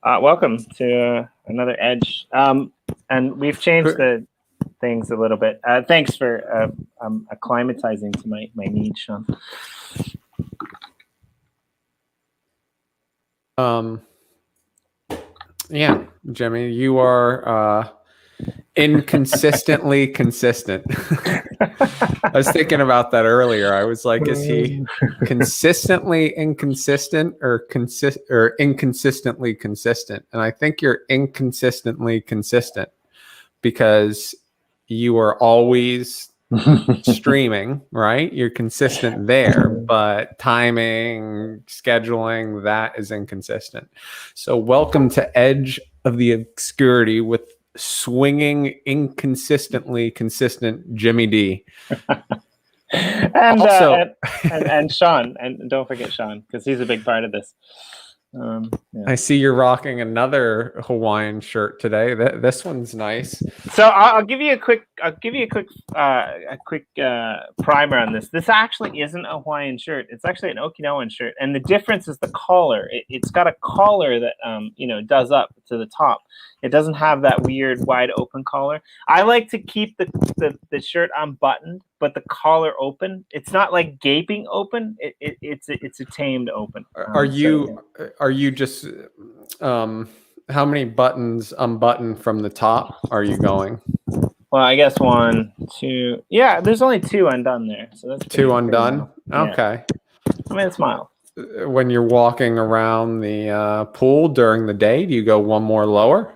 Welcome to another Edge. And we've changed the things a little bit. Thanks for acclimatizing to my needs, Sean. Yeah, Jimmy, you are inconsistently consistent. I was thinking about that earlier. I was like, is he consistently inconsistent or inconsistently consistent? And I think you're inconsistently consistent because you are always streaming, right? You're consistent there, but timing, scheduling, that is inconsistent. So welcome to Edge of the Obscurity with swinging, inconsistently consistent Jimmy D. And also, and Sean, and don't forget Sean, because he's a big part of this. Yeah. I see you're rocking another Hawaiian shirt today. This one's nice. So I'll give you a quick primer on this. This actually isn't a Hawaiian shirt. It's actually an Okinawan shirt, and the difference is the collar. It's got a collar that does up to the top. It doesn't have that weird wide open collar. I like to keep the shirt unbuttoned, but the collar open. It's not like gaping open. It's a tamed open. Are you just how many buttons unbuttoned from the top are you going? Well, I guess 1, 2. Yeah, there's only 2 undone there, so that's two undone. Okay. Yeah. I mean, it's mild. When you're walking around the pool during the day, do you go one more lower?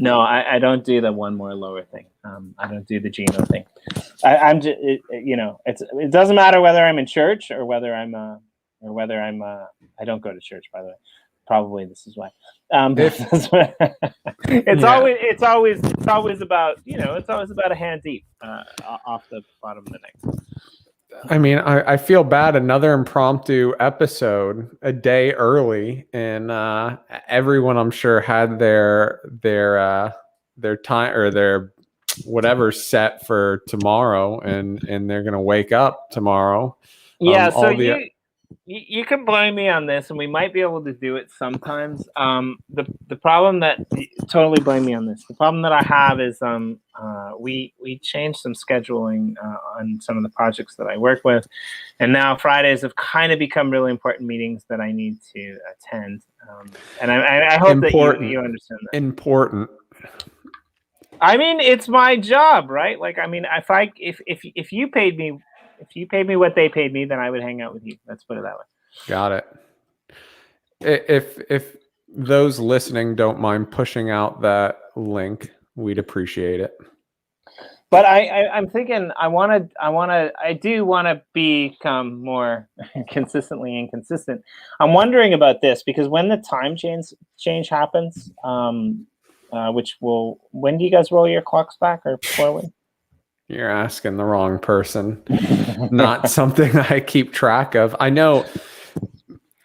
No, I don't do the one more lower thing. I don't do the Gino thing. I'm just, it doesn't matter whether I'm in church or whether I'm I don't go to church, by the way. Probably this is why. It's always about a hand deep off the bottom of the neck. I mean, I feel bad. Another impromptu episode a day early, and everyone I'm sure had their time or their whatever set for tomorrow, and they're gonna wake up tomorrow. Yeah, so you can blame me on this, and we might be able to do it sometimes. The problem that totally blame me on this. The problem that I have is we changed some scheduling on some of the projects that I work with, and now Fridays have kind of become really important meetings that I need to attend. And I hope that you understand that. Important. I mean, it's my job, right? Like, I mean, if you paid me. If you paid me what they paid me, then I would hang out with you. Let's put it that way. Got it. If those listening don't mind pushing out that link, we'd appreciate it. But I'm thinking I do want to become more consistently inconsistent. I'm wondering about this because when the time change happens, when do you guys roll your clocks back or forward? You're asking the wrong person. Not something I keep track of. I know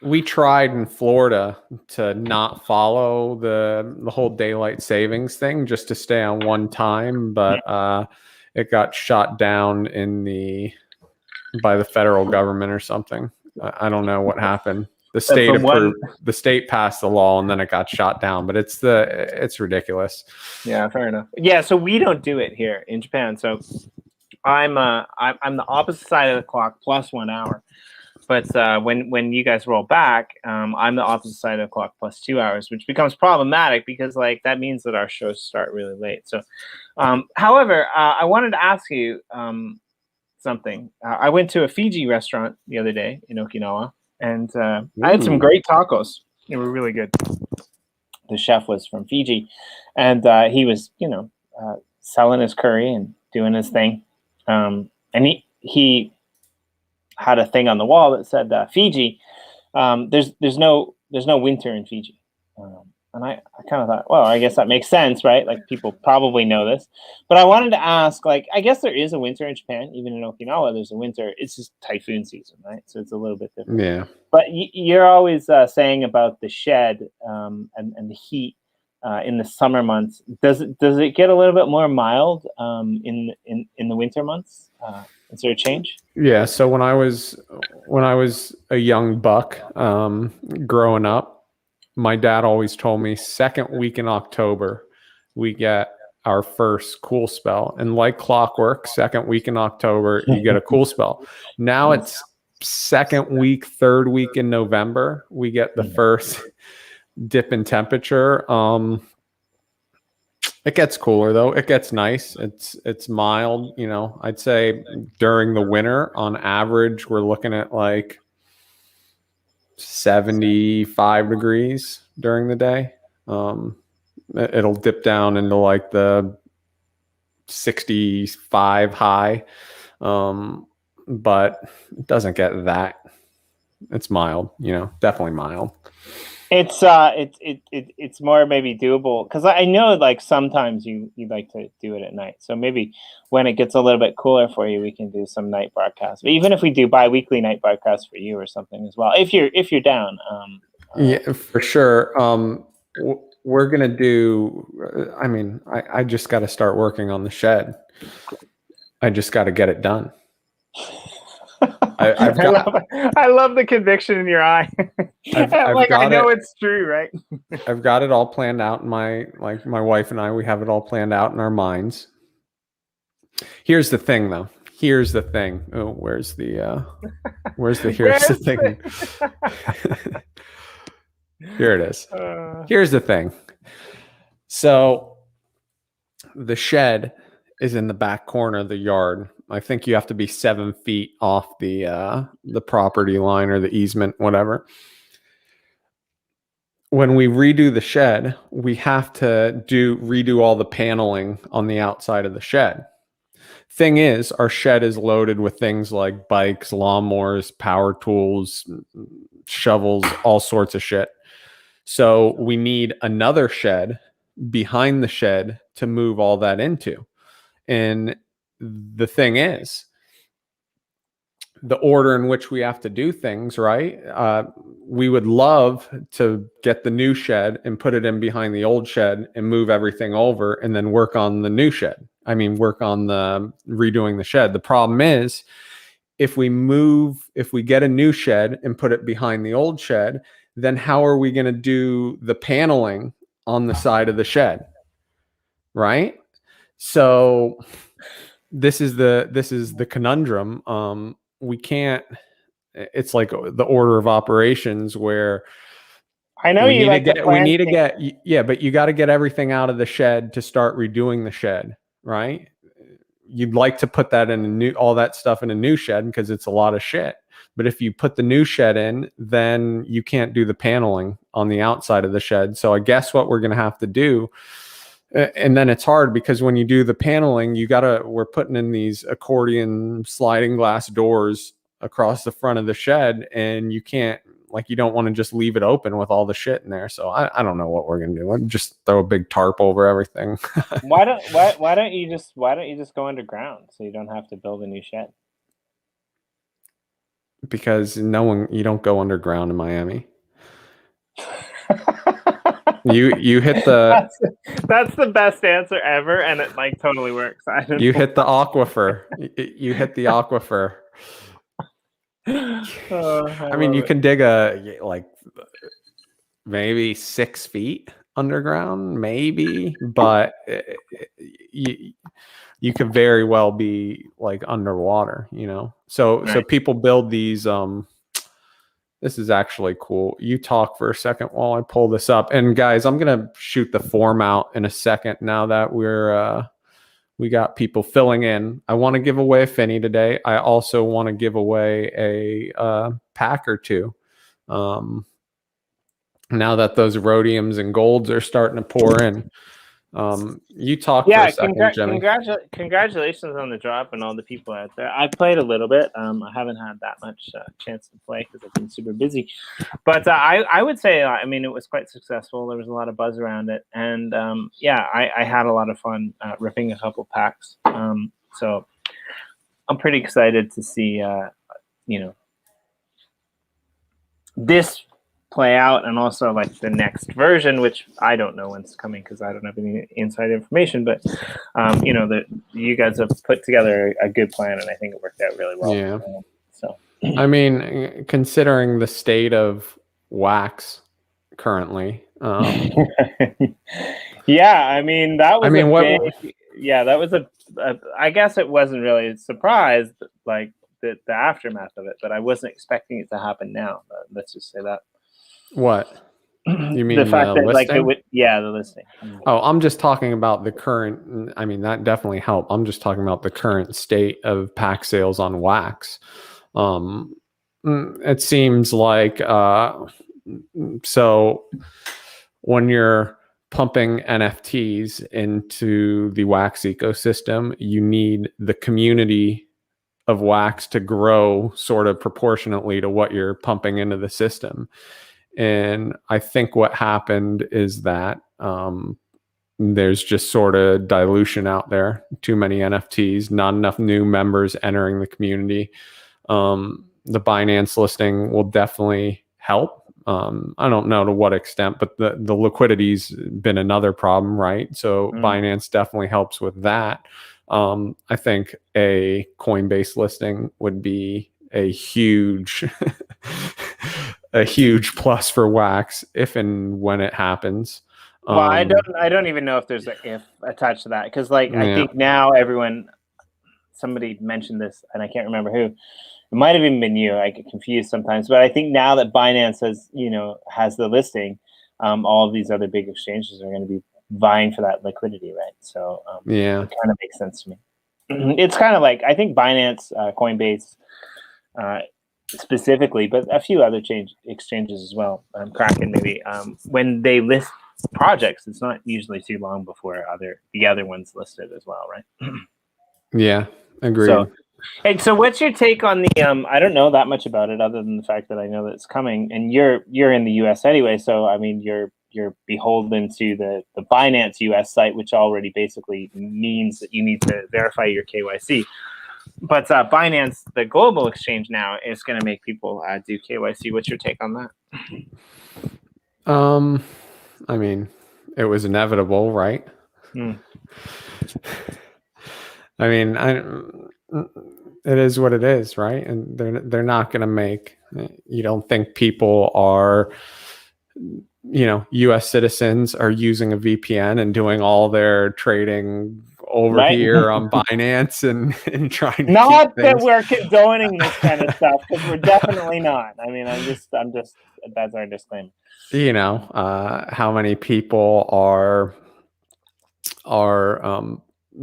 we tried in Florida to not follow the whole daylight savings thing just to stay on one time, but it got shot down by the federal government or something. I don't know what happened. The state the state passed the law and then it got shot down, but it's ridiculous. Yeah, fair enough. Yeah, so we don't do it here in Japan. So I'm the opposite side of the clock plus 1 hour. But when you guys roll back, I'm the opposite side of the clock plus 2 hours, which becomes problematic because like that means that our shows start really late. So, however, I wanted to ask you something. I went to a Fiji restaurant the other day in Okinawa. And I had some great tacos. They were really good. The chef was from Fiji, and he was, selling his curry and doing his thing. And he had a thing on the wall that said Fiji. There's no winter in Fiji. And I kind of thought, well, I guess that makes sense, right? Like people probably know this, but I wanted to ask, like, I guess there is a winter in Japan, even in Okinawa. There's a winter. It's just typhoon season, right? So it's a little bit different. Yeah. But you're always saying about the shed and the heat in the summer months. Does it get a little bit more mild in the winter months? Is there a change? Yeah. So when I was a young buck growing up, my dad always told me second week in October, we get our first cool spell. And like clockwork, second week in October, you get a cool spell. Now it's second week, third week in November, we get the first dip in temperature. It gets cooler though. It gets nice. It's mild. You know, I'd say during the winter, on average, we're looking at like 75 degrees during the day. It'll dip down into like the 65 high, but it doesn't get that. It's mild. You know, definitely mild. It's more maybe doable because I know like sometimes you like to do it at night. So maybe when it gets a little bit cooler for you, we can do some night broadcasts. But even if we do bi-weekly night broadcasts for you or something as well, if you're down. Yeah, for sure. We're gonna do. I mean, I just got to start working on the shed. I just got to get it done. I love the conviction in your eye. I know it's true, right? I've got it all planned out. My wife and I, we have it all planned out in our minds. Here's the thing, though. Here's the thing. Oh, where's the thing? Here it is. Here's the thing. So the shed is in the back corner of the yard. I think you have to be 7 feet off the property line or the easement, whatever. When we redo the shed, we have to redo all the paneling on the outside of the shed. Thing is, our shed is loaded with things like bikes, lawnmowers, power tools, shovels, all sorts of shit. So we need another shed behind the shed to move all that into. And the thing is, the order in which we have to do things, right? We would love to get the new shed and put it in behind the old shed and move everything over and then work on the new shed. I mean, work on the redoing the shed. The problem is, if we get a new shed and put it behind the old shed, then how are we going to do the paneling on the side of the shed? Right? So this is the conundrum. We can't, it's like the order of operations where I know we need to get, but you got to get everything out of the shed to start redoing the shed, right? You'd like to put that in all that stuff in a new shed because it's a lot of shit. But if you put the new shed in, then you can't do the paneling on the outside of the shed. So I guess what we're going to have to do, and then it's hard because when you do the paneling, we're putting in these accordion sliding glass doors across the front of the shed, and you don't want to just leave it open with all the shit in there. So I don't know what we're going to do. Just throw a big tarp over everything. Why don't you just go underground so you don't have to build a new shed? Because you don't go underground in Miami. You hit the that's the best answer ever, and it like totally works. You hit the aquifer. You hit the aquifer. I mean, you can dig maybe 6 feet underground, maybe, but you could very well be like underwater, you know? So right. So people build these, this is actually cool. You talk for a second while I pull this up. And guys, I'm going to shoot the form out in a second now that we got people filling in. I want to give away a Finney today. I also want to give away a pack or two. Now that those rhodiums and golds are starting to pour in. You talk for a second, Jimmy. Congratulations on the drop and all the people out there. I played a little bit. I haven't had that much chance to play because I've been super busy. But I would say, I mean, it was quite successful. There was a lot of buzz around it. And I had a lot of fun ripping a couple packs. So I'm pretty excited to see, this play out, and also like the next version, which I don't know when it's coming because I don't have any inside information, but you guys have put together a good plan, and I think it worked out really well. Yeah. So I mean, considering the state of wax currently. Yeah, I mean that was what? that was I guess it wasn't really a surprise, like the aftermath of it, but I wasn't expecting it to happen now. Let's just say that. What? You mean The fact that like listing? the listing. Oh, I'm just talking about the current. I mean, that definitely helped. I'm just talking about the current state of pack sales on Wax. It seems like so when you're pumping NFTs into the Wax ecosystem, you need the community of Wax to grow sort of proportionately to what you're pumping into the system. And I think what happened is that there's just sort of dilution out there, too many NFTs, not enough new members entering the community. The Binance listing will definitely help. I don't know to what extent, but the liquidity's been another problem, right? So Binance definitely helps with that. I think a Coinbase listing would be a huge a huge plus for Wax if and when it happens. Well, I don't even know if there's a if attached to that, because like I think now somebody mentioned this and I can't remember who. It might have even been you. I get confused sometimes, but I think now that Binance has the listing, all of these other big exchanges are going to be vying for that liquidity, right? So it kind of makes sense to me. It's kind of like I think Binance, Coinbase, specifically, but a few other exchanges as well. Kraken maybe. When they list projects, it's not usually too long before the other ones listed as well, right? Yeah, agreed. So what's your take on the I don't know that much about it other than the fact that I know that it's coming, and you're in the US anyway, so I mean you're beholden to the Binance US site, which already basically means that you need to verify your KYC. But Binance, the global exchange now, is going to make people do KYC. What's your take on that? I mean, it was inevitable, right? I mean, it is what it is, right? And they're not going to make. You don't think people are, U.S. citizens are using a VPN and doing all their trading over here on Binance and trying to not that we're condoning this kind of stuff, because we're definitely not. I mean, I'm just that's our disclaimer. How many people are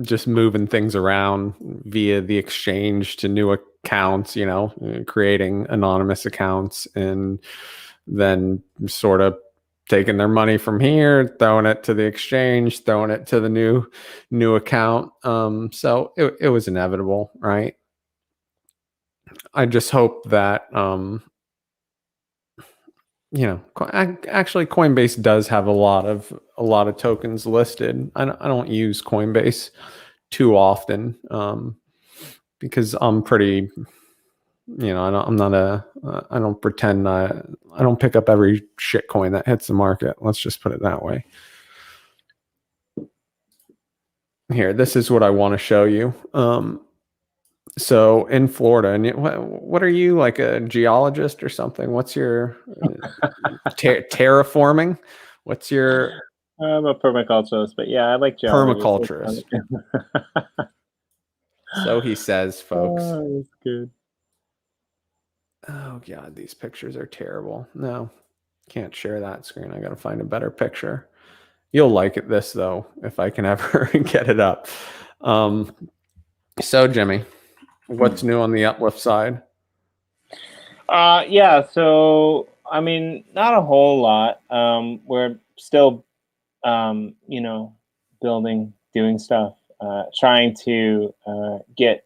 just moving things around via the exchange to new accounts, creating anonymous accounts and then sort of taking their money from here, throwing it to the exchange, throwing it to the new account. So it was inevitable, right? I just hope that, actually Coinbase does have a lot of tokens listed. I don't use Coinbase too often because I'm pretty, I don't pretend I don't pick up every shit coin that hits the market. Let's just put it that way. Here, this is what I want to show you. So in Florida, and what are you, like a geologist or something? What's your terraforming? What's your? I'm a permaculturist, but yeah, I like geology. Permaculturist. So he says, folks. Oh, that's good. Oh God, these pictures are terrible. No, can't share that screen. I got to find a better picture. You'll like it this though, if I can ever get it up. So Jimmy, what's new on the Uplift side? Yeah, so I mean, not a whole lot. We're still, building, doing stuff, trying to get.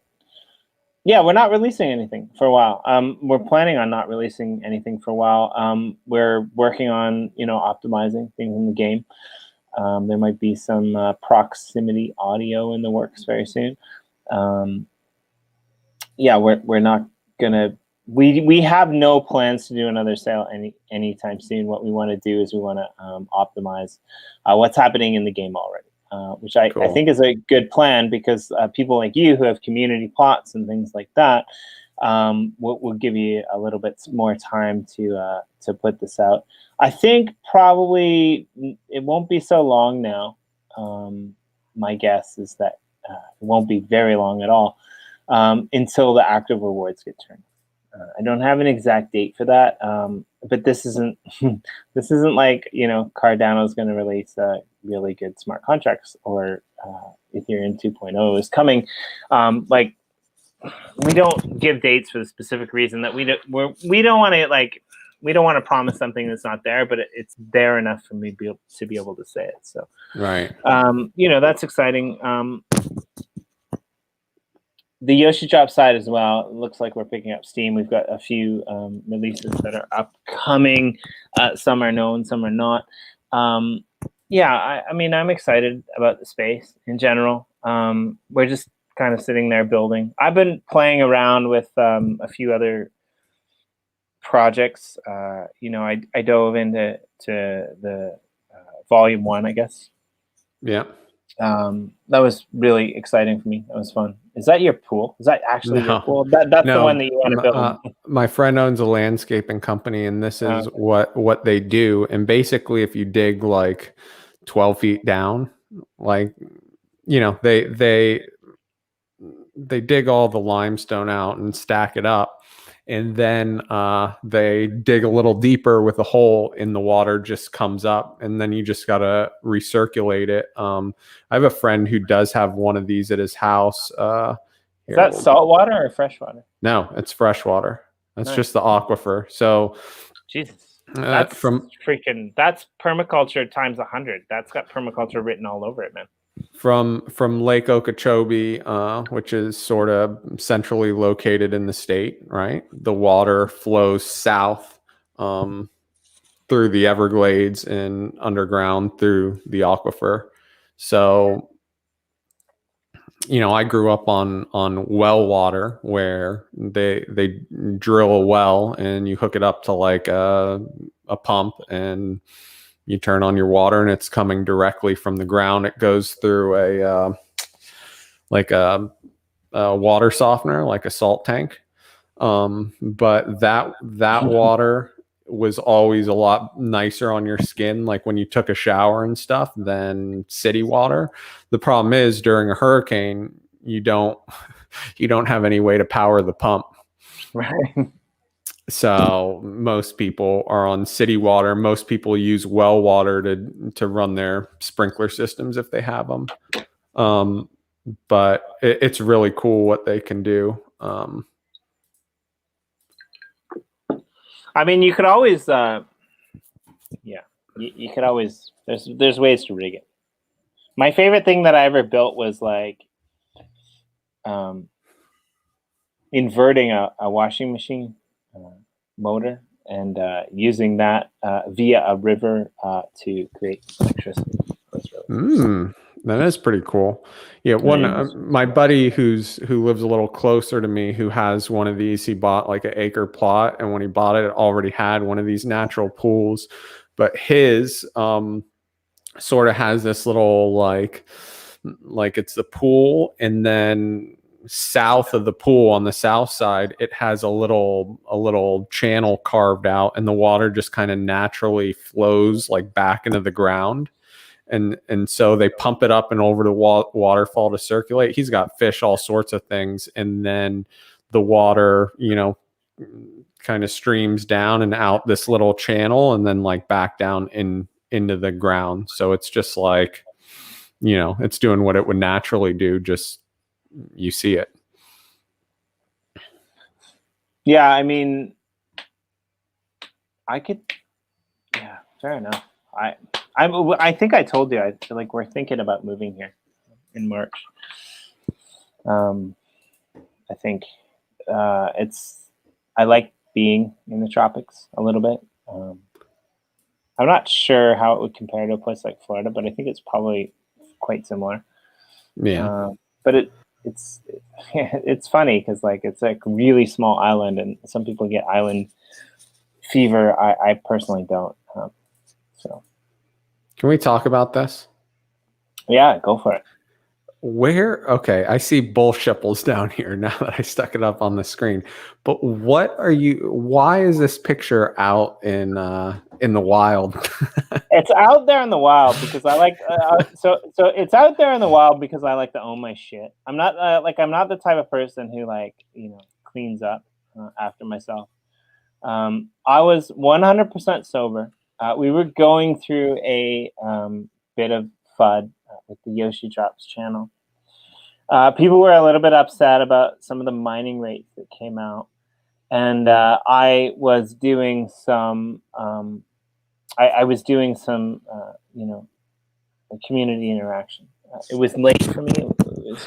Yeah, we're not releasing anything for a while. We're planning on not releasing anything for a while. We're working on, optimizing things in the game. There might be some proximity audio in the works very soon. Yeah, we're not gonna. We have no plans to do another sale anytime soon. What we want to do is we want to optimize what's happening in the game already. Which I think is a good plan, because people like you who have community plots and things like that, we'll give you a little bit more time to put this out. I think probably it won't be so long now. My guess is that it won't be very long at all until the active rewards get turned. I don't have an exact date for that, but this isn't this isn't like, you know, Cardano is going to release really good smart contracts, or Ethereum 2.0 is coming. Like, we don't give dates for the specific reason that we don't want to promise something that's not there, but it's there enough for me to be able to say it. So Right. you know, that's exciting. The YoshiDrops side as well, it looks like we're picking up steam. We've got a few releases that are upcoming. Some are known, some are not. Yeah, I mean, I'm excited about the space in general. We're just kind of sitting there building. I've been playing around with a few other projects. You know, I dove into the volume 1, I guess. Yeah. That was really exciting for me. That was fun. Is that your pool? Is that actually your pool? That's the one that you want to build. My friend owns a landscaping company, and this is what they do. And basically, if you dig like 12 feet down, like, you know, they dig all the limestone out and stack it up, and then they dig a little deeper with a hole, in the water just comes up, and then you just gotta recirculate it. I have a friend who does have one of these at his house. Is that salt water or fresh water? No, it's fresh water. That's Nice. just the aquifer. So Jesus, that's permaculture times 100. That's got permaculture written all over it, man. From Lake Okeechobee, which is sort of centrally located in the state, right? The water flows south through the Everglades and underground through the aquifer. So, you know, I grew up on well water, where they drill a well and you hook it up to like a pump, and you turn on your water and it's coming directly from the ground. It goes through a water softener, like a salt tank. But that water was always a lot nicer on your skin, like when you took a shower and stuff, than city water. The problem is, during a hurricane, you don't have any way to power the pump. Right. So most people are on city water. Most people use well water to run their sprinkler systems if they have them. But it's really cool what they can do. I mean, you could always, you could always. There's ways to rig it. My favorite thing that I ever built was like inverting a washing machine motor and using that via a river to create electricity. That is pretty cool. Yeah, my buddy who lives a little closer to me, who has one of these, he bought like an acre plot, and when he bought it, it already had one of these natural pools, but his sort of has this little like it's the pool, and then south of the pool, on the south side, it has a little channel carved out, and the water just kind of naturally flows like back into the ground. And so they pump it up and over the waterfall to circulate. He's got fish, all sorts of things. And then the water, you know, kind of streams down and out this little channel, and then like back down into the ground. So it's just like, you know, it's doing what it would naturally do. Just, you see it. Yeah, I mean, yeah, fair enough. I think I told you, I feel like we're thinking about moving here in March. I think I like being in the tropics a little bit. I'm not sure how it would compare to a place like Florida, but I think it's probably quite similar. Yeah. But it's funny because like it's like a really small island, and some people get island fever. I personally don't. So. Can we talk about this? Yeah, go for it. Where? Okay, I see bullshipples down here now that I stuck it up on the screen. But what are you? Why is this picture out in the wild? It's out there in the wild because I like so it's out there in the wild because I like to own my shit. I'm not I'm not the type of person who cleans up after myself. I was 100% sober. We were going through a bit of FUD with the YoshiDrops channel. People were a little bit upset about some of the mining rates that came out, and I was doing some. I was doing some, community interaction. It was late for me. It was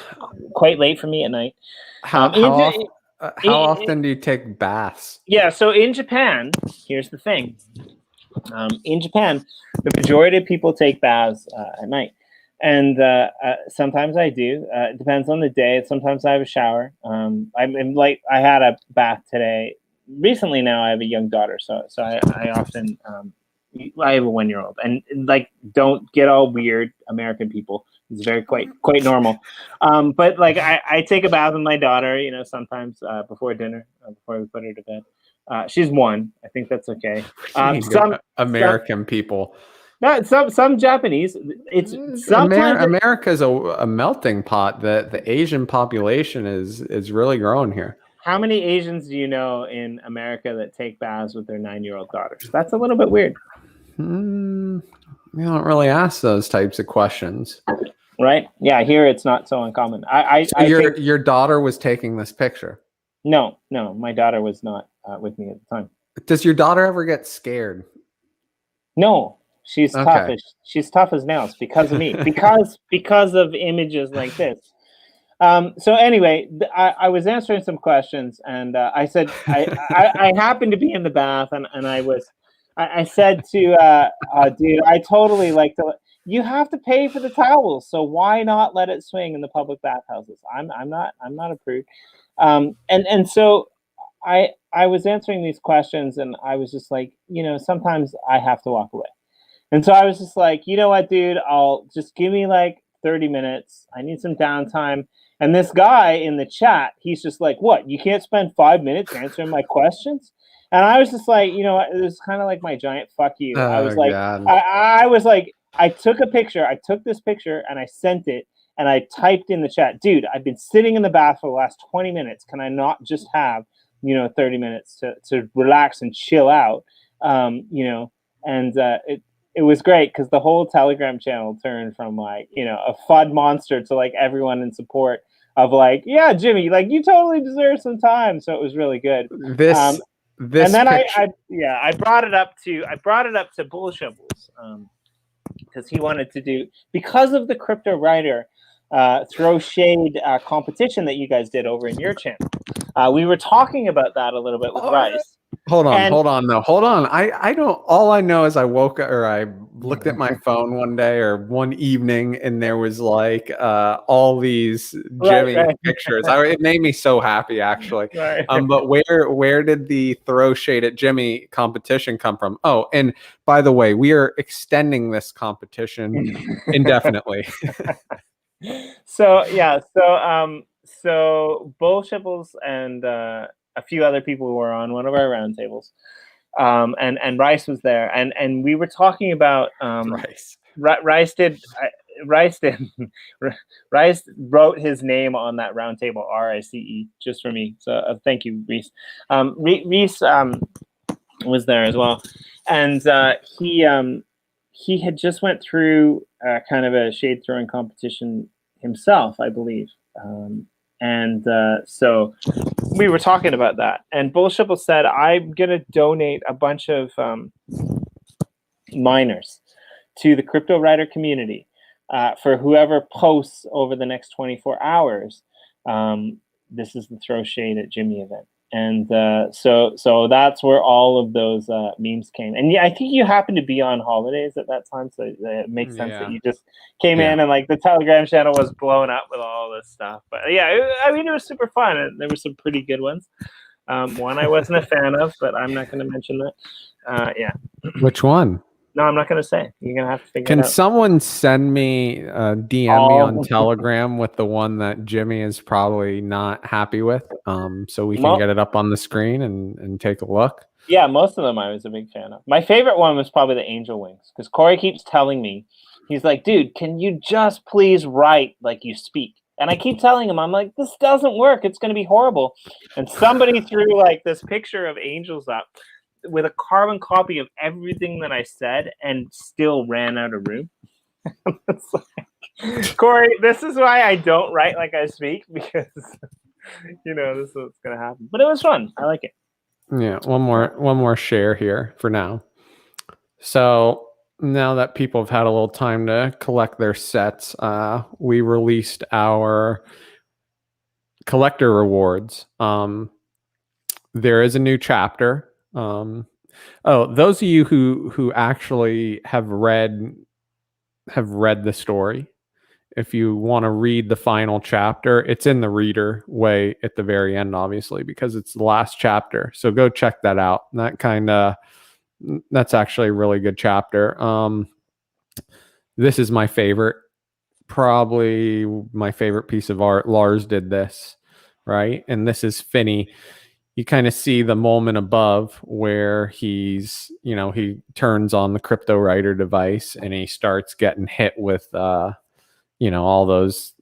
quite late for me at night. How often do you take baths? Yeah, so in Japan, here's the thing. In Japan, the majority of people take baths at night. And sometimes I do. It depends on the day. Sometimes I have a shower. I had a bath today. Recently now I have a young daughter, so I often... I have a 1-year-old, and don't get all weird, American people. It's very quite normal. But I take a bath with my daughter, sometimes before dinner, before we put her to bed. She's 1. I think that's okay. Some American people. No, some Japanese. It's sometimes America's a melting pot. The Asian population is really growing here. How many Asians do you know in America that take baths with their 9-year-old daughters? That's a little bit weird. We don't really ask those types of questions, right? Yeah, here it's not so uncommon. Your daughter was taking this picture. No, my daughter was not with me at the time. Does your daughter ever get scared? No, she's tough. She's tough as nails because of me. because of images like this. So anyway, I was answering some questions, and I said I happened to be in the bath, and I said to dude, I totally like to. You have to pay for the towels, so why not let it swing in the public bathhouses? I'm not a prude. And so I was answering these questions, and I was just like, sometimes I have to walk away. And so I was just like, you know what, dude, I'll just give me 30 minutes. I need some downtime. And this guy in the chat, he's just like, what? You can't spend 5 minutes answering my questions? And I was just like, it was kind of like my giant fuck you. I was like, I was like, I took a picture. I took this picture and I sent it. And I typed in the chat, dude, I've been sitting in the bath for the last 20 minutes. Can I not just have, 30 minutes to relax and chill out? And it was great because the whole Telegram channel turned from a FUD monster to everyone in support of yeah, Jimmy, you totally deserve some time. So it was really good. This and then I brought it up to Bullshipples because he wanted to do, because of the Cryptowriter throw shade competition that you guys did over in your channel. We were talking about that a little bit with Rice. Hold on. I don't. All I know is I woke up, or I looked at my phone one day or one evening, and there was all these Jimmy pictures. It made me so happy, actually. Right. But where did the throw shade at Jimmy competition come from? Oh, and by the way, we are extending this competition indefinitely. So Bullshipples and a few other people were on one of our roundtables, and Rice was there, and we were talking about Rice. Rice wrote his name on that roundtable, RICE, just for me. So thank you, Reese. Reese was there as well, and he had just went through kind of a shade throwing competition himself, I believe. So we were talking about that, and Bullshipple said, I'm going to donate a bunch of miners to the Cryptowriter community for whoever posts over the next 24 hours. This is the Throw Shade at Jimmy event. And so that's where all of those memes came. And yeah, I think you happened to be on holidays at that time, so it makes sense that you just came in and the Telegram channel was blown up with all this stuff. But yeah, it was super fun. And there were some pretty good ones. One I wasn't a fan of, but I'm not going to mention that. Yeah. Which one? No, I'm not gonna say. You're gonna have to figure Can it out. someone send me, DM me on Telegram with the one that Jimmy is probably not happy with, so we can get it up on the screen and take a look? Yeah, most of them I was a big fan of. My favorite one was probably the angel wings, because Corey keeps telling me, he's like, dude, can you just please write like you speak? And I keep telling him, I'm like, this doesn't work. It's going to be horrible. And somebody threw like this picture of angels up with a carbon copy of everything that I said and still ran out of room. It's like, Corey, this is why I don't write like I speak, because, you know, this is what's going to happen. But it was fun. I like it. Yeah, one more share here for now. So now that people have had a little time to collect their sets, we released our collector rewards. There is a new chapter. Those of you who actually have read the story, if you want to read the final chapter, it's in the reader way at the very end, obviously, because it's the last chapter. So go check that out. That's actually a really good chapter. This is my favorite, probably my favorite piece of art. Lars did this, right? And this is Finney. You kind of see the moment above where he turns on the Cryptowriter device and he starts getting hit with, all those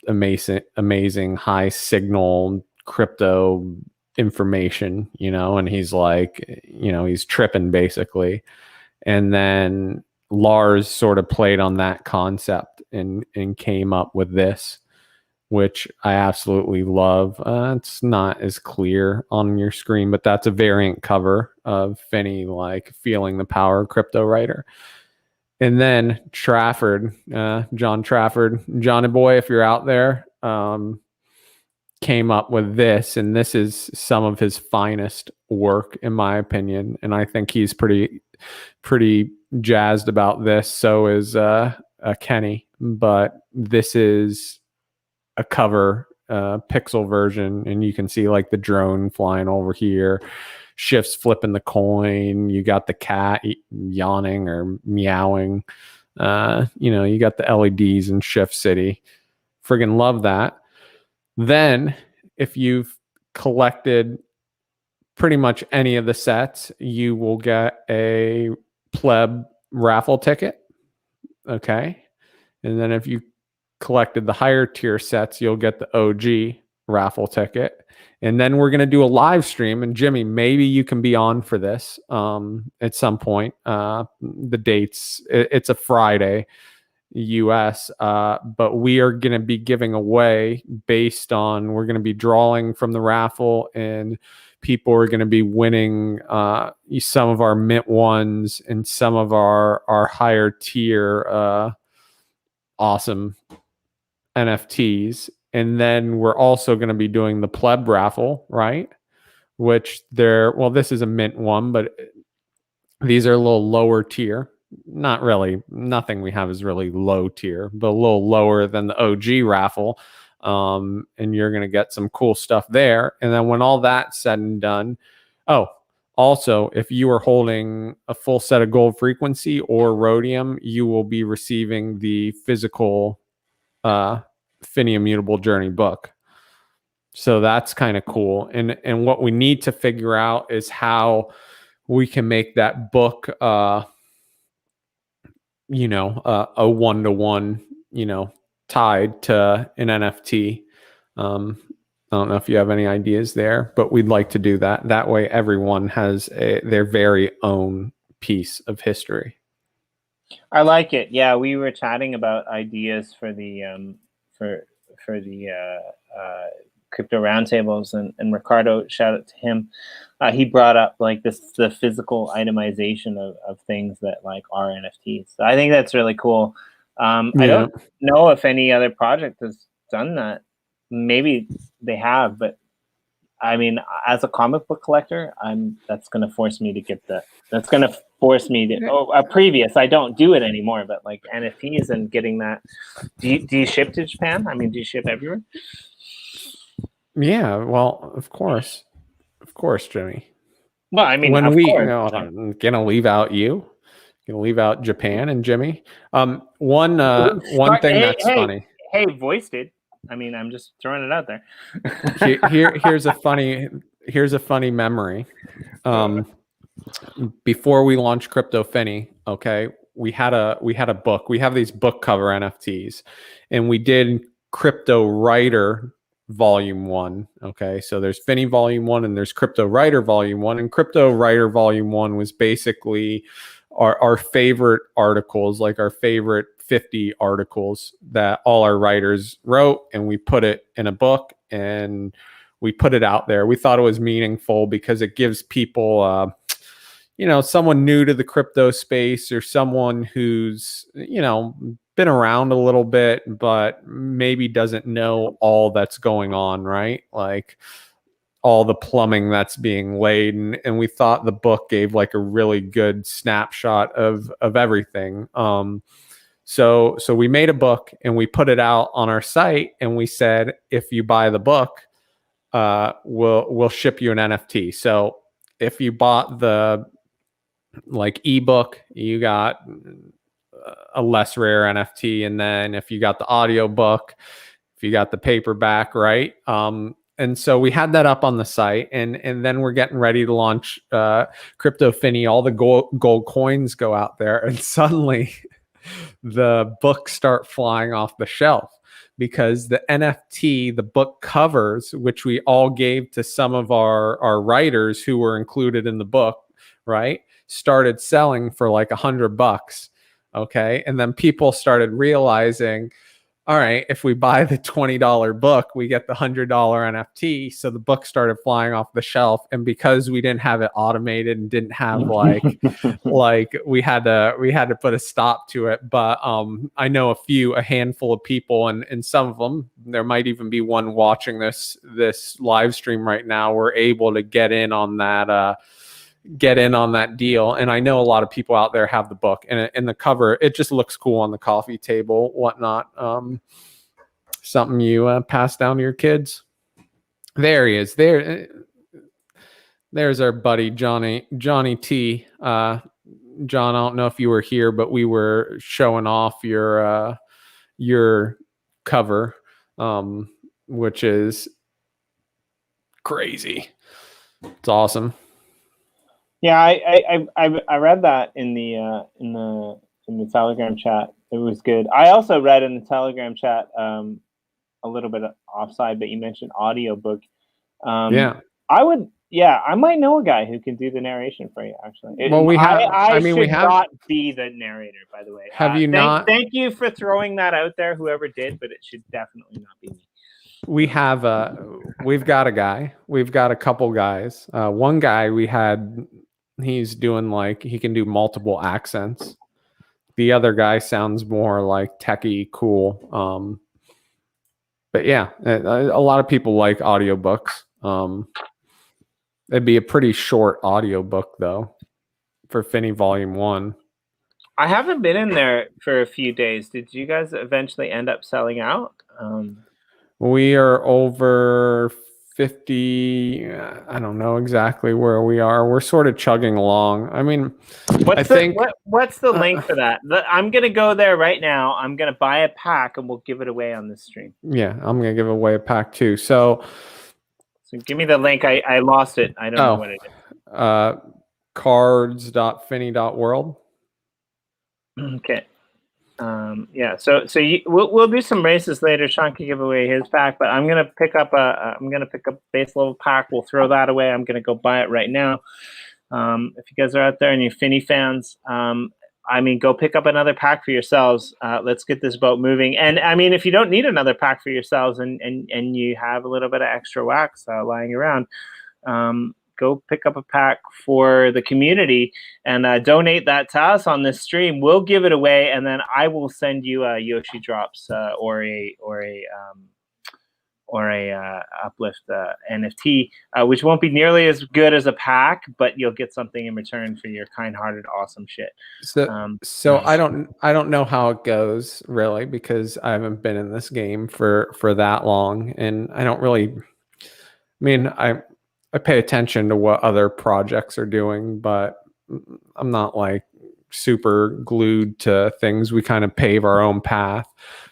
amazing high signal crypto information, and he's like, he's tripping basically. And then Lars sort of played on that concept and came up with this, which I absolutely love. It's not as clear on your screen, but that's a variant cover of Finney like feeling the power of Cryptowriter. And then Trafford, John Trafford, Johnny boy, if you're out there, came up with this, and this is some of his finest work, in my opinion. And I think he's pretty jazzed about this. So is Kenny, but this is a cover pixel version, and you can see like the drone flying over here, Shifts flipping the coin, you got the cat yawning or meowing, you got the LEDs in Shift City. Friggin' love that. Then if you've collected pretty much any of the sets, you will get a pleb raffle ticket. Okay. And then if you collected the higher tier sets, you'll get the OG raffle ticket. And then we're going to do a live stream. And Jimmy, maybe you can be on for this at some point. The dates, it's a Friday, US, but we are going to be giving away we're going to be drawing from the raffle, and people are going to be winning some of our mint ones and some of our higher tier awesome NFTs. And then we're also going to be doing the pleb raffle, right? Which this is a mint one, but these are a little lower tier. Not really, nothing we have is really low tier, but a little lower than the OG raffle. And you're going to get some cool stuff there. And then when all that's said and done, also, if you are holding a full set of gold frequency or rhodium, you will be receiving the physical Finney Immutable Journey book. So that's kind of cool. And what we need to figure out is how we can make that book a 1-to-1, tied to an NFT. I don't know if you have any ideas there, but we'd like to do that. That way everyone has their very own piece of history. I like it. Yeah, we were chatting about ideas for the crypto roundtables, and Ricardo, shout out to him. He brought up like the physical itemization of things that like are NFTs. So I think that's really cool. I don't know if any other project has done that. Maybe they have, but I mean, as a comic book collector, that's going to force me to get that's going to force me to a previous. I don't do it anymore, but like NFTs and getting that. Do you ship to Japan? I mean, do you ship everywhere? Yeah, well, of course, Jimmy. Well, I mean, I'm gonna leave out you. Gonna leave out Japan and Jimmy. One thing that's funny. Hey, voice did. I mean, I'm just throwing it out there. Here's a funny memory. Before we launched Crypto Finney, okay, we had a book. We have these book cover NFTs, and we did Cryptowriter Volume 1. Okay, so there's Finney Volume 1 and there's Cryptowriter Volume 1. And Cryptowriter Volume 1 was basically our favorite articles, like our favorite 50 articles that all our writers wrote, and we put it in a book and we put it out there. We thought it was meaningful because it gives people someone new to the crypto space, or someone who's been around a little bit but maybe doesn't know all that's going on, right? Like all the plumbing that's being laid, and we thought the book gave like a really good snapshot of everything. So we made a book and we put it out on our site, and we said, if you buy the book, we'll ship you an NFT. So if you bought the like ebook, you got a less rare NFT, and then if you got the audio book, if you got the paperback, right? And so we had that up on the site, and then we're getting ready to launch Crypto Finney. All the gold coins go out there, and suddenly the books start flying off the shelf, because the NFT, the book covers, which we all gave to some of our writers who were included in the book, right, started selling for like $100. Okay, and then people started realizing, all right, if we buy the $20 book, we get the $100 NFT. So the book started flying off the shelf, and because we didn't have it automated and didn't have like we had to put a stop to it. But I know a handful of people, and some of them, there might even be one watching this live stream right now, were able to get in on that deal. And I know a lot of people out there have the book, and the cover, it just looks cool on the coffee table, whatnot. Something you pass down to your kids. There he is. There's our buddy Johnny T. John, I don't know if you were here, but we were showing off your cover, which is crazy. It's awesome. Yeah, I read that in the Telegram chat. It was good. I also read in the Telegram chat a little bit offside, but you mentioned audiobook. Yeah. I might know a guy who can do the narration for you, actually. We have not be the narrator, by the way. Thank you for throwing that out there, whoever did, but it should definitely not be me. We've got a guy. We've got a couple guys. One guy he's doing like, he can do multiple accents. The other guy sounds more like techie cool. But yeah, a lot of people like audiobooks. It'd be a pretty short audiobook though for Finney Volume 1. I haven't been in there for a few days. Did you guys eventually end up selling out? We are over 50. I don't know exactly where we are. We're sort of chugging along. I mean, what's the link for that? I'm going to go there right now. I'm going to buy a pack and we'll give it away on this stream. Yeah, I'm going to give away a pack too. So give me the link. I lost it. I don't know what it is. Cards.finney.world. Okay. Yeah, so we'll do some races later. Sean can give away his pack, but I'm gonna pick up a base level pack. We'll throw that away. I'm gonna go buy it right now. If you guys are out there and you're Finney fans, go pick up another pack for yourselves. Let's get this boat moving. And I mean, if you don't need another pack for yourselves and you have a little bit of extra wax lying around, go pick up a pack for the community and donate that to us on this stream. We'll give it away, and then I will send you a YoshiDrops or a Uplift NFT, which won't be nearly as good as a pack, but you'll get something in return for your kind-hearted, awesome shit. So I don't know how it goes really, because I haven't been in this game for that long, and I don't really. I mean, I pay attention to what other projects are doing, but I'm not like super glued to things. We kind of pave our own path.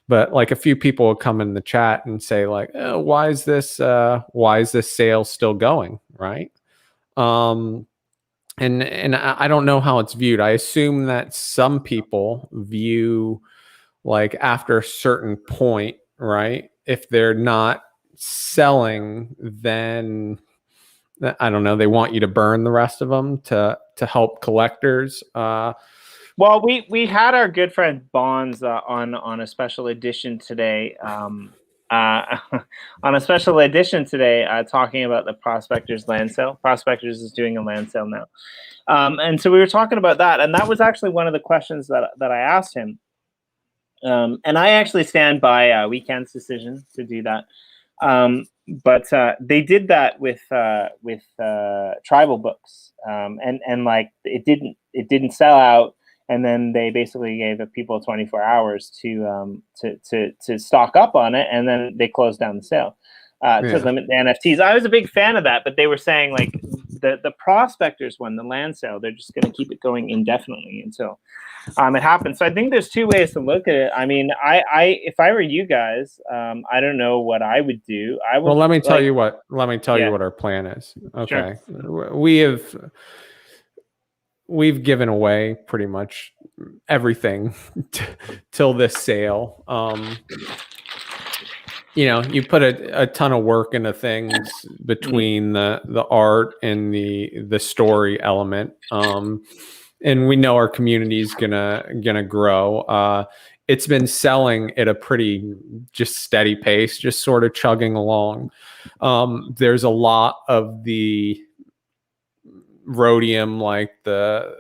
But like a few people will come in the chat and say like, oh, why is this sale still going, right? And I don't know how it's viewed. I assume that some people view like after a certain point, right? If they're not selling, then I don't know. They want you to burn the rest of them to help collectors. Well, we had our good friend Bonds on a special edition today. On a special edition today, talking about the Prospectors land sale. Prospectors is doing a land sale now, and so we were talking about that, and that was actually one of the questions that I asked him. And I actually stand by Weekend's decision to do that. But they did that with tribal books, and like it didn't sell out, and then they basically gave people 24 hours to stock up on it, and then they closed down the sale to limit the NFTs. I was a big fan of that, but they were saying like the Prospectors one, the land sale, they're just going to keep it going indefinitely until it happens. So I think there's two ways to look at it. I mean, I if I were you guys, I don't know what I would do. I would. Well, let me tell you what our plan is. Okay, sure. We've given away pretty much everything till this sale. You put a ton of work into things between the art and the story element. And we know our community is gonna grow. It's been selling at a pretty just steady pace, just sort of chugging along. There's a lot of the rhodium, like the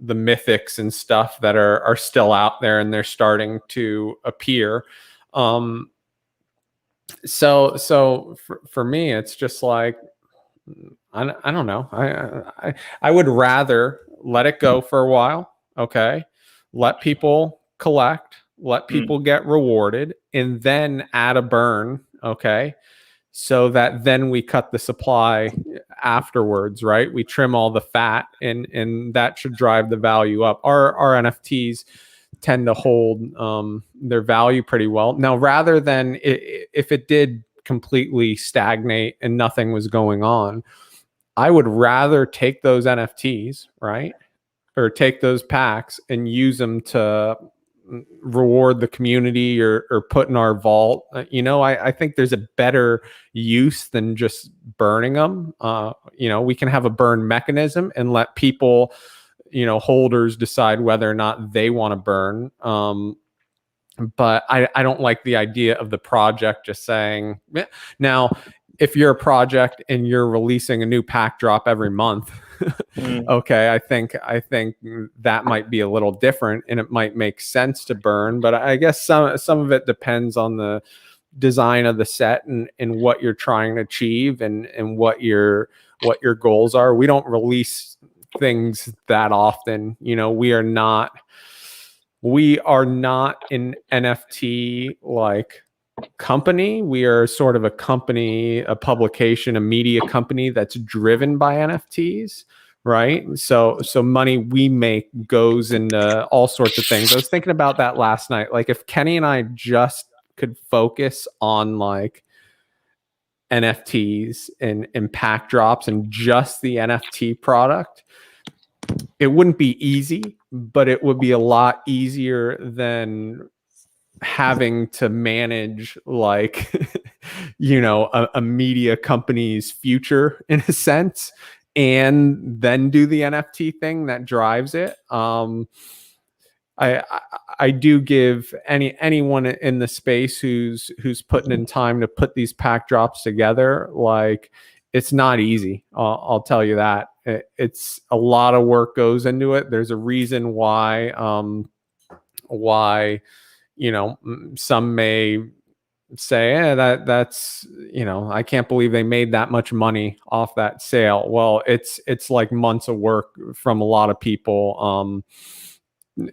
mythics and stuff that are still out there, and they're starting to appear. So for me, it's just like I don't know. I would rather let it go for a while. Okay, let people collect, let people get rewarded, and then add a burn. Okay, so that then we cut the supply afterwards, right? We trim all the fat, and that should drive the value up. Our NFTs tend to hold their value pretty well. Now, rather than if it did completely stagnate and nothing was going on, I would rather take those NFTs, right? Or take those packs and use them to reward the community or put in our vault. I think there's a better use than just burning them. We can have a burn mechanism and let people, holders decide whether or not they want to burn. But I don't like the idea of the project just saying, now, if you're a project and you're releasing a new pack drop every month, okay, I think that might be a little different, and it might make sense to burn. But I guess some of it depends on the design of the set and what you're trying to achieve and what your goals are. We don't release things that often. We are not an NFT like company. We are sort of a company, a publication, a media company that's driven by NFTs, right? So money we make goes into all sorts of things. I was thinking about that last night. Like if Kenny and I just could focus on like NFTs and pack drops and just the NFT product, it wouldn't be easy, but it would be a lot easier than having to manage like a media company's future in a sense, and then do the NFT thing that drives it. I do give anyone in the space who's putting in time to put these pack drops together, like it's not easy. I'll tell you that. It's a lot of work goes into it. There's a reason why some may say, that's I can't believe they made that much money off that sale. Well, it's like months of work from a lot of people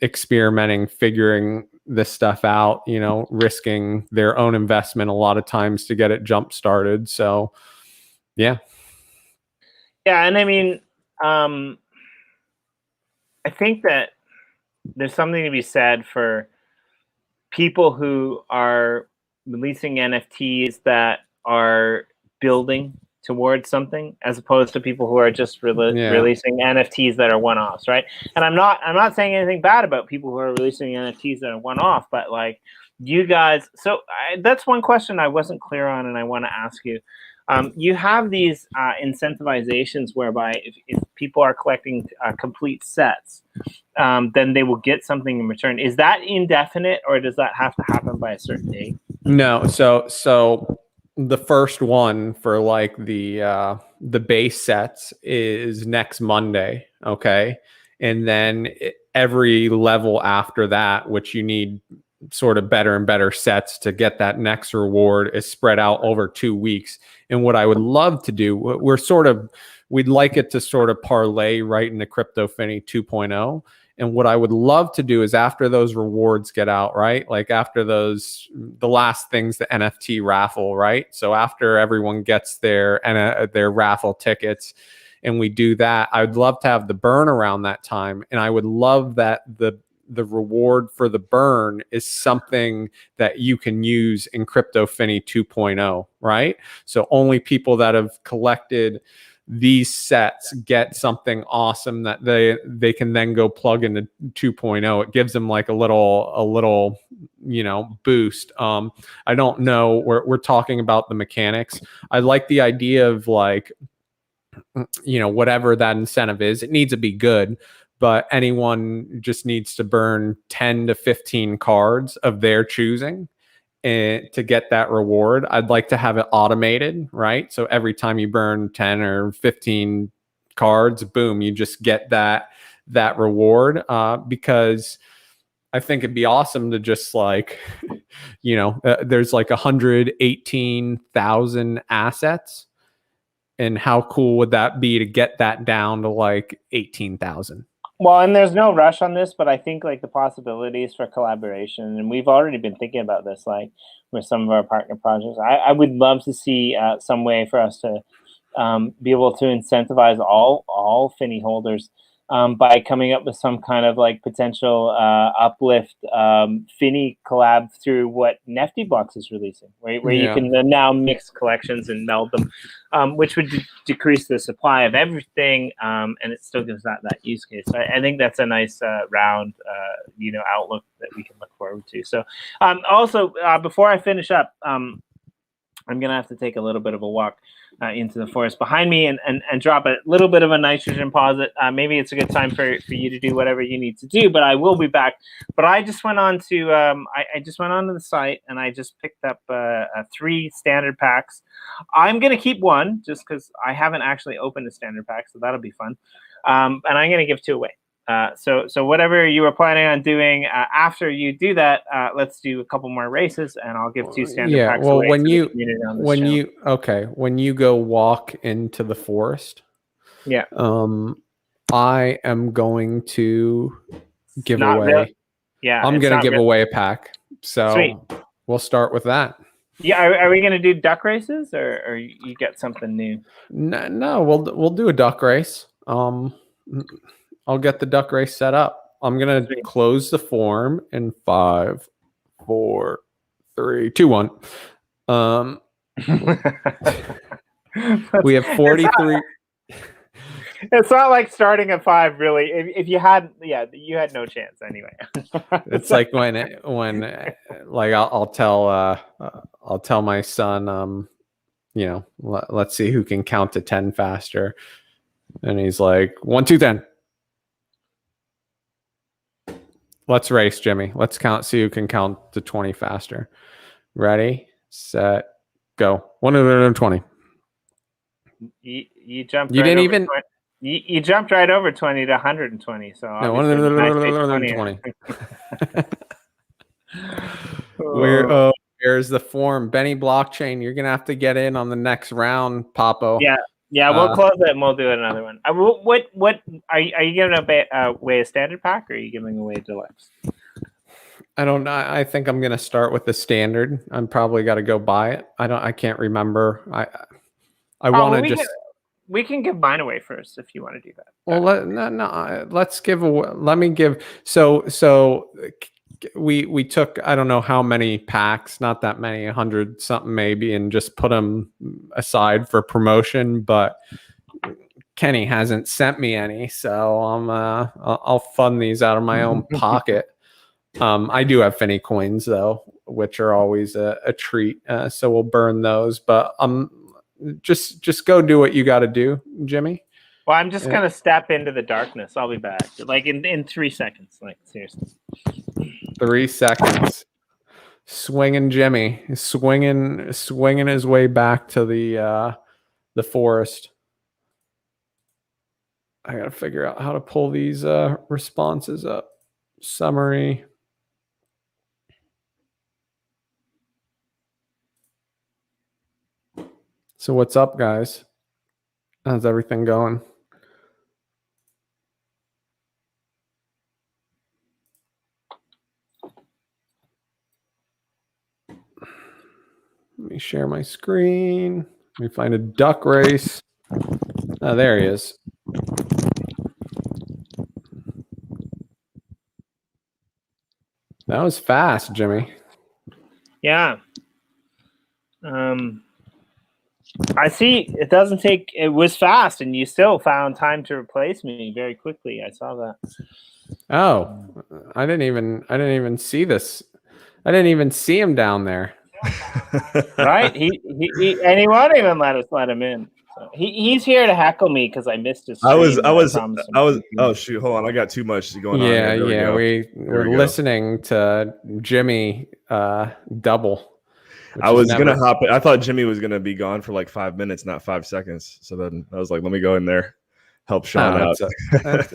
experimenting, figuring this stuff out, risking their own investment a lot of times to get it jump started. So yeah. And I mean, I think that there's something to be said for people who are releasing NFTs that are building towards something, as opposed to people who are just releasing NFTs that are one-offs, right? And I'm not saying anything bad about people who are releasing NFTs that are one-off, but like you guys, that's one question I wasn't clear on, and I want to ask you. You have these incentivizations whereby if people are collecting complete sets, then they will get something in return. Is that indefinite, or does that have to happen by a certain date? No. So the first one for like the base sets is next Monday. Okay. And then every level after that, which you need sort of better and better sets to get that next reward, is spread out over 2 weeks. And what I would love to do, we'd like it to sort of parlay right into Crypto Finney 2.0. And what I would love to do is after those rewards get out, right? Like after the last thing's the NFT raffle, right? So after everyone gets their raffle tickets and we do that, I would love to have the burn around that time. And I would love that the reward for the burn is something that you can use in Crypto Finney 2.0, right? So only people that have collected these sets get something awesome that they can then go plug into 2.0. It gives them like a little boost. I don't know, we're talking about the mechanics. I like the idea of like, whatever that incentive is, it needs to be good, but anyone just needs to burn 10 to 15 cards of their choosing and to get that reward. I'd like to have it automated, right? So every time you burn 10 or 15 cards, boom, you just get that reward, because I think it'd be awesome to just like, there's like 118,000 assets. And how cool would that be to get that down to like 18,000? Well, and there's no rush on this, but I think like the possibilities for collaboration, and we've already been thinking about this, like with some of our partner projects. I would love to see some way for us to be able to incentivize all Finney holders by coming up with some kind of like potential uplift Finney collab through what Nifty Box is releasing, where you can now mix collections and meld them, which would decrease the supply of everything, and it still gives that use case. I think that's a nice round outlook that we can look forward to. So also before I finish up, I'm gonna have to take a little bit of a walk into the forest behind me and drop a little bit of a nitrogen deposit. Maybe it's a good time for you to do whatever you need to do, but I will be back. But I just went on to I just went onto the site and I just picked up 3 standard packs. I'm gonna keep one just because I haven't actually opened a standard pack, so that'll be fun. And I'm gonna give 2 away. So whatever you were planning on doing after you do that, let's do a couple more races, and I'll give 2 standard packs away. When you go walk into the forest, I am going to give away. Really. Yeah, I'm going to give away a pack. So sweet. We'll start with that. Yeah, are we going to do duck races, or you get something new? No, we'll do a duck race. I'll get the duck race set up. I'm going to close the form in 5, 4, 3, 2, 1. We have 43. It's not like starting at 5, really. If you had, you had no chance anyway. It's like when like I'll tell my son, let's see who can count to 10 faster, and he's like 1, 2, 10. Let's race, Jimmy. Let's see who can count to 20 faster. Ready, set, go. 120. You jumped. You didn't even. You jumped right over 20 to 120. So no, 120. Where's the form? Benny Blockchain, you're gonna have to get in on the next round, Papo. Yeah, we'll close it and we'll do another one. What are you giving away a standard pack, or are you giving away a deluxe? I don't know. I think I'm gonna start with the standard. I'm probably got to go buy it. I can't remember. I want to just. We can give mine away first if you want to do that. Well, let's give away. Let me give. So we took, I don't know how many packs, not that many, 100 something maybe, and just put them aside for promotion. But Kenny hasn't sent me any, so I'll fund these out of my own pocket. I do have Finney coins though, which are always a treat. So we'll burn those. But just go do what you got to do, Jimmy. Well, I'm just gonna step into the darkness. I'll be back, like in 3 seconds. Like seriously. 3 seconds. Swinging Jimmy, swinging his way back to the forest. I gotta figure out how to pull these responses up. Summary. So what's up, guys? How's everything going? Let me share my screen. Let me find a duck race. Oh, there he is. That was fast, Jimmy. Yeah. I see. It doesn't take. It was fast, and you still found time to replace me very quickly. I saw that. Oh, I didn't even see this. I didn't even see him down there. Right? He won't even let him in. So he's here to heckle me because I missed his stream. I was. Oh shoot! Hold on, I got too much going on. Yeah. We're listening to Jimmy double. I was gonna hop in. I thought Jimmy was gonna be gone for like 5 minutes, not 5 seconds. So then I was like, let me go in there, help Sean out.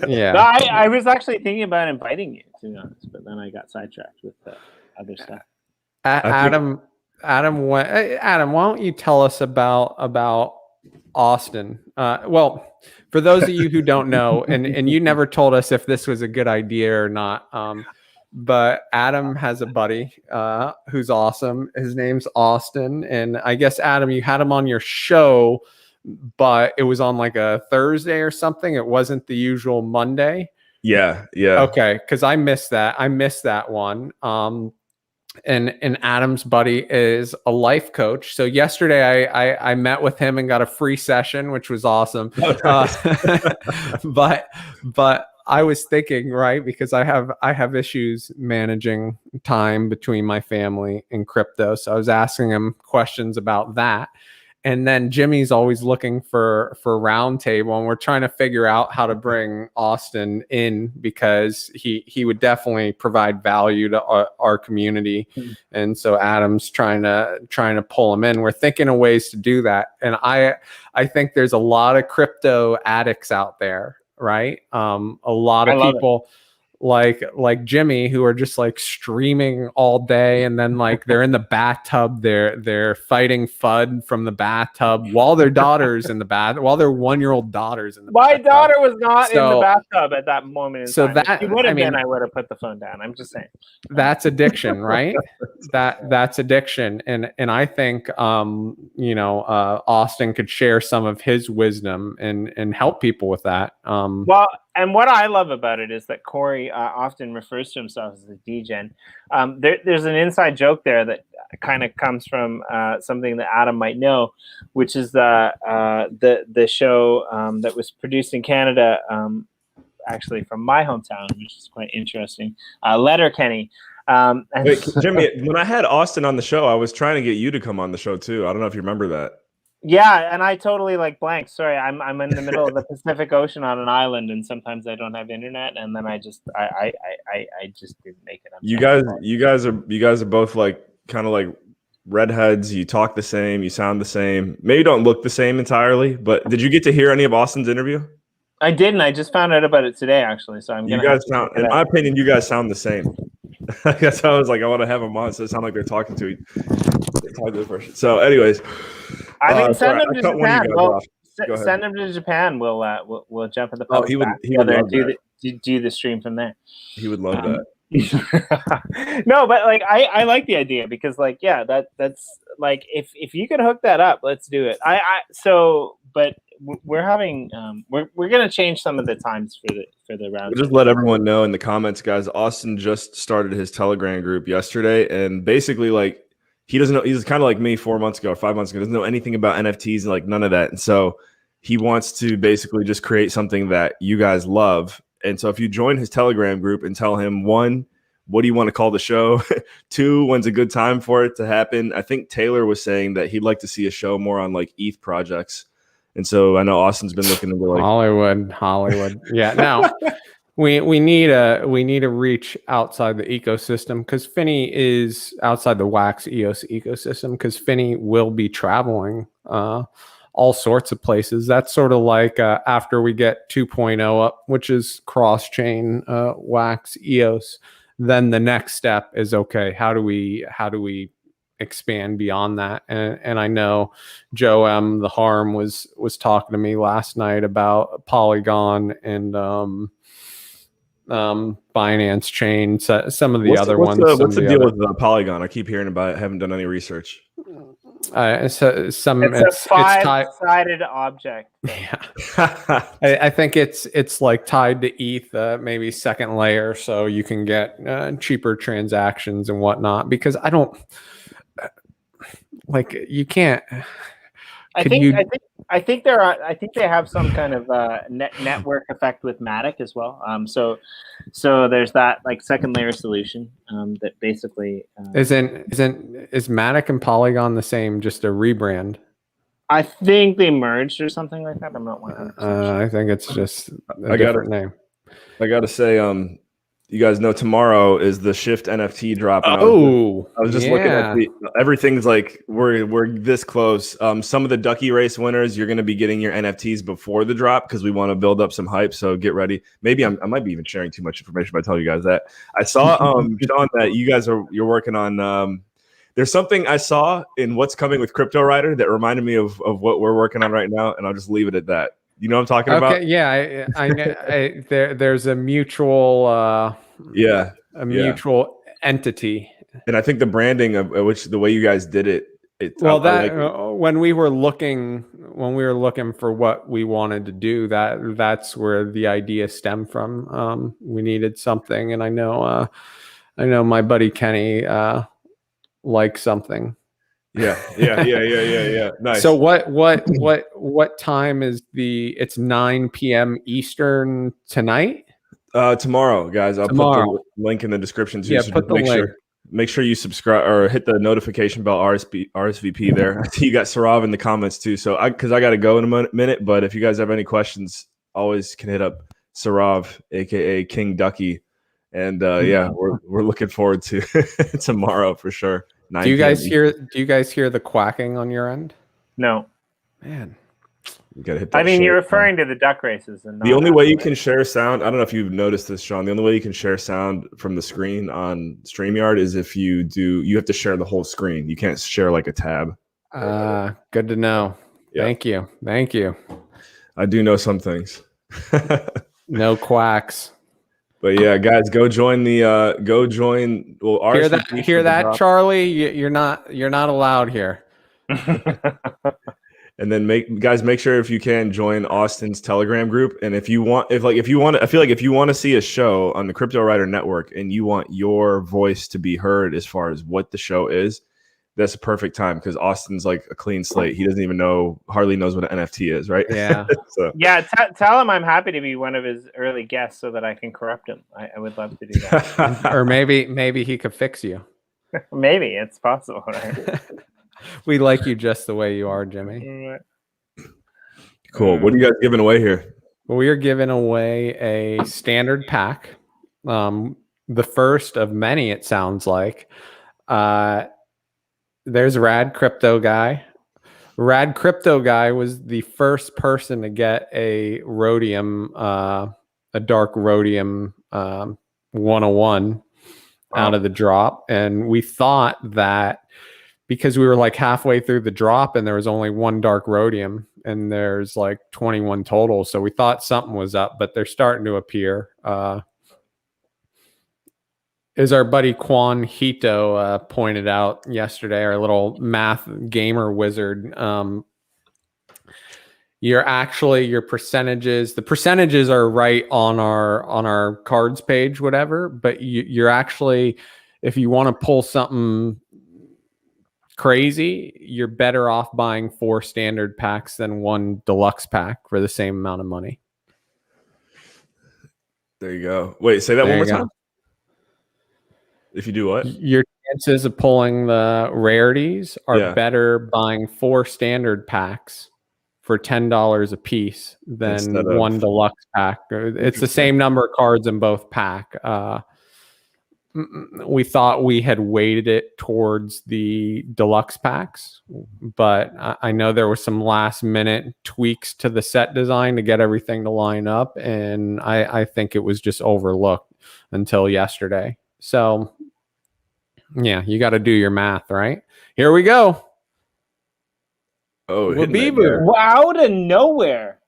Yeah. No, I was actually thinking about inviting you, to be honest, but then I got sidetracked with other stuff. Adam, why don't you tell us about Austin? Well, for those of you who don't know, and you never told us if this was a good idea or not, but Adam has a buddy who's awesome. His name's Austin, and I guess, Adam, you had him on your show, but it was on like a Thursday or something. It wasn't the usual Monday. Yeah. Okay, because I missed that. I missed that one. And Adam's buddy is a life coach. So yesterday I met with him and got a free session, which was awesome. Oh, nice. But I was thinking, right, because I have issues managing time between my family and crypto. So I was asking him questions about that. And then Jimmy's always looking for roundtable, and we're trying to figure out how to bring Austin in because he would definitely provide value to our community. Mm-hmm. And so Adam's trying to pull him in. We're thinking of ways to do that. And I think there's a lot of crypto addicts out there, right? A lot of people like Jimmy who are just like streaming all day, and then like they're in the bathtub, they're fighting FUD from the bathtub while their daughter's in the bath, while their 1-year-old daughter's in the My bathtub. daughter was not in the bathtub at that moment in time. That if she would have been, I would have put the phone down. I'm just saying. That's addiction, right? that's addiction. And I think Austin could share some of his wisdom and help people with that. Well, and what I love about it is that Corey often refers to himself as a degen. There's an inside joke there that kind of comes from something that Adam might know, which is the show that was produced in Canada, actually from my hometown, which is quite interesting. Letterkenny. Wait, Jimmy, when I had Austin on the show, I was trying to get you to come on the show too. I don't know if you remember that. Yeah, and I totally blanked. Sorry, I'm in the middle of the Pacific Ocean on an island, and sometimes I don't have internet, and then I just didn't make it. You guys are both like kind of like redheads. You talk the same, you sound the same. Maybe don't look the same entirely, but did you get to hear any of Austin's interview? I didn't. I just found out about it today, actually. So I'm gonna. You guys sound, in my opinion, you guys sound the same. I guess I was like, I want to have them on, so it sounds like they're talking to this person. So, anyways. I mean, send them to Japan. Well, send them to Japan. We'll jump in the post he would love and do the stream from there. He would love that. No, but like I like the idea because that's like if you could hook that up, let's do it. But we're having we're gonna change some of the times for the round. Just let everyone know in the comments, guys. Austin just started his Telegram group yesterday, and basically, like, he doesn't know. He's kind of like me 4 months ago or 5 months ago. Doesn't know anything about NFTs and like none of that. And so he wants to basically just create something that you guys love. And so if you join his Telegram group and tell him, one, what do you want to call the show? Two, when's a good time for it to happen? I think Taylor was saying that he'd like to see a show more on like ETH projects. And so I know Austin's been looking into like Hollywood. Yeah. Now we need to reach outside the ecosystem, because Finney is outside the Wax EOS ecosystem, because Finney will be traveling all sorts of places. That's sort of like after we get 2.0 up, which is cross-chain Wax EOS, then the next step is, okay, how do we expand beyond that? And I know Joe M, the Harm, was talking to me last night about Polygon and Binance Chain, some of the other ones. What's the deal with Polygon? I keep hearing about it. I haven't done any research. It's a five-sided object. Yeah. I think it's like tied to ETH, maybe second layer, so you can get cheaper transactions and whatnot. Because I don't like, you can't. I think they have some kind of network effect with Matic as well. So there's that like second layer solution that basically is Matic and Polygon the same, just a rebrand? I think they merged or something like that. I'm not 100%. I think it's just a different name. I gotta say, you guys know tomorrow is the Shift NFT drop. And I was just looking at everything's like we're this close. Some of the Ducky Race winners, you're going to be getting your NFTs before the drop, because we want to build up some hype. So get ready. Maybe I might be even sharing too much information by telling you guys that. I saw Sean, that you guys you're working on. There's something I saw in what's coming with Cryptowriter that reminded me of what we're working on right now, and I'll just leave it at that. You know what I'm talking about? Yeah, I there's a mutual mutual entity, and I think the branding of which the way you guys did it. When we were looking for what we wanted to do, that's where the idea stemmed from. We needed something, and I know my buddy Kenny likes something. Yeah. Nice. So what time is it's 9 p.m. Eastern tonight? Tomorrow, guys. I'll put the link in the description too. Yeah, so put the link. Make sure you subscribe or hit the notification bell, RSVP there. I see you got Sarav in the comments too. So because I got to go in a minute, but if you guys have any questions, always can hit up Sarav, aka King Ducky. And we're looking forward to tomorrow for sure. Do you guys hear the quacking on your end? No. Man. You gotta hit that. I mean, you're referring to the duck races, and the only way you can share sound. I don't know if you've noticed this, Sean. The only way you can share sound from the screen on StreamYard is if you have to share the whole screen. You can't share like a tab. Good to know. Yeah. Thank you. I do know some things. No quacks. But yeah, guys, go join the Well, hear that, Charlie? You're not allowed here. And then make sure, if you can, join Austin's Telegram group. And if you want to see a show on the Cryptowriter network and you want your voice to be heard as far as what the show is, that's a perfect time, because Austin's like a clean slate. He doesn't hardly knows what an NFT is, right? Yeah. Yeah. Tell him I'm happy to be one of his early guests so that I can corrupt him. I would love to do that. Or maybe he could fix you. Maybe it's possible, right? We like you just the way you are, Jimmy. Cool. What are you guys giving away here? We are giving away a standard pack. The first of many, it sounds like. There's Rad Crypto Guy. Rad Crypto Guy was the first person to get a rhodium, a dark rhodium 101 out of the drop. And we thought that because we were like halfway through the drop and there was only one dark rhodium and there's like 21 total. So we thought something was up, but they're starting to appear. As our buddy Quan Hito pointed out yesterday, our little math gamer wizard, you're actually your percentages. The percentages are right on our cards page, whatever. But you're actually, if you want to pull something crazy, you're better off buying 4 standard packs than 1 deluxe pack for the same amount of money. There you go. Wait, say that There one more you go. time. If you do what? Your chances of pulling the rarities are better buying 4 standard packs for $10 a piece than Instead of 1 deluxe pack. It's the same number of cards in both pack. We thought we had weighted it towards the deluxe packs, but I know there were some last minute tweaks to the set design to get everything to line up, and I think it was just overlooked until yesterday. So yeah, you got to do your math, right? Here we go. Oh, Wabibu. Out of nowhere.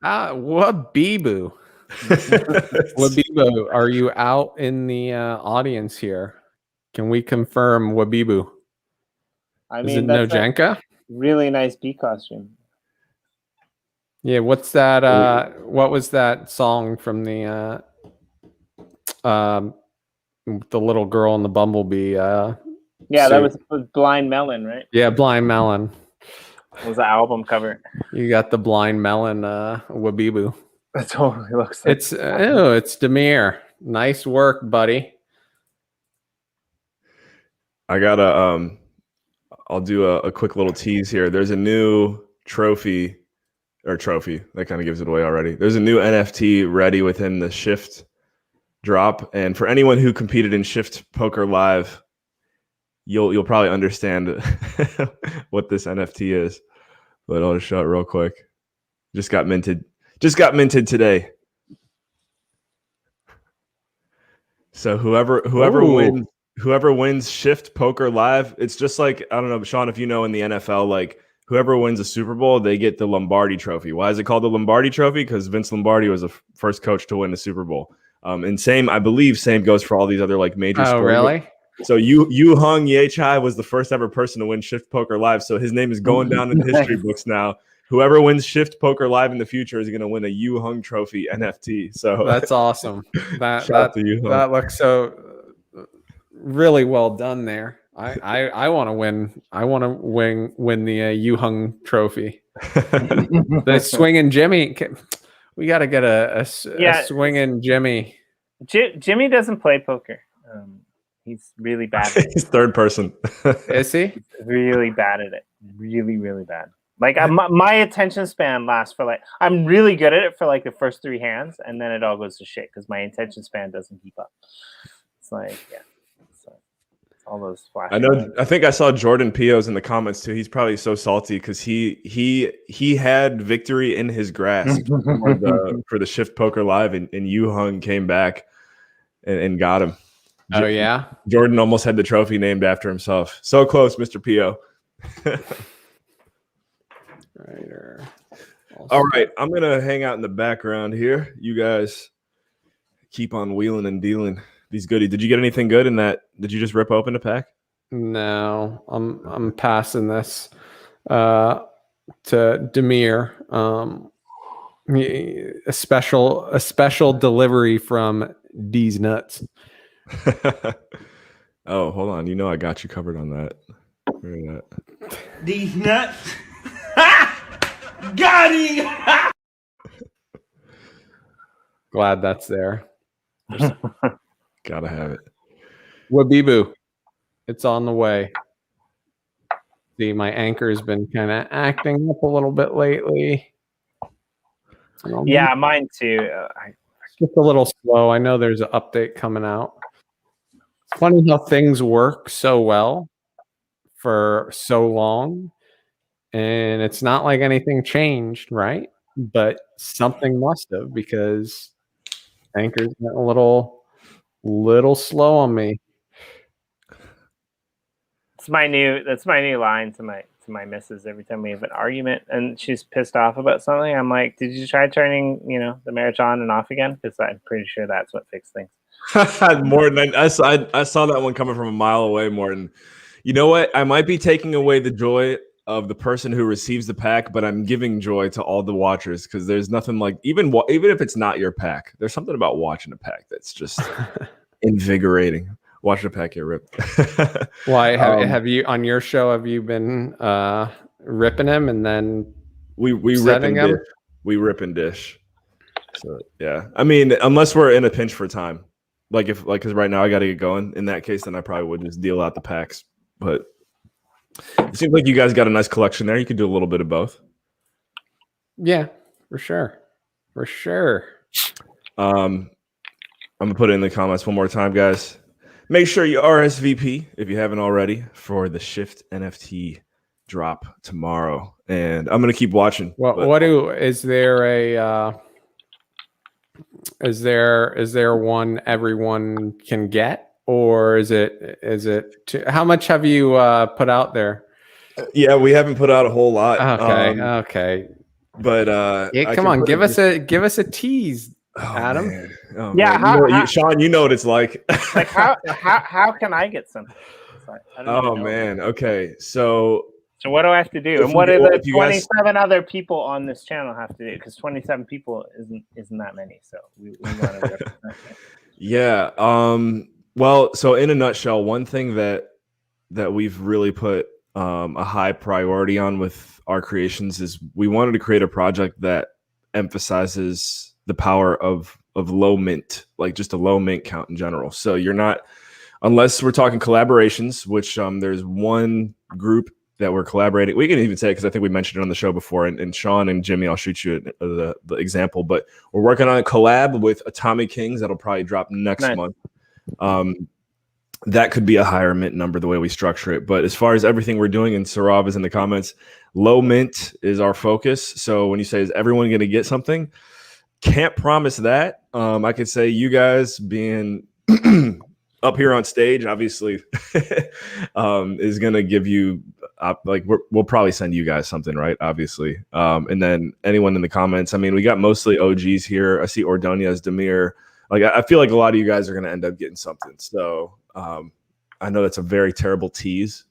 Wabibu. Wabibu, are you out in the audience here? Can we confirm Wabibu? I mean, is it Nojenka? Really nice bee costume. Yeah, what's that? What was that song from the little girl and the bumblebee? Yeah, that was Blind Melon, right? Yeah, Blind Melon. It was the album cover. You got the Blind Melon Wabibu. That totally looks like it's Demir. Nice work, buddy. I gotta I'll do a quick little tease here. There's a new trophy that kind of gives it away already. There's a new NFT ready within the Shift drop, and for anyone who competed in Shift Poker Live, you'll probably understand what this NFT is. But I'll just show it real quick. Just got minted today. So whoever wins Shift Poker Live, it's just like, I don't know, Sean, if you know, in the NFL, like whoever wins a Super Bowl, they get the Lombardi Trophy. Why is it called the Lombardi Trophy? Because Vince Lombardi was the first coach to win the Super Bowl. And I believe same goes for all these other like major sports. Oh, really? So Yu Hung Yechai was the first ever person to win Shift Poker Live. So his name is going down in the history books now. Whoever wins Shift Poker Live in the future is going to win a Yu Hung Trophy NFT. So that's awesome. That looks so really well done there. I want to win. I want to win the Yu Hung Trophy. The swinging Jimmy. We got to get a swinging Jimmy. Jimmy doesn't play poker. He's really bad at it. He's third person. Is he? Really bad at it. Really, really bad. Like my attention span lasts for like, I'm really good at it for like the first 3 hands, and then it all goes to shit because my attention span doesn't keep up. It's like, yeah. It's all those flashes. I know. I think I saw Jordan Pios in the comments too. He's probably so salty because he had victory in his grasp for the Shift Poker Live, and Yu Hung came back and got him. Oh yeah, Jordan almost had the trophy named after himself. So close, Mr. Pio. All right, I'm gonna hang out in the background here. You guys keep on wheeling and dealing these goodies. Did you get anything good in that? Did you just rip open a pack? No, I'm passing this to Demir. A special delivery from D's Nuts. Oh, hold on. You know I got you covered on that. Where is that? These nuts. Got him. Glad that's there. Gotta have it. Wabibu, it's on the way. See, my anchor has been kind of acting up a little bit lately. Yeah, mine too. It's just a little slow. I know there's an update coming out. It's funny how things work so well for so long, and it's not like anything changed, right? But something must have, because anchor's getting a little slow on me. That's my new line to my missus every time we have an argument and she's pissed off about something. I'm like, did you try turning, the marriage on and off again? Because I'm pretty sure that's what fixed things. Morton, I saw that one coming from a mile away, Morton. You know what? I might be taking away the joy of the person who receives the pack, but I'm giving joy to all the watchers because there's nothing like even if it's not your pack, there's something about watching a pack that's just invigorating. Watching a pack get ripped. Why have you on your show? Have you been ripping him and then we rip and dish. We rip and dish. So yeah, I mean, unless we're in a pinch for time, because right now I got to get going. In that case, then I probably would just deal out the packs. But it seems like you guys got a nice collection there. You could do a little bit of both. Yeah, for sure. For sure. I'm going to put it in the comments one more time, guys. Make sure you RSVP if you haven't already for the Shift NFT drop tomorrow. And I'm going to keep watching. Is there one everyone can get? Or is it how much have you put out there? Yeah, we haven't put out a whole lot. Okay. But come on, give us a tease, Adam. Man. Oh, man. Sean, you know what it's like. Like how can I get something? Man. Okay. So what do I have to do? And what do the 27 other people on this channel have to do? Because 27 people isn't that many. So we want to represent that. Yeah. Well, so in a nutshell, one thing that we've really put a high priority on with our creations is we wanted to create a project that emphasizes the power of low mint, like just a low mint count in general. So you're not, unless we're talking collaborations, which there's one group that we're collaborating. We can even say, because I think we mentioned it on the show before, and Sean and Jimmy, I'll shoot you the example, but we're working on a collab with Atomic Kings that'll probably drop next month. That could be a higher mint number the way we structure it. But as far as everything we're doing, and Sarav is in the comments, low mint is our focus. So when you say, is everyone going to get something? Can't promise that. I could say you guys being up here on stage, obviously, is going to give you, we'll probably send you guys something, right? Obviously. And then anyone in the comments, I mean, we got mostly OGs here. I see Ordonez, Demir. Like, I feel like a lot of you guys are going to end up getting something. So I know that's a very terrible tease,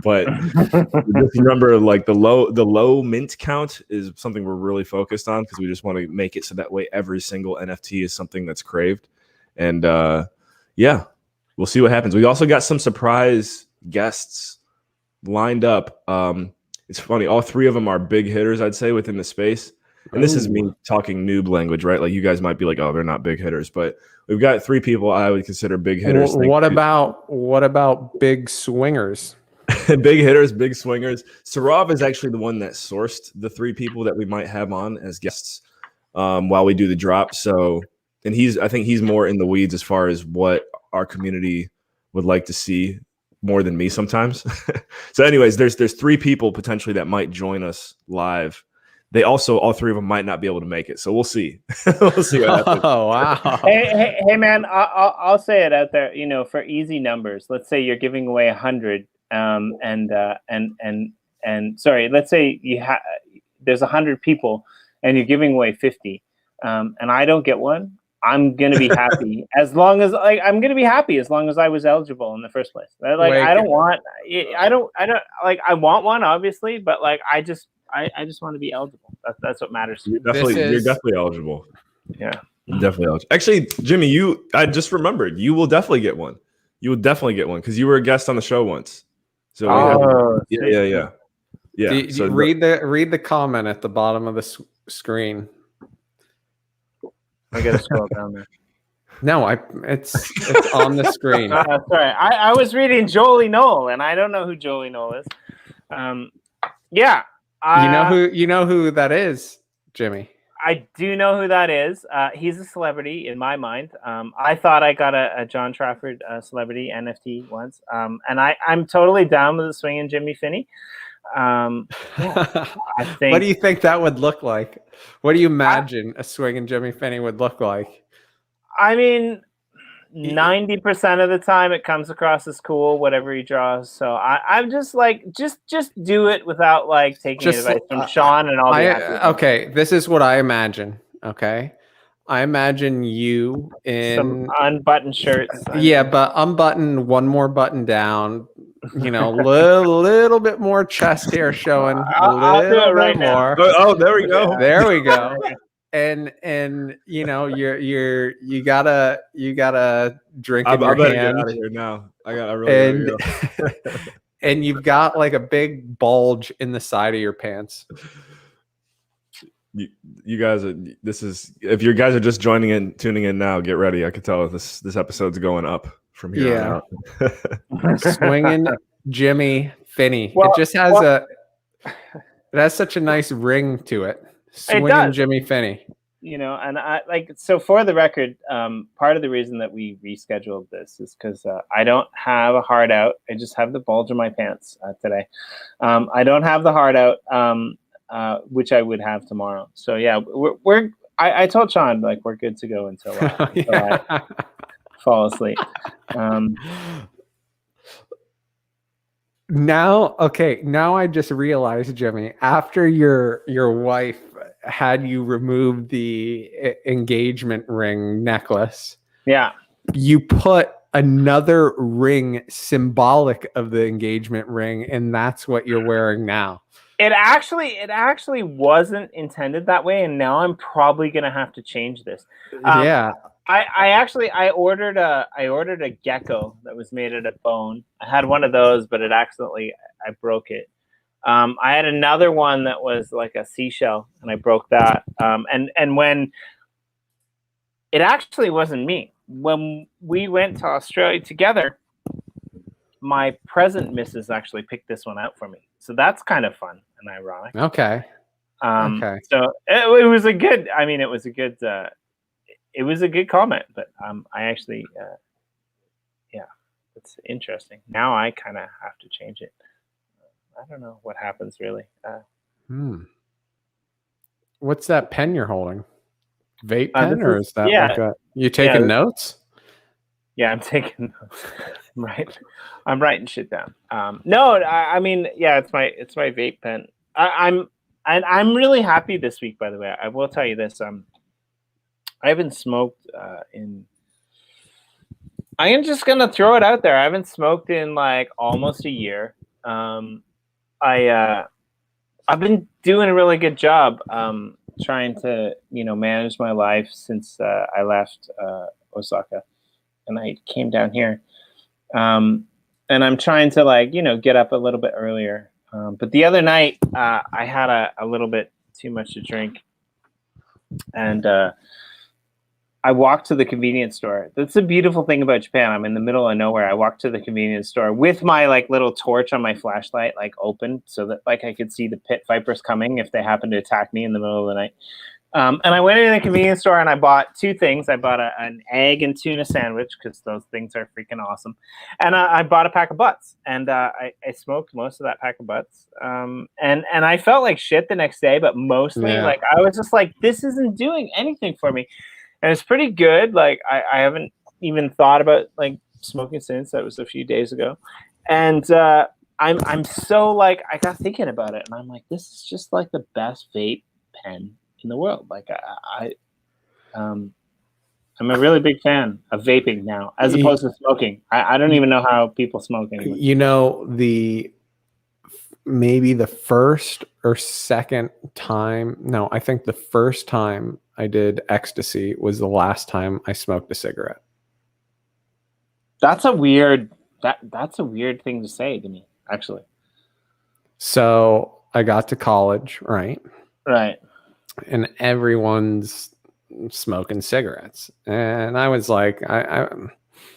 but just remember, like the low mint count is something we're really focused on because we just want to make it so that way every single NFT is something that's craved. And yeah, we'll see what happens. We also got some surprise guests lined up. It's funny, all three of them are big hitters, I'd say, within the space. And this is me talking noob language, right? Like you guys might be like, oh, they're not big hitters, but we've got three people I would consider big hitters. What about big swingers? Big hitters, big swingers. Sarav is actually the one that sourced the three people that we might have on as guests while we do the drop. So, and I think he's more in the weeds as far as what our community would like to see more than me sometimes. So anyways, there's three people potentially that might join us live. They also, all three of them might not be able to make it. So we'll see. We'll see what happens. Oh, wow. Hey, man, I'll say it out there, for easy numbers. Let's say you're giving away 100 and sorry, let's say there's 100 people and you're giving away 50 and I don't get one. I'm going to be happy as long as I'm going to be happy as long as I was eligible in the first place. I want one obviously, but I just want to be eligible. That's what matters. You're definitely eligible. Yeah, you're definitely eligible. Actually, Jimmy, I just remembered. You will definitely get one. You will definitely get one because you were a guest on the show once. So yeah. So read the comment at the bottom of the screen. I gotta scroll down there. No, it's on the screen. Sorry, I was reading Jolie Knoll, and I don't know who Jolie Knoll is. Yeah. You know who that is, Jimmy. I do know who that is. He's a celebrity in my mind. I thought I got a John Trafford celebrity NFT once, and I'm totally down with the swinging Jimmy Finney. I think. What do you think that would look like? What do you imagine a swinging Jimmy Finney would look like? I mean, 90% of the time it comes across as cool, whatever he draws. So I'm just just do it without taking advice from Sean and all the okay, this is what I imagine. Okay. I imagine you in some unbuttoned shirts. Yeah, but unbutton one more button down, little bit more chest hair showing. I'll do it right now. Oh, there we go. There we go. And you gotta drink in your better hand. get out of here now. I really gotta go. And you've got like a big bulge in the side of your pants. You guys are. This is if you guys are just tuning in now. Get ready. I can tell this episode's going up from here on out. Swinging Jimmy Finney. Well, it just has it has such a nice ring to it. Swinging Jimmy Finney. And I so for the record, part of the reason that we rescheduled this is because I don't have a hard out. I just have the bulge in my pants today. I don't have the hard out, which I would have tomorrow. So yeah, I told Sean like we're good to go until I fall asleep. Now I just realized, Jimmy, after your wife had you remove the engagement ring necklace, you put another ring symbolic of the engagement ring, and that's what you're wearing now. It actually wasn't intended that way, and now I'm probably gonna have to change this. I ordered a gecko that was made out of bone. I had one of those, but I broke it. I had another one that was like a seashell, and I broke that. And when it actually wasn't me. When we went to Australia together, my present missus actually picked this one out for me. So that's kind of fun and ironic. Okay. So it was a good. I mean, it was a good. It was a good comment, but I actually, it's interesting. Now I kind of have to change it. I don't know what happens really. What's that pen you're holding? Vape pen, or is that like you taking notes? Yeah, I'm taking notes. I'm writing shit down. No, I mean, it's my vape pen. I'm really happy this week. By the way, I will tell you this. I haven't smoked I am just gonna throw it out there. I haven't smoked in like almost a year. I've been doing a really good job trying to manage my life since I left Osaka and I came down here. And I'm trying to get up a little bit earlier. But the other night I had a little bit too much to drink, and I walked to the convenience store. That's the beautiful thing about Japan. I'm in the middle of nowhere. I walked to the convenience store with my little torch on my flashlight open so that I could see the pit vipers coming if they happen to attack me in the middle of the night. And I went into the convenience store and I bought two things. I bought an egg and tuna sandwich because those things are freaking awesome. And I bought a pack of butts, and I smoked most of that pack of butts. And I felt like shit the next day, but mostly I was just like, this isn't doing anything for me. And it's pretty good. I haven't even thought about smoking since. That was a few days ago. And I'm so I got thinking about it, and I'm like, this is just the best vape pen in the world. I'm a really big fan of vaping now, as opposed to smoking. I don't even know how people smoke anymore. Maybe the first or second time. No, I think the first time I did ecstasy was the last time I smoked a cigarette. That's a weird thing to say to me, actually. So I got to college, right? Right. And everyone's smoking cigarettes. And I was like, I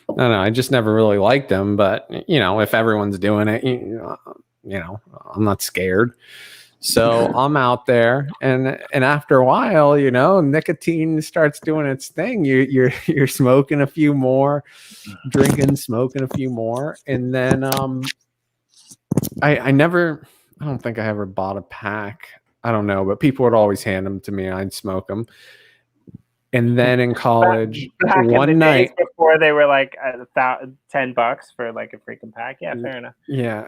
don't know, I just never really liked them. But, if everyone's doing it, I'm not scared. So I'm out there, and after a while, nicotine starts doing its thing. You're smoking a few more, drinking, smoking a few more, and then I don't think I ever bought a pack. I don't know, but people would always hand them to me. I'd smoke them. And then in college, back one in the night days before they were like $10 for a freaking pack. Yeah, fair enough. Yeah.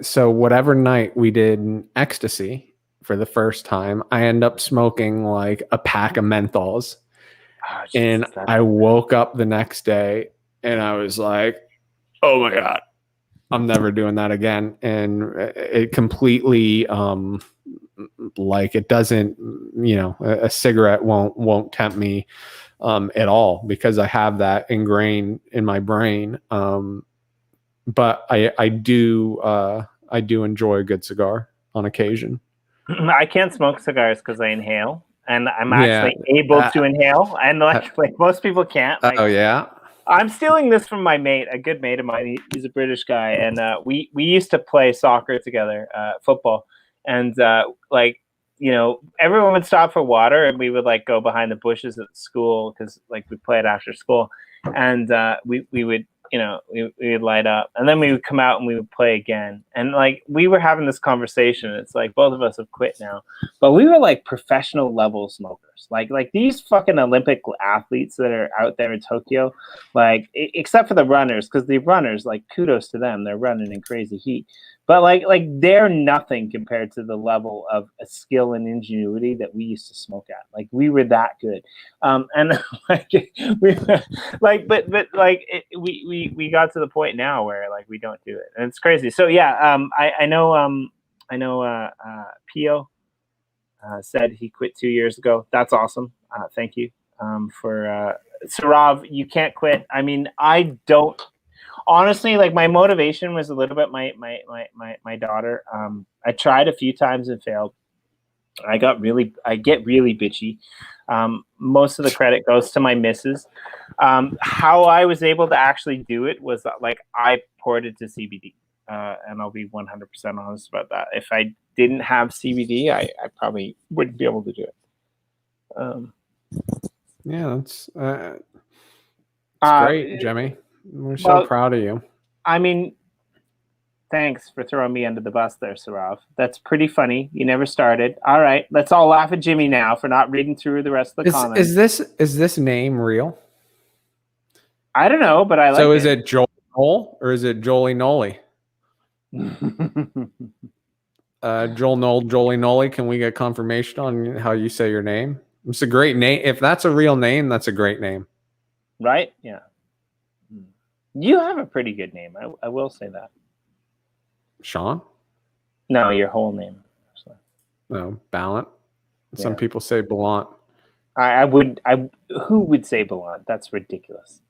So whatever night we did ecstasy for the first time, I end up smoking a pack of menthols. Oh, geez, and I woke up the next day and I was like, oh my God, I'm never doing that again. And it completely, like it doesn't, a cigarette won't tempt me at all, because I have that ingrained in my brain. But I do enjoy a good cigar on occasion. I can't smoke cigars because I inhale, and I'm actually able to inhale, and like most people can't. Like, oh yeah. I'm stealing this from my mate, a good mate of mine. He's a British guy, and we used to play soccer together, football, and like, everyone would stop for water, and we would like go behind the bushes at school because like we played after school, and we would we would light up, and then we would come out and we would play again, and like we were having this conversation. It's like both of us have quit now, but we were like professional level smokers, like these fucking Olympic athletes that are out there in Tokyo, like except for the runners, because the runners, like, kudos to them, they're running in crazy heat, but like they're nothing compared to the level of skill and ingenuity that we used to smoke at. Like we were that good, and like we like, but like we got to the point now where like we don't do it, and it's crazy. So yeah, I know Pio said he quit 2 years ago. That's awesome. Thank you for Sarav. You can't quit. I mean, I don't. Honestly, like my motivation was a little bit my daughter. I tried a few times and failed. I get really bitchy. Most of the credit goes to my missus. How I was able to actually do it was like I poured it to CBD, and I'll be 100% honest about that. If I didn't have CBD, I probably wouldn't be able to do it. Yeah, that's great, Jimmy. We're so proud of you. I mean, thanks for throwing me under the bus there, Sarav. That's pretty funny. You never started. All right, let's all laugh at Jimmy now for not reading through the rest of the comments. Is this name real? I don't know, but I like it. So is it Joel or is it Jolie Noli? Joel Noel, Jolie Noli, can we get confirmation on how you say your name? It's a great name. If that's a real name, that's a great name. Right? Yeah. You have a pretty good name. I will say that. Sean? No, your whole name. Actually. No, Ballent. Some people say Ballent. Who would say Ballent? That's ridiculous.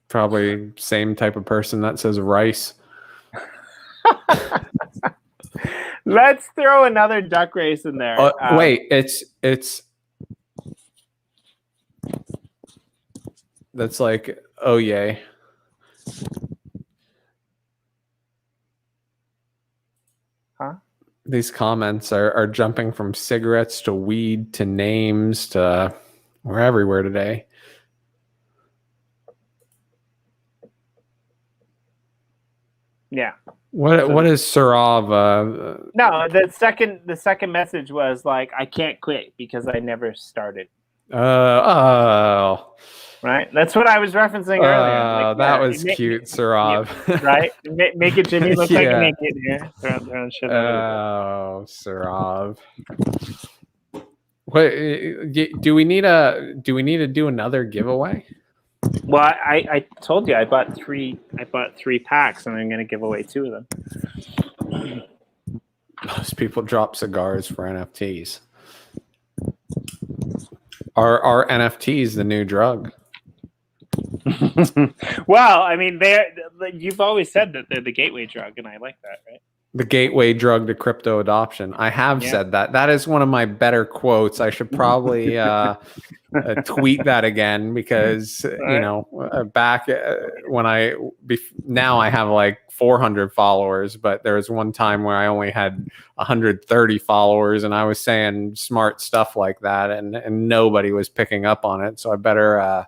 Probably same type of person that says Rice. Let's throw another duck race in there. Wait, it's that's like, oh yay. Huh? These comments are jumping from cigarettes to weed to names to we're everywhere today. Yeah. What is Sarav? No, the second message was like, I can't quit because I never started. Oh. Right? That's what I was referencing earlier. Like, that was cute, Sarav. Right? Make it Jimmy look like an idiot here. Oh, Sarav. What do we need to do another giveaway? Well, I told you I bought three packs, and I'm going to give away 2 of them. Most people drop cigars for NFTs. Are NFTs the new drug? Well, I mean, you've always said that they're the gateway drug, and I like that, right? The gateway drug to crypto adoption. I have said that. That is one of my better quotes. I should probably tweet that again because back when now I have like 400 followers, but there was one time where I only had 130 followers, and I was saying smart stuff like that, and nobody was picking up on it. So I better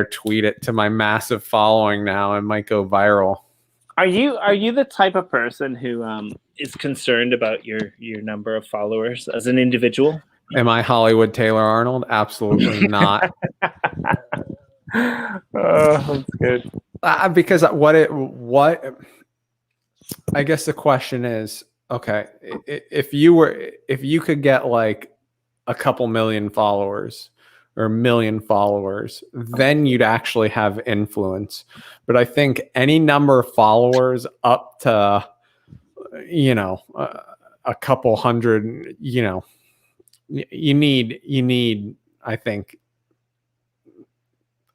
tweet it to my massive following now. It might go viral. Are you the type of person who is concerned about your number of followers as an individual? Am I Hollywood Taylor Arnold? Absolutely not. Oh, that's good. Because what I guess the question is, okay, if you could get like a couple million followers, or 1 million followers, then you'd actually have influence. But I think any number of followers up to, a couple hundred, you need, I think,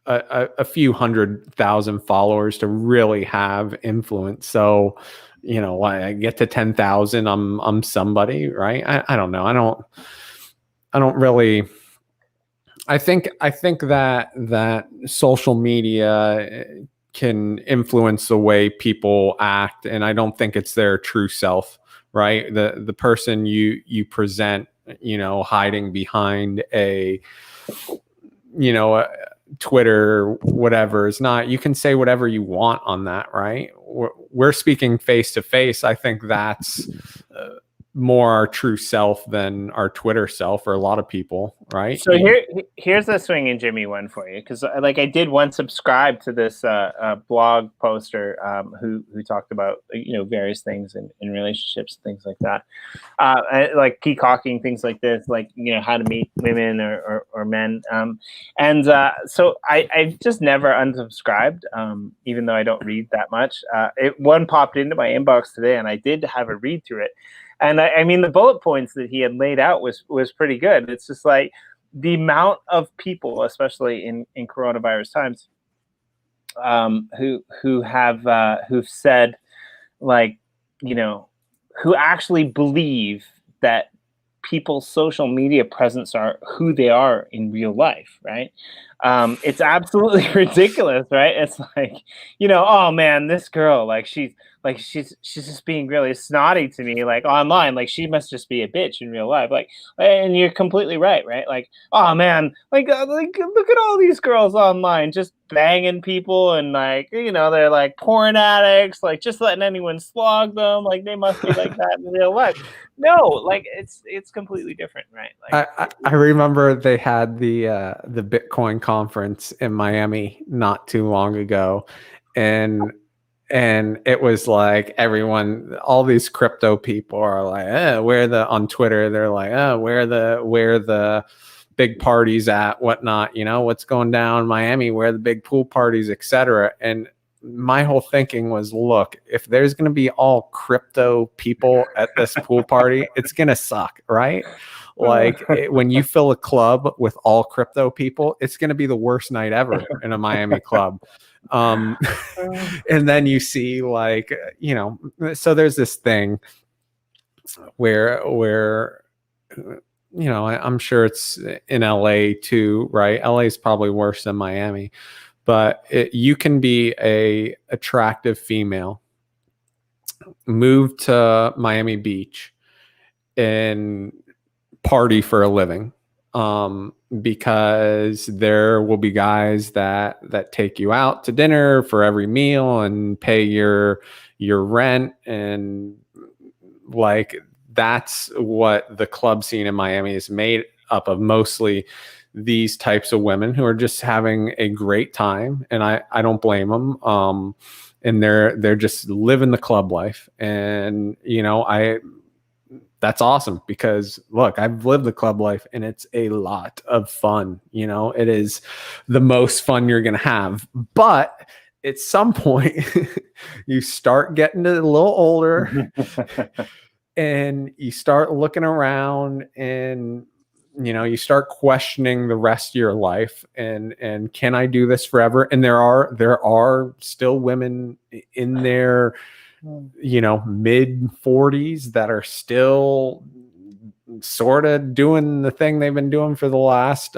a few 100,000 followers to really have influence. So, when I get to 10,000, I'm somebody, right? I don't know. I don't really. I think that social media can influence the way people act, and I don't think it's their true self, right? The person you present, hiding behind a Twitter, whatever, is not. You can say whatever you want on that, right? We're speaking face to face. I think that's more our true self than our Twitter self for a lot of people, right? So here's the Swinging Jimmy one for you, because I did once subscribe to this blog poster who talked about various things in relationships, things like that, like peacocking, things like this, like how to meet women or men, so I just never unsubscribed, even though I don't read that much. One popped into my inbox today, and I did have a read through it. And I mean, the bullet points that he had laid out was pretty good. It's just like the amount of people, especially in coronavirus times, who've said, like, who actually believe that people's social media presence are who they are in real life, right? It's absolutely ridiculous, right? It's like, oh man, this girl, she's just being really snotty to me, like online, like she must just be a bitch in real life, like, and you're completely right, like, oh man, like look at all these girls online just banging people, and they're like porn addicts, like just letting anyone slog them, like they must be like that in real life. No, like it's completely different, right? Like I remember they had the Bitcoin conference in Miami not too long ago, and it was like everyone, all these crypto people are like, on Twitter, they're like, where the big parties at, whatnot, what's going down in Miami, where the big pool parties, etc. And my whole thinking was, look, if there's going to be all crypto people at this pool party, it's going to suck, right? Like when you fill a club with all crypto people, it's going to be the worst night ever in a Miami club. And then you see, like, so there's this thing where I'm sure it's in LA too, right? LA is probably worse than Miami, but you can be a attractive female, move to Miami Beach, and party for a living, because there will be guys that take you out to dinner for every meal and pay your rent, and like that's what the club scene in Miami is made up of, mostly these types of women who are just having a great time, and I don't blame them, and they're just living the club life, and that's awesome, because look, I've lived the club life and it's a lot of fun. It is the most fun you're going to have. But at some point, you start getting a little older and you start looking around, and you start questioning the rest of your life, and can I do this forever? And there are still women in their mid 40s that are still sort of doing the thing they've been doing for the last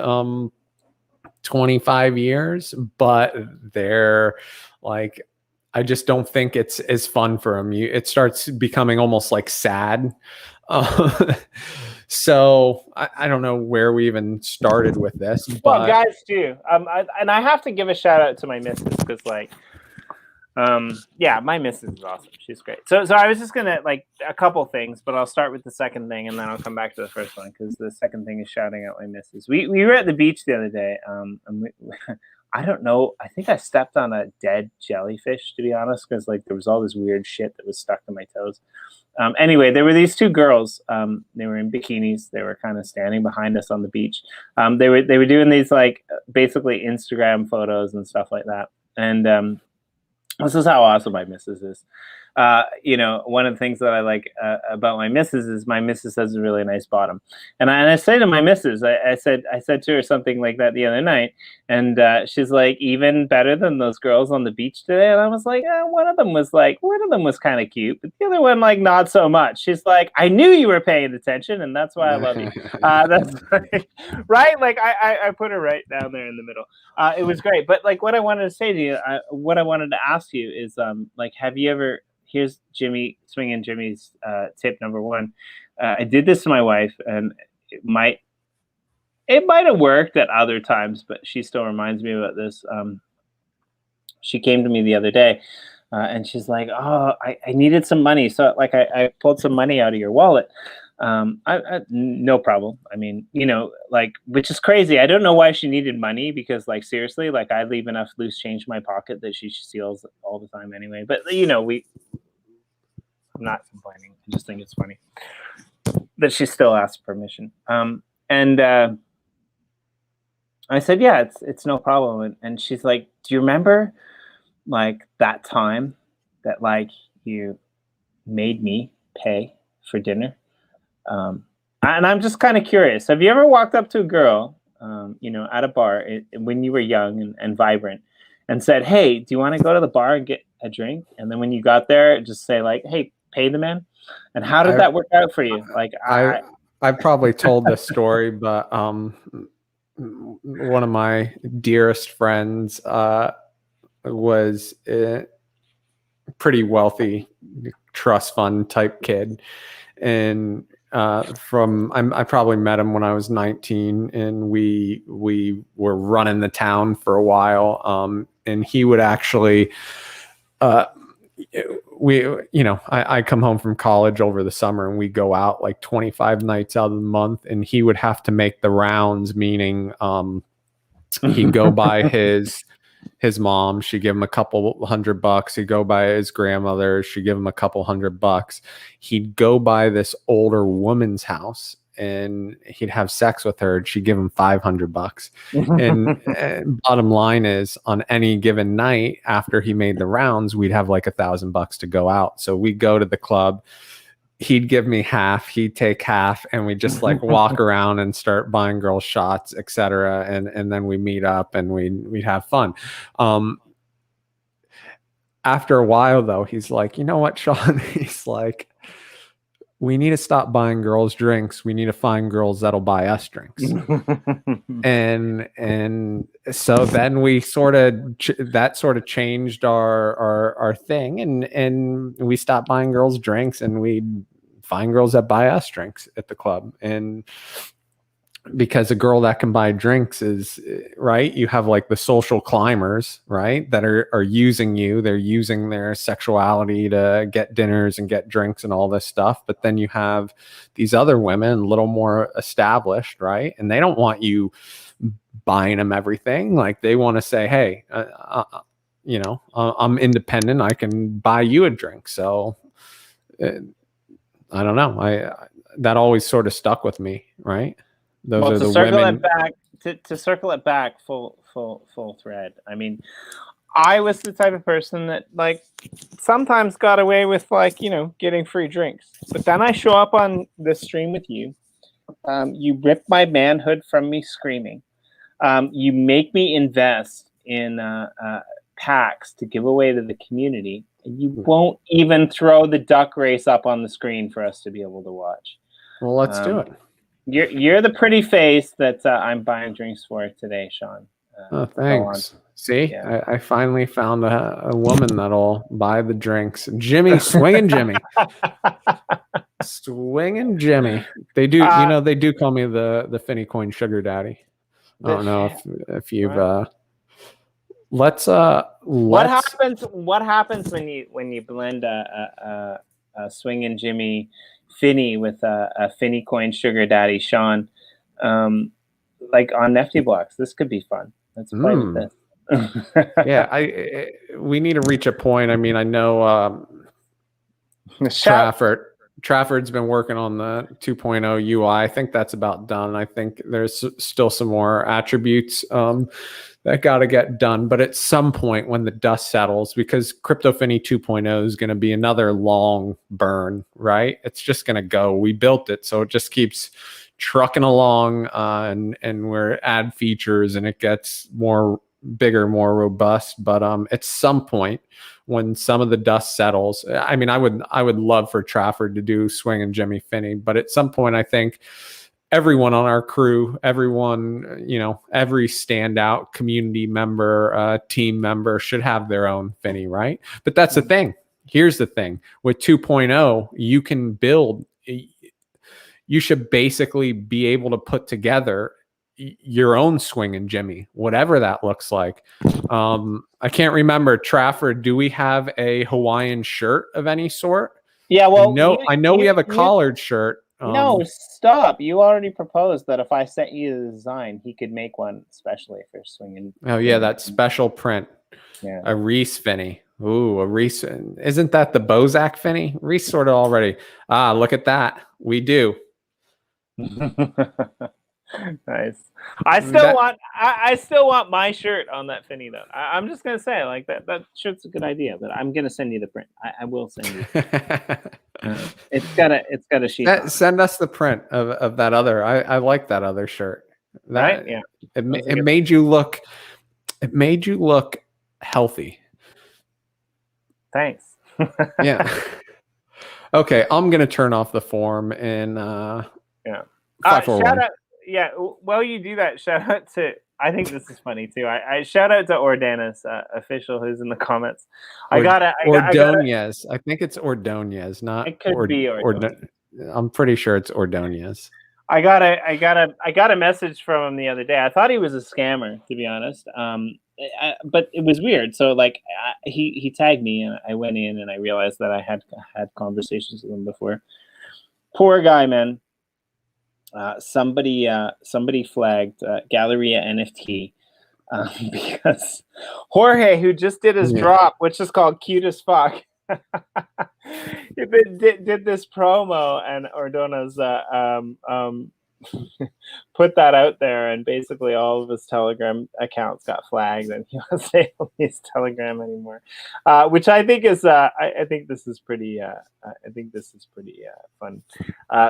25 years, but they're like, I just don't think it's as fun for them. It starts becoming almost like sad. So I don't know where we even started with this, but well, guys too. I have to give a shout out to my missus, because my missus is awesome. She's great. So I was just gonna a couple things, but I'll start with the second thing and then I'll come back to the first one, because the second thing is shouting out my missus. We were at the beach the other day. And I don't know. I think I stepped on a dead jellyfish, to be honest, because like there was all this weird shit that was stuck to my toes. Anyway, there were these two girls. They were in bikinis. They were kind of standing behind us on the beach. They were doing these like basically Instagram photos and stuff like that. And this is how awesome my missus is. You know, one of the things that I like about my missus is my missus has a really nice bottom. And I say to my missus, I said to her something like that the other night, and she's like, even better than those girls on the beach today. And I was like, one of them was kind of cute, but the other one, like, not so much. She's like, I knew you were paying attention, and that's why I love you. That's like, right. Like I put her right down there in the middle. It was great. But like what I wanted to say to you, what I wanted to ask you is, like, have you ever? Here's Swingin' Jimmy's tip number one. I did this to my wife, and it might have worked at other times, but she still reminds me about this. She came to me the other day, and she's like, "Oh, I needed some money, so like I pulled some money out of your wallet." No problem. I mean, you know, like, which is crazy. I don't know why she needed money, because like, seriously, like, I leave enough loose change in my pocket that she steals all the time anyway. But you know, I'm not complaining. I just think it's funny that she still asks permission. And I said, yeah, it's no problem. And she's like, do you remember like that time that like you made me pay for dinner? And I'm just kind of curious. Have you ever walked up to a girl, you know, at a bar when you were young and vibrant, and said, hey, do you want to go to the bar and get a drink? And then when you got there, just say like, hey, pay the man. And how did that work out for you? Like, I've probably told this story, but one of my dearest friends was a pretty wealthy trust fund type kid, and I probably met him when I was 19, and we were running the town for a while, and he would actually I come home from college over the summer, and we go out like 25 nights out of the month, and he would have to make the rounds, meaning he'd go by his mom, she'd give him a couple $100. He'd go by his grandmother, she'd give him a couple $100. He'd go by this older woman's house, and he'd have sex with her, and she'd give him $500. And bottom line is, on any given night after he made the rounds, we'd have like $1,000 to go out. So we'd go to the club, he'd give me half, he'd take half, and we just like walk around and start buying girls shots, etc. And then we meet up and we'd have fun. After a while though, he's like, you know what, Sean? He's like, we need to stop buying girls drinks. We need to find girls that'll buy us drinks. and so then we sort of changed our thing, and we stopped buying girls drinks, and we'd find girls that buy us drinks at the club. And because a girl that can buy drinks is right, you have like the social climbers, right, that are using you. They're using their sexuality to get dinners and get drinks and all this stuff. But then you have these other women, a little more established, right, and they don't want you buying them everything. Like, they want to say, hey, you know, I'm independent, I can buy you a drink. So I don't know, that always sort of stuck with me, right? Those are the women. To circle it back, full thread. I mean, I was the type of person that like sometimes got away with like, you know, getting free drinks. But then I show up on the stream with you. You rip my manhood from me screaming. You make me invest in packs to give away to the community. And you won't even throw the duck race up on the screen for us to be able to watch. Well, let's do it. You're the pretty face that I'm buying drinks for today, Sean. Oh, thanks. See, yeah. I finally found a woman that'll buy the drinks. Jimmy, Swingin' Jimmy. Swingin' Jimmy. They do, you know, they do call me the Finney coin sugar daddy. I don't know if you've let's what happens when you blend a Swingin' Jimmy Finney with a Finney coin sugar daddy Sean, like on Nifty Blocks? This could be fun. Let's play with this. Yeah, we need to reach a point. I mean, I know Trafford's been working on the 2.0 UI. I think that's about done. I think there's still some more attributes that got to get done. But at some point when the dust settles, because Crypto Finney 2.0 is going to be another long burn, right? It's just going to go. We built it, so it just keeps trucking along, and we're add features, and it gets bigger, more robust. But at some point, when some of the dust settles, I mean, I would love for Trafford to do Swing Jimmy Finney, but at some point, I think everyone on our crew, everyone, every standout community member, team member should have their own Finney, right? But that's the thing. Here's the thing. With 2.0, you can build, you should basically be able to put together your own Swing Jimmy, whatever that looks like. I can't remember, Trafford, do we have a Hawaiian shirt of any sort? Yeah, well, I know we have a collared shirt. No, stop. You already proposed that if I sent you the design, he could make one especially for Swing. Oh, yeah, that special print. Yeah. A Reese Finney. Ooh, a Reese. Isn't that the Bozak Finney? Reese sort of already. Look at that. We do. Nice. I still want my shirt on that Finney though. I'm just gonna say, like, that shirt's a good idea, but I'm gonna send you the print. I will send you. It's got a sheet. Send us the print of that other. I like that other shirt. Right? Yeah. It made you look. It made you look healthy. Thanks. Yeah. Okay, I'm gonna turn off the form and yeah. 541. Shout out. Yeah, while you do that, shout out to, I think this is funny too. I shout out to Ordanis, official, who's in the comments. Ordonez. I think it's Ordonez, not. It could be Ordonez. I'm pretty sure it's Ordonez. I got a message from him the other day. I thought he was a scammer, to be honest. But it was weird. So like, he tagged me, and I went in, and I realized that I had conversations with him before. Poor guy, man. Somebody flagged Galleria NFT because Jorge, who just did his drop, which is called Cute as Fuck, did this promo, and Ordonez put that out there, and basically all of his Telegram accounts got flagged, and he wasn't able to use Telegram anymore. Which I think is, I think this is pretty fun.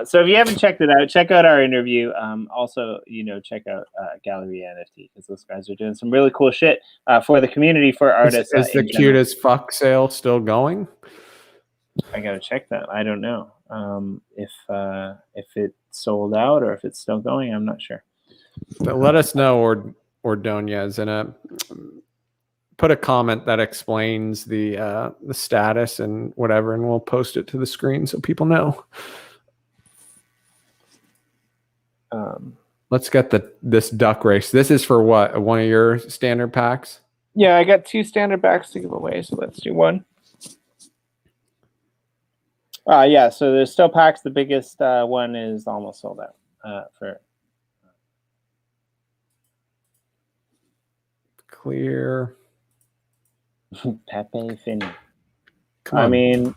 So if you haven't checked it out, check out our interview. Also, check out Galleria NFT, because those guys are doing some really cool shit for the community, for artists. Is the Cute as Fuck sale still going? I gotta check that. I don't know if it sold out or if it's still going. I'm not sure. But let us know, Ordonez, and put a comment that explains the status and whatever, and we'll post it to the screen so people know. Let's get this duck race. This is for what? One of your standard packs? Yeah, I got 2 standard packs to give away, so let's do one. Yeah, so there's still packs. The biggest one is almost sold out for clear. Pepe Finney. Come on. I mean,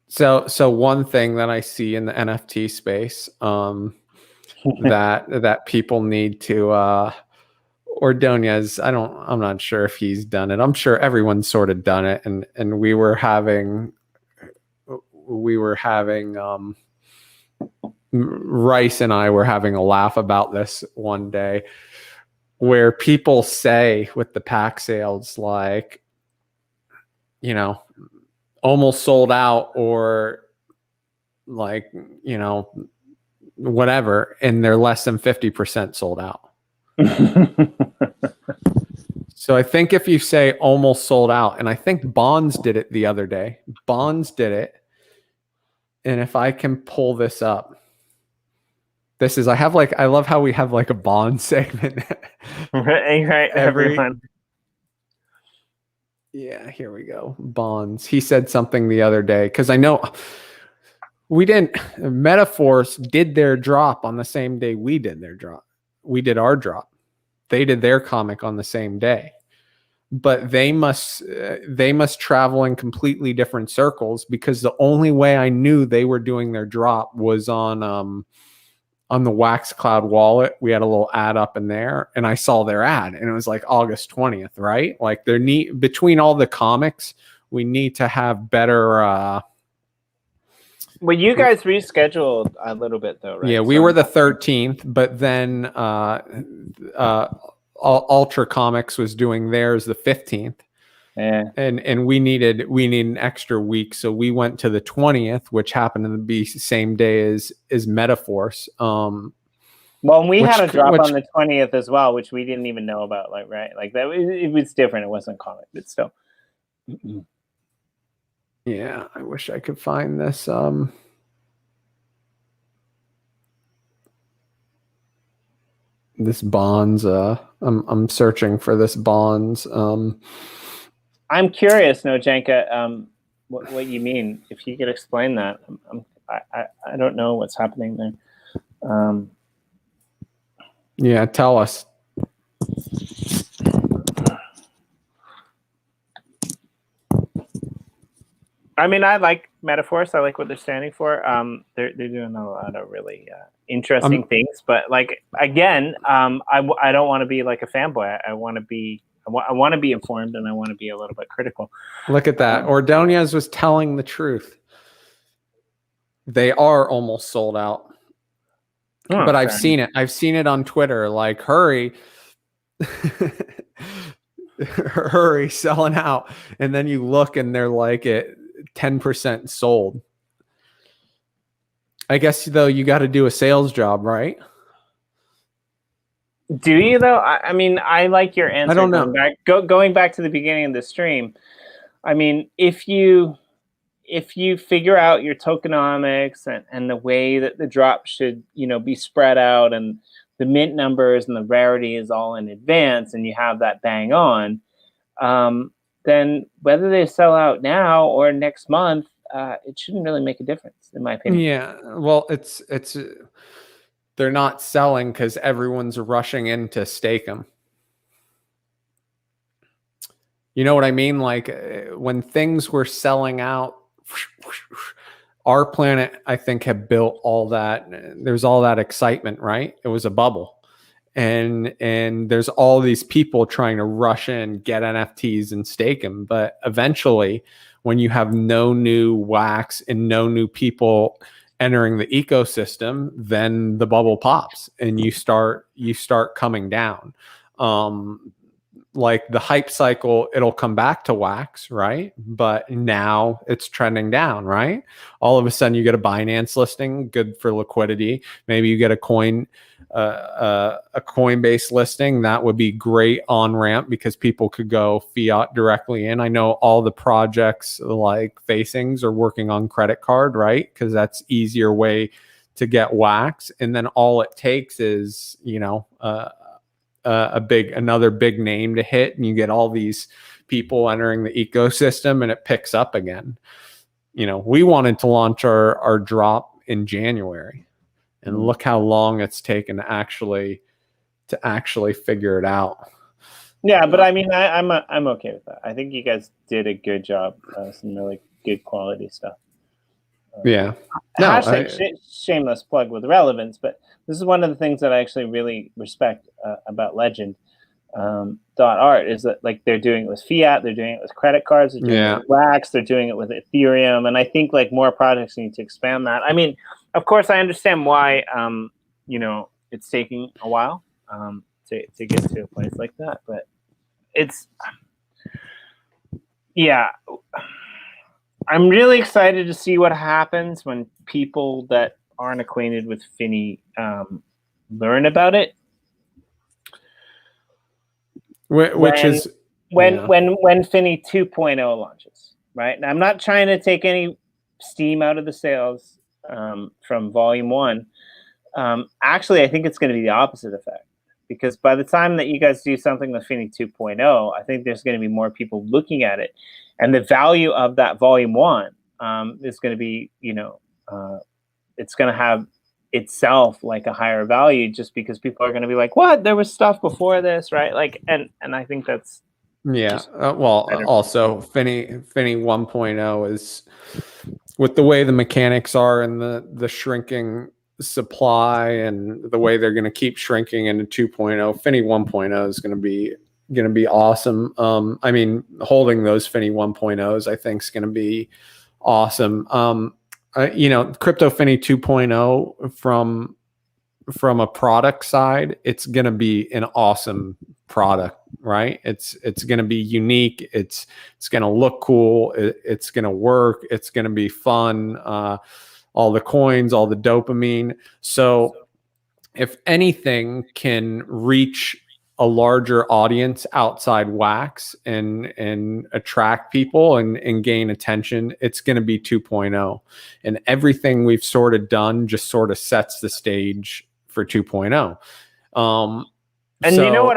so one thing that I see in the NFT space that people need to Ordonez, I'm not sure if he's done it. I'm sure everyone's sort of done it, and we were having Rice and I were having a laugh about this one day, where people say with the pack sales, like, almost sold out, or like, whatever, and they're less than 50% sold out. So I think if you say almost sold out, and I think Bonds did it the other day. Bonds did it. And if I can pull this up, I love how we have like a Bond segment. right, everyone. Yeah, here we go. Bonds. He said something the other day, because I know Metaforce did their drop on the same day we did their drop. our drop. They did their comic on the same day, but they must travel in completely different circles, because the only way I knew they were doing their drop was on the Wax Cloud wallet. We had a little ad up in there, and I saw their ad, and it was like August 20th, right? Like between all the comics, we need to have better. Well, you guys rescheduled a little bit though, right? Yeah, we were the 13th, but then Ultra Comics was doing theirs the 15th. Yeah. And we needed an extra week, so we went to the 20th, which happened to be the same day as Metaforce. Well, we had a drop on the 20th as well, which we didn't even know about. Like, right, like that, it was different. It wasn't comic, but still. Yeah, I wish I could find this. This Bonds. I'm searching for this Bonds. I'm curious, Nojenka, what you mean. If you could explain that, I don't know what's happening there. Yeah, tell us. I mean, I like Metaforce. I like what they're standing for. They're doing a lot of really interesting things. But like again, I don't want to be like a fanboy. I want to be informed, and I want to be a little bit critical. Look at that. Ordonez was telling the truth. They are almost sold out. Oh, but I've seen it. I've seen it on Twitter. Like, hurry. Hurry, selling out. And then you look and they're like at 10% sold. I guess, though, you got to do a sales job, right? Do you, though? I mean, I like your answer. I don't know. Going back to the beginning of the stream, I mean, if you figure out your tokenomics and the way that the drop should, be spread out, and the mint numbers and the rarity is all in advance, and you have that bang on, then whether they sell out now or next month, it shouldn't really make a difference, in my opinion. Yeah, well, it's they're not selling because everyone's rushing in to stake them. You know what I mean? Like when things were selling out, our planet, I think, had built all that. There's all that excitement, right? It was a bubble. And there's all these people trying to rush in, get NFTs and stake them. But eventually, when you have no new wax and no new people entering the ecosystem, then the bubble pops and you start coming down. Like the hype cycle, it'll come back to wax, right? But now it's trending down, right? All of a sudden you get a Binance listing, good for liquidity. Maybe you get a Coinbase listing. That would be great on ramp because people could go fiat directly in. I know all the projects like Facings are working on credit card, right? Because that's easier way to get wax. And then all it takes is, another big name to hit, and you get all these people entering the ecosystem, and it picks up again. We wanted to launch our drop in January, and look how long it's taken to actually figure it out. Yeah, but I mean, I'm okay with that. I think you guys did a good job. Some really good quality stuff. Yeah. No, shameless plug with relevance, but this is one of the things that I actually really respect about Lgnd.Art is that like they're doing it with fiat, they're doing it with credit cards, they're doing it with wax, they're doing it with Ethereum, and I think like more projects need to expand that. I mean, of course, I understand why it's taking a while to get to a place like that, but I'm really excited to see what happens when people that aren't acquainted with Finney learn about it. When Finney 2.0 launches, right? Now, I'm not trying to take any steam out of the sales from Volume 1. Actually, I think it's going to be the opposite effect, because by the time that you guys do something with Finney 2.0, I think there's going to be more people looking at it. And the value of that Volume 1 is going to be, it's going to have itself like a higher value, just because people are going to be like, what, there was stuff before this, right? Like, and I think that's well, better. also Finney 1.0 is, with the way the mechanics are and the shrinking supply and the way they're going to keep shrinking into 2.0, Finney 1.0 is going to be awesome. I mean, holding those Finney 1.0s I think is going to be awesome. Crypto Finney 2.0 from a product side, it's going to be an awesome product, right? It's going to be unique. It's going to look cool. It's going to work. It's going to be fun. All the coins, all the dopamine. So if anything can reach a larger audience outside Wax and attract people and gain attention, it's going to be 2.0. And everything we've sort of done just sort of sets the stage for 2.0. And so, you know what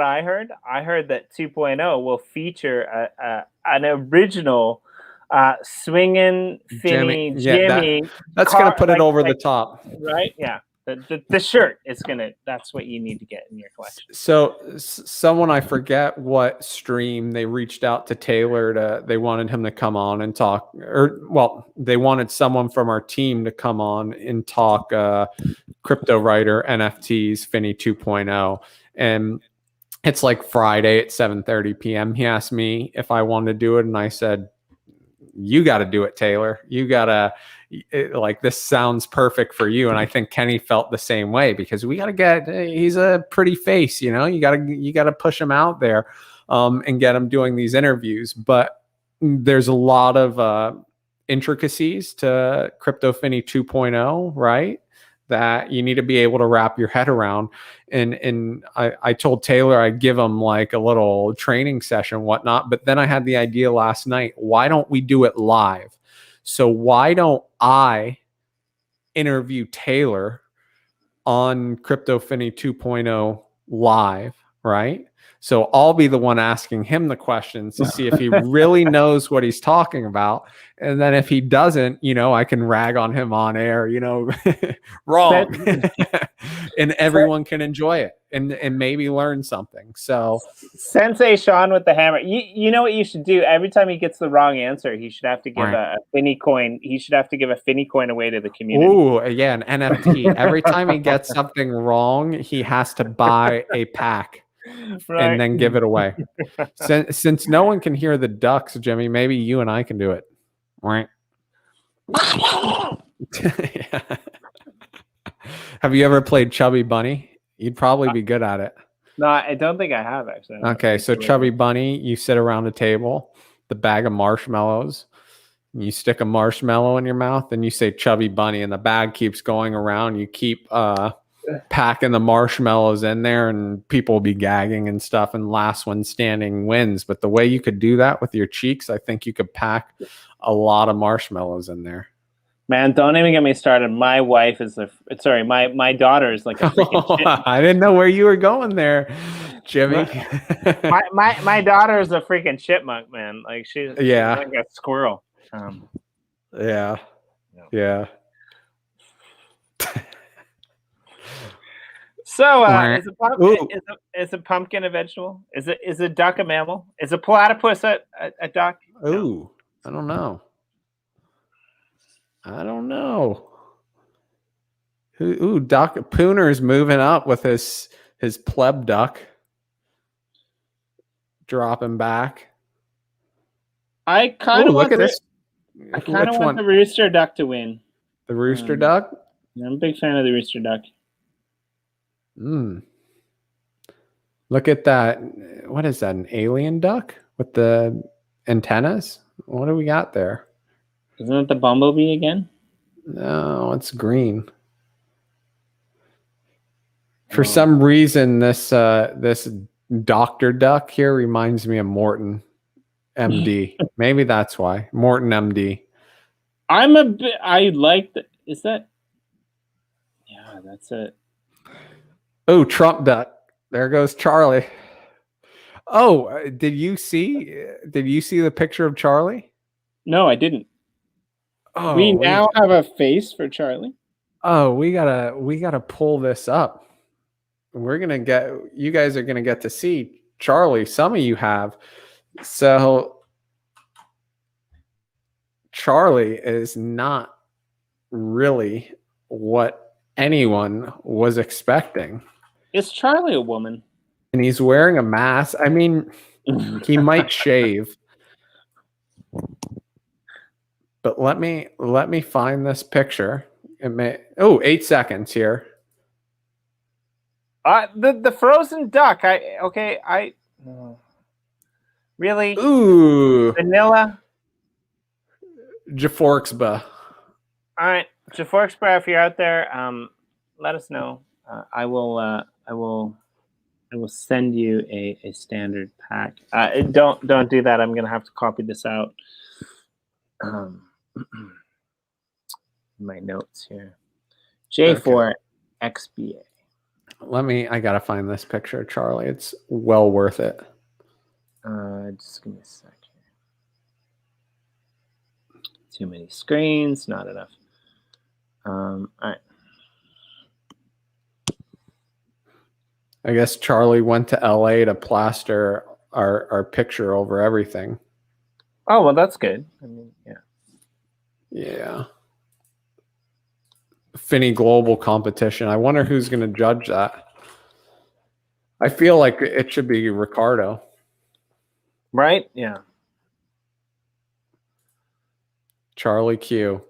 I heard? I heard that 2.0 will feature an original swinging Finney Jimmy. That's going to put it over the top, right? Yeah. The shirt is that's what you need to get in your collection. So someone, I forget what stream, they reached out to Taylor they wanted him to come on and talk, they wanted someone from our team to come on and talk Cryptowriter, NFTs, Finney 2.0. And it's like Friday at 7:30 p.m. He asked me if I wanted to do it. And I said, you got to do it, Taylor. You got to, like, this sounds perfect for you. And I think Kenny felt the same way, because we got to he's a pretty face, you got to push him out there and get him doing these interviews. But there's a lot of intricacies to Crypto Finney 2.0, right? That you need to be able to wrap your head around. And I told Taylor I'd give him like a little training session, whatnot. But then I had the idea last night, why don't we do it live? So why don't I interview Taylor on Crypto Finney 2.0 live, right? So I'll be the one asking him the questions to see if he really knows what he's talking about. And then if he doesn't, I can rag on him on air, wrong. And everyone can enjoy it and maybe learn something. So Sensei Sean with the hammer. You know what you should do? Every time he gets the wrong answer, he should have to give a Finney coin. He should have to give a Finney coin away to the community. Ooh, yeah, an NFT. Every time he gets something wrong, he has to buy a pack. Right. And then give it away. Since no one can hear the ducks, Jimmy, maybe you and I can do it. Right. Yeah. Have you ever played Chubby Bunny? You'd probably be good at it. No, I don't think I have, actually. Okay, so Chubby Bunny, you sit around a table, the bag of marshmallows, you stick a marshmallow in your mouth, and you say Chubby Bunny, and the bag keeps going around. You keep packing the marshmallows in there, and people will be gagging and stuff, and last one standing wins. But the way you could do that with your cheeks, I think you could pack a lot of marshmallows in there. Man, don't even get me started. My wife is my daughter is like a freaking I didn't know where you were going there, Jimmy. my daughter is a freaking chipmunk, man. Like she's like a squirrel. Yeah. So is a pumpkin a vegetable? Is a duck a mammal? Is a platypus a duck? Ooh, I don't know. Ooh, Doc Pooner's moving up with his pleb duck. Dropping back. I kind of want this. I kind of want the rooster duck to win. The rooster duck? I'm a big fan of the rooster duck. Look at that. What is that? An alien duck with the antennas? What do we got there? Isn't it the bumblebee again? No, it's green. For some reason, this Dr. Duck here reminds me of Morton MD. Maybe that's why. Morton MD. I like that. Is that? Yeah, that's it. Oh, Trump duck. There goes Charlie. Oh, did you see the picture of Charlie? No, I didn't. We now have a face for Charlie. Oh, we gotta pull this up. You guys are gonna get to see Charlie. Some of you have. So Charlie is not really what anyone was expecting. Is Charlie a woman? And he's wearing a mask. I mean, he might shave. But let me find this picture. It may 8 seconds here. The frozen duck. Really? Ooh, Vanilla. Jaforksba. All right, Jaforksba, if you're out there, let us know. I will send you a standard pack. Don't do that. I'm gonna have to copy this out. My notes here. J4XBA. I gotta find this picture, Charlie. It's well worth it. Just give me a sec here. Too many screens, not enough. All right. I guess Charlie went to LA to plaster our picture over everything. Oh, well, that's good. I mean, yeah. Yeah. Finney Global competition. I wonder who's going to judge that. I feel like it should be Ricardo. Right? Yeah. Charlie Q.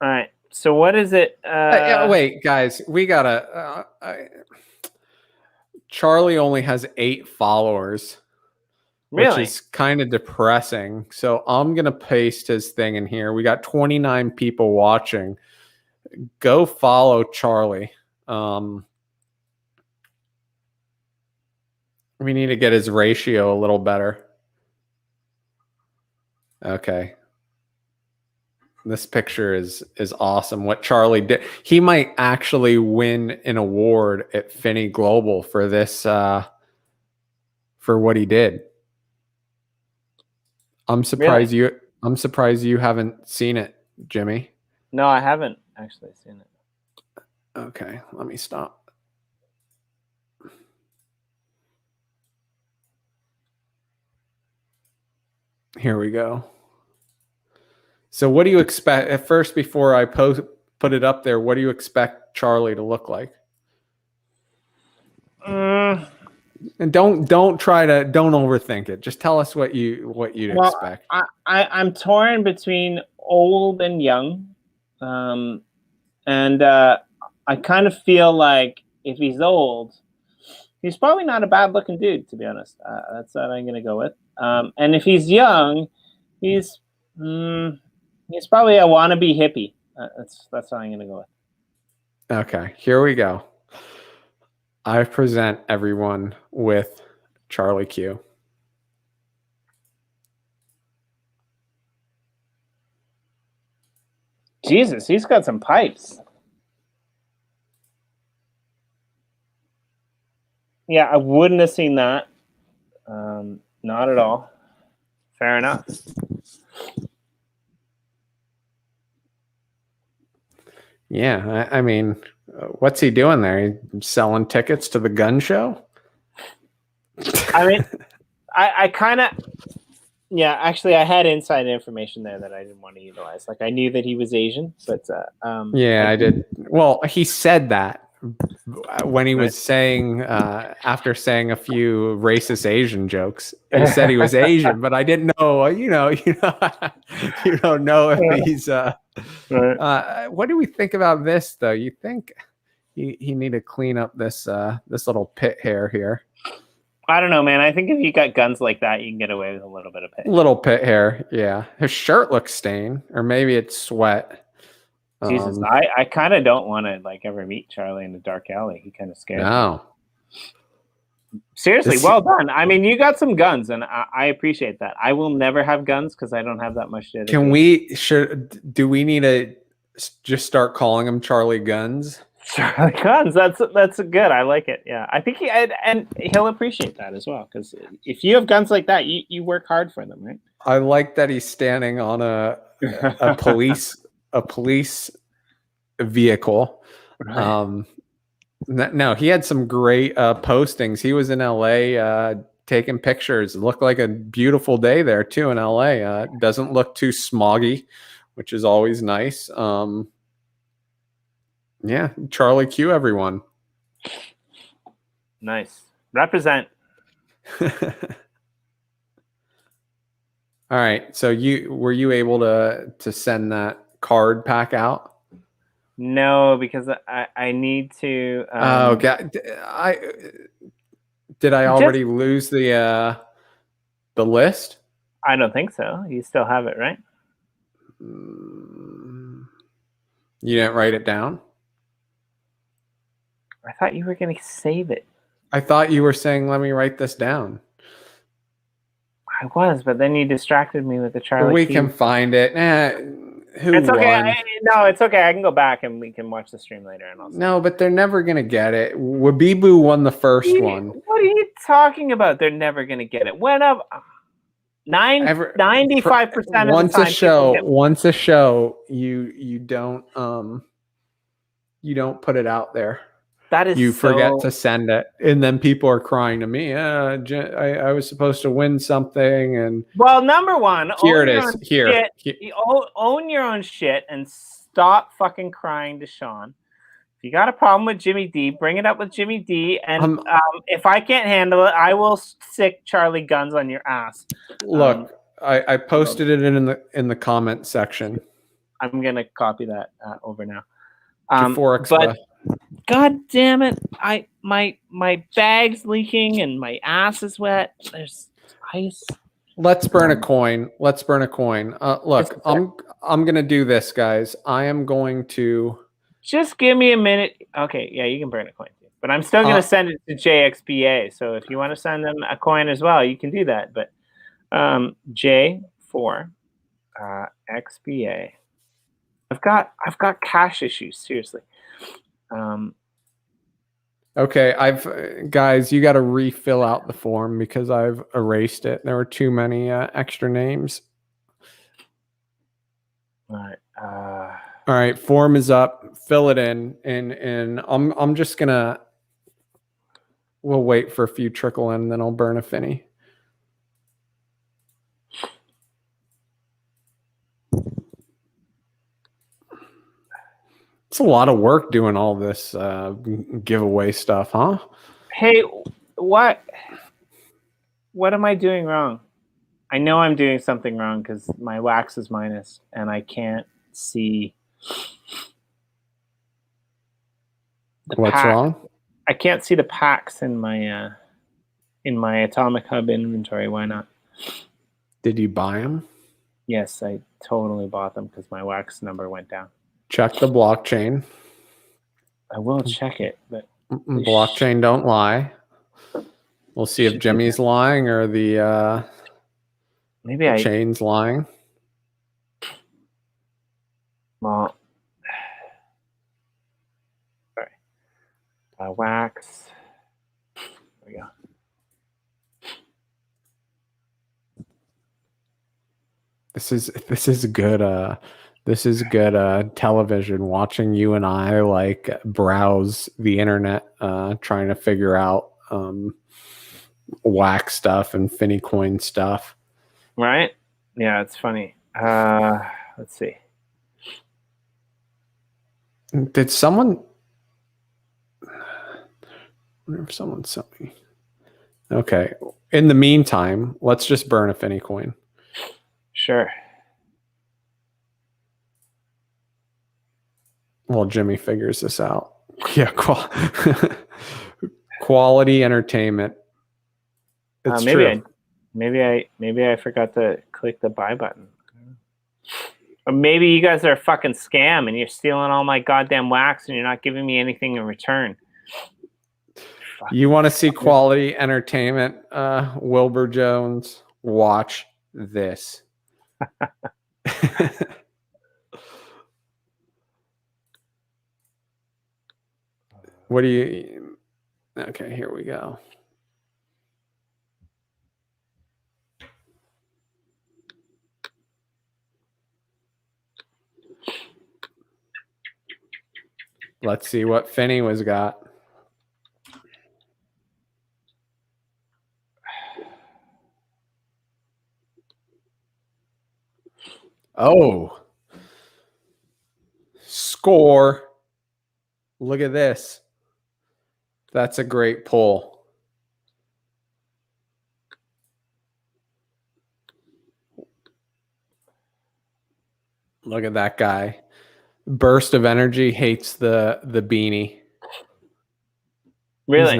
All right. So what is it? Wait, guys. We got to... Charlie only has 8 followers. Really? Which is kind of depressing. So I'm going to paste his thing in here. We got 29 people watching. Go follow Charlie. We need to get his ratio a little better. Okay. This picture is awesome. What Charlie did. He might actually win an award at Finney Global for this, for what he did. I'm surprised you haven't seen it, Jimmy. No, I haven't actually seen it. Okay, let me stop. Here we go. So what do you expect at first before I put it up there? What do you expect Charlie to look like? And don't overthink it. Just tell us what you'd expect. I'm torn between old and young, and I kind of feel like if he's old, he's probably not a bad looking dude, to be honest. That's what I'm gonna go with. And if he's young, he's probably a wannabe hippie. That's what I'm gonna go with. Okay, here we go. I present everyone with Charlie Q. Jesus, he's got some pipes. Yeah, I wouldn't have seen that. Not at all. Fair enough. Yeah, I mean, what's he doing there? He's selling tickets to the gun show? I mean, I kind of, yeah, actually, I had inside information there that I didn't want to utilize. Like, I knew that he was Asian, but yeah, I did. Well, he said that when he was saying, after saying a few racist Asian jokes, he said he was Asian, but I didn't know, you don't know if he's, what do we think about this though? You think he need to clean up this little pit hair here? I don't know, man. I think if you got guns like that, you can get away with a little bit of pit. Little pit hair, yeah. His shirt looks stained, or maybe it's sweat. Jesus, I kind of don't want to ever meet Charlie in a dark alley. He kind of scares me. Seriously, well done. I mean, you got some guns, and I appreciate that. I will never have guns because I don't have that much dedication. Do we need to just start calling him Charlie Guns? Charlie Guns. That's good. I like it. Yeah, I think he'll appreciate that as well, because if you have guns like that, you work hard for them, right? I like that he's standing on a police vehicle. Right. No, he had some great postings. He was in LA taking pictures. It looked like a beautiful day there too in LA. Doesn't look too smoggy, which is always nice. Yeah, Charlie Q, everyone. Nice. Represent. All right. So were you able to send that card pack out? No, because I need to. Oh God, did I already lose the list? I don't think so. You still have it, right? You didn't write it down? I thought you were going to save it. I thought you were saying, let me write this down. I was, but then you distracted me with the Charlie. We can find it. Who it's okay. won? No, it's okay. I can go back and we can watch the stream later. And no, but they're never going to get it. Wabibu won the first one. What are you talking about? They're never going to get it. When up 95% of the time. Once a show, you don't put it out there. That is you forget to send it, and then people are crying to me. I was supposed to win something, and well, number one, here it is. Here, own your own shit and stop fucking crying to Sean. If you got a problem with Jimmy D, bring it up with Jimmy D, and if I can't handle it, I will stick Charlie guns on your ass. Look, I posted it in the comment section. I'm gonna copy that over now. But God damn it! My bag's leaking and my ass is wet. There's ice. Let's burn a coin. Look, I'm gonna do this, guys. I am going to just give me a minute. Okay, yeah, you can burn a coin too, but I'm still gonna send it to JXBA. So if you want to send them a coin as well, you can do that. But J4 XBA. I've got cash issues, seriously. Okay, guys, you got to refill out the form because I've erased it. There were too many extra names. All right, form is up. Fill it in, and I'm just gonna. We'll wait for a few trickle in, and then I'll burn a Finney. It's a lot of work doing all this giveaway stuff, huh? Hey, what am I doing wrong? I know I'm doing something wrong because my wax is minus and I can't see the What's pack. wrong? I can't see the packs in my Atomic Hub inventory. Why not? Did you buy them? Yes, I totally bought them because my wax number went down. Check the blockchain. I will check it, but blockchain don't lie. We'll see if Jimmy's lying or the chain's lying. Well, sorry. Wax. There we go. This is good. This is good television. Watching you and I like browse the internet, trying to figure out wax stuff and Finney coin stuff. Right? Yeah, it's funny. Let's see. Did someone? I wonder if someone sent me. Okay. In the meantime, let's just burn a Finney coin. Sure. Well, Jimmy figures this out. Yeah, quality entertainment. It's true. Maybe I forgot to click the buy button. Or maybe you guys are a fucking scam and you're stealing all my goddamn wax and you're not giving me anything in return. You want to see quality entertainment, Wilbur Jones? Watch this. What do you... Okay, here we go. Let's see what Finney was got. Oh. Score. Look at this. That's a great pull. Look at that guy. Burst of Energy hates the beanie. Really?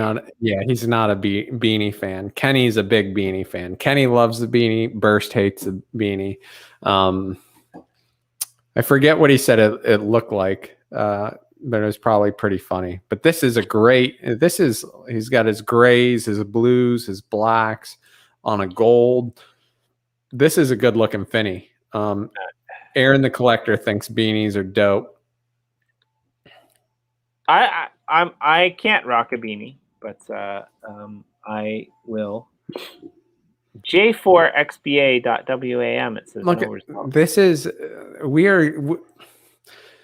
He's not a beanie fan. Kenny's a big beanie fan. Kenny loves the beanie. Burst hates the beanie. I forget what he said it looked like, but it was probably pretty funny. But this is he's got his grays, his blues, his blacks on a gold. This is a good looking Finney. Aaron the Collector thinks beanies are dope. I can't rock a beanie, but I will. J4XBA.WAM. It says look. No result. This is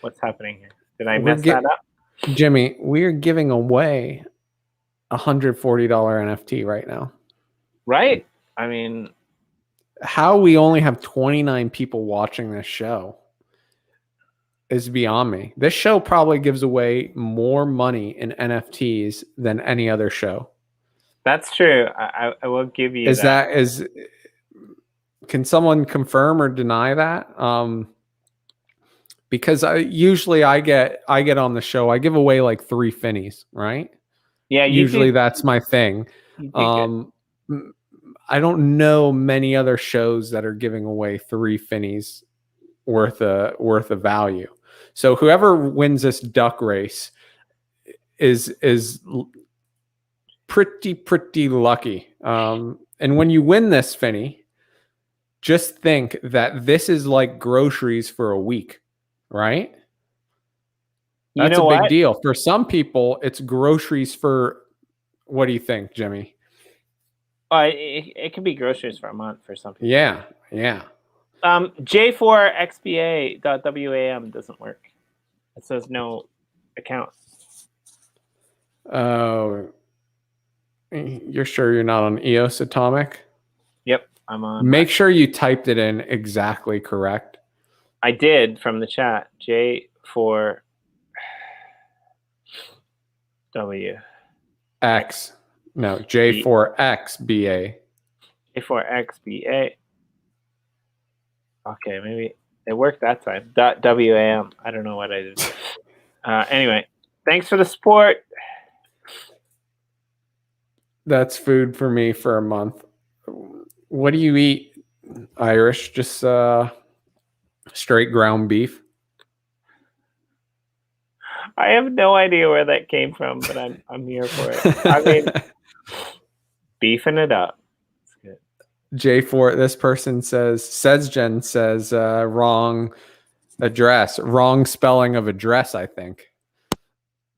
What's happening here? Did I mess that up? Jimmy, we are giving away $140 NFT right now. Right? I mean, how we only have 29 people watching this show is beyond me. This show probably gives away more money in NFTs than any other show. That's true. I will give you that. Can someone confirm or deny that? Because I get on the show, I give away like 3 Finneys, right? Yeah, usually that's my thing. I don't know many other shows that are giving away 3 Finneys worth of value. So whoever wins this duck race is pretty lucky. And when you win this Finney, just think that this is like groceries for a week, right? That's a big deal. For some people, it's groceries for, what do you think, Jimmy? It could be groceries for a month for some people. Yeah. J4XBA.WAM doesn't work. It says no account. Oh, you're sure you're not on EOS Atomic? Yep, I'm on. Make sure you typed it in exactly correct. I did from the chat. J4W. X. No, J4XBA. J4XBA. Okay, maybe it worked that time. .WAM. I don't know what I did. Anyway, thanks for the support. That's food for me for a month. What do you eat, Irish? Just straight ground beef? I have no idea where that came from, but I'm here for it. I mean, beefing it up. It's good. J4, this person Sezgen says wrong address, wrong spelling of address, I think.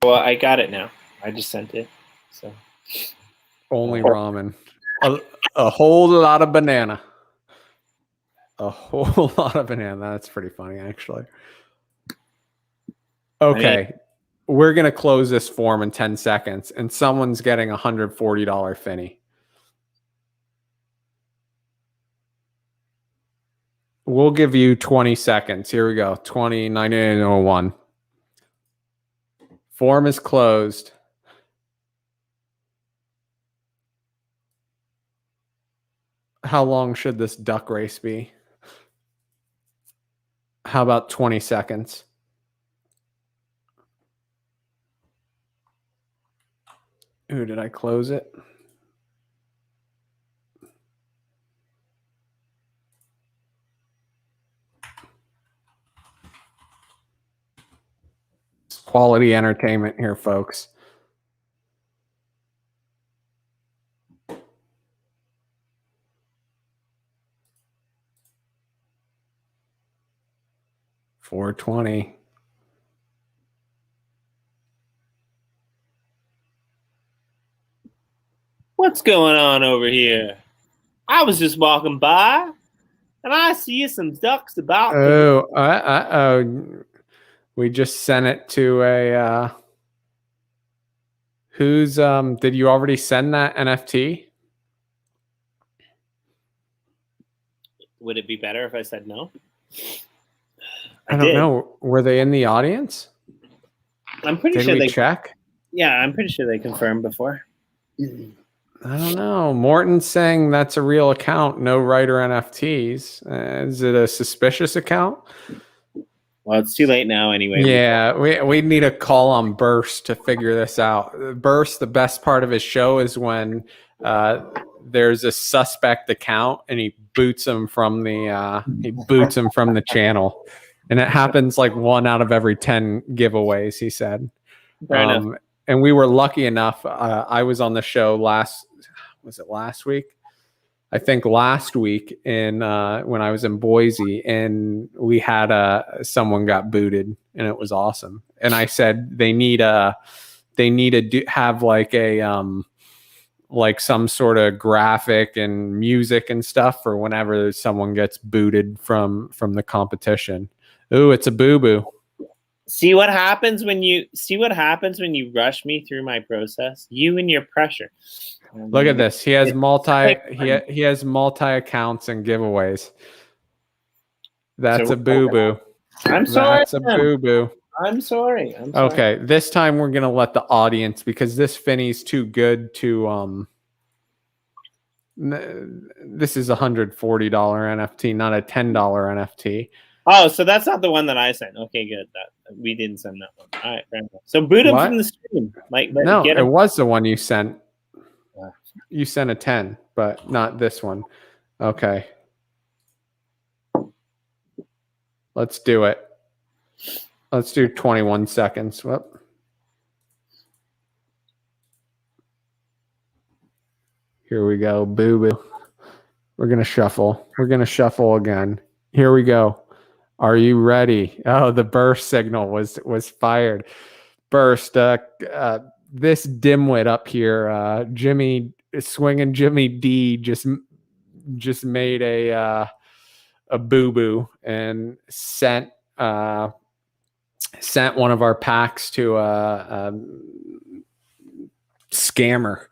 Well, I got it now. I just sent it. So only ramen. A whole lot of banana. A whole lot of banana. That's pretty funny, actually. Okay. We're going to close this form in 10 seconds, and someone's getting a $140 Finney. We'll give you 20 seconds. Here we go. 20, 9901. Form is closed. How long should this duck race be? How about 20 seconds? Ooh, did I close it? It's quality entertainment here, folks. $420. what's going on over here? I was just walking by, and I see some ducks about. Oh, We just sent it to a who's did you already send that NFT? Would it be better if I said no? I don't know. Were they in the audience? I'm pretty Did sure we check? Yeah, I'm pretty sure they confirmed before. I don't know. Morton's saying that's a real account, no writer NFTs. Is it a suspicious account? Well, it's too late now anyway. Yeah, we need a call on Burst to figure this out. Burst, the best part of his show is when there's a suspect account and he boots him from the channel, and it happens like 1 out of every 10 giveaways. He said, and we were lucky enough. I was on the show last week? I think last week when I was in Boise, and we had someone got booted, and it was awesome. And I said they need to have like a like some sort of graphic and music and stuff for whenever someone gets booted from the competition. Ooh, it's a boo-boo. See what happens when you rush me through my process? You and your pressure. Look at this. He has multi accounts and giveaways. That's a boo-boo. I'm sorry. That's a boo-boo. I'm sorry. Okay, this time we're gonna let the audience, because this Finney's too good to this is $140 NFT, not a $10 NFT. Oh, so that's not the one that I sent. Okay, good. That we didn't send that one. All right, fair enough. So boot him from the stream. No, it was the one you sent. You sent a 10, but not this one. Okay. Let's do it. Let's do 21 seconds. Whoop. Here we go. Boo-boo. We're going to shuffle. We're going to shuffle again. Here we go. Are you ready? Oh, the burst signal was fired. Burst. This dimwit up here, Swinging Jimmy D, just made a boo-boo and sent one of our packs to a scammer.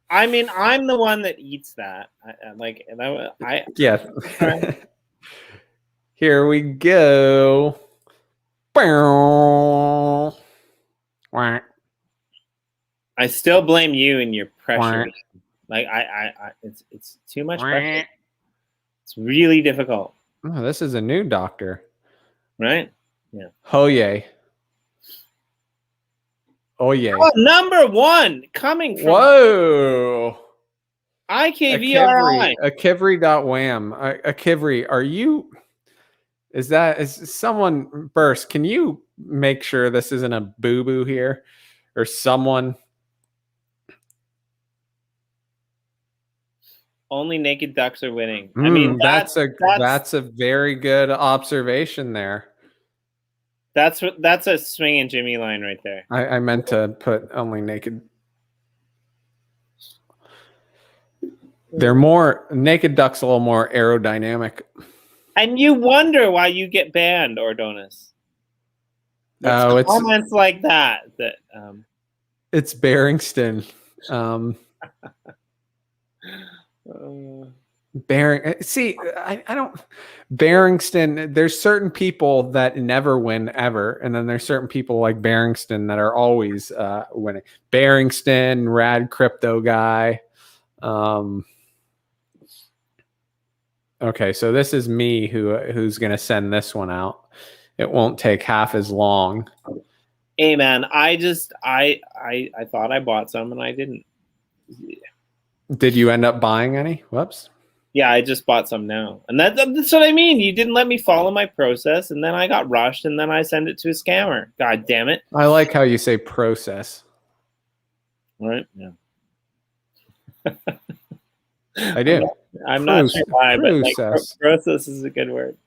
I mean, I'm the one that eats that. Yeah. Here we go. I still blame you and your pressure. Like it's too much pressure. It's really difficult. Oh, this is a new doctor, right? Yeah. Oh yay. Oh yeah. Oh, number one coming from IKVRI. Akivri.wham. Akivri, are you? Is someone Burst? Can you make sure this isn't a boo-boo here, or someone? Only naked ducks are winning. I mean, that's a very good observation there. That's a Swinging Jimmy line right there. I meant to put only naked. They're more naked ducks, a little more aerodynamic. And you wonder why you get banned, Ordonis. It's comments like that. It's Barrington. See, I don't. Barrington. There's certain people that never win ever, and then there's certain people like Barrington that are always winning. Barrington, rad crypto guy. Okay, so this is me who's gonna send this one out. It won't take half as long. Hey man, I thought I bought some and I didn't. Did you end up buying any? Whoops. Yeah, I just bought some now. And that's what I mean. You didn't let me follow my process, and then I got rushed, and then I send it to a scammer. God damn it. I like how you say process. Right? Yeah. I do. I'm not sure why, but like, process is a good word.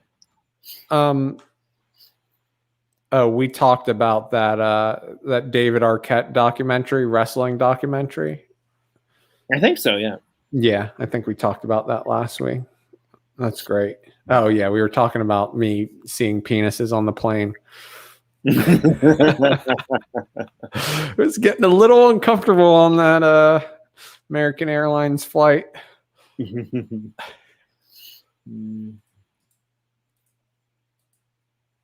We talked about that David Arquette documentary, wrestling documentary. I think so, yeah. Yeah, I think we talked about that last week. That's great. Oh yeah, we were talking about me seeing penises on the plane. It was getting a little uncomfortable on that American Airlines flight.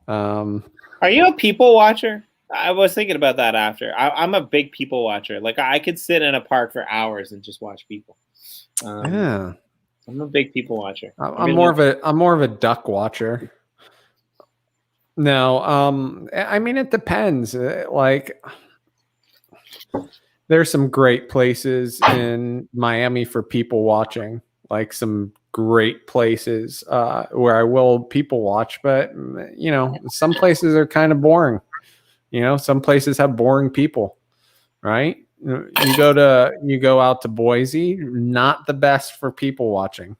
Are you a people watcher? I was thinking about that after. I'm a big people watcher. Like I could sit in a park for hours and just watch people. Yeah, I'm a big people watcher. I'm more of a duck watcher. No, I mean it depends. Like there's some great places in Miami for people watching, like some great places where I will people watch, but you know, some places are kind of boring. You know, some places have boring people, right? You go out to Boise, not the best for people watching.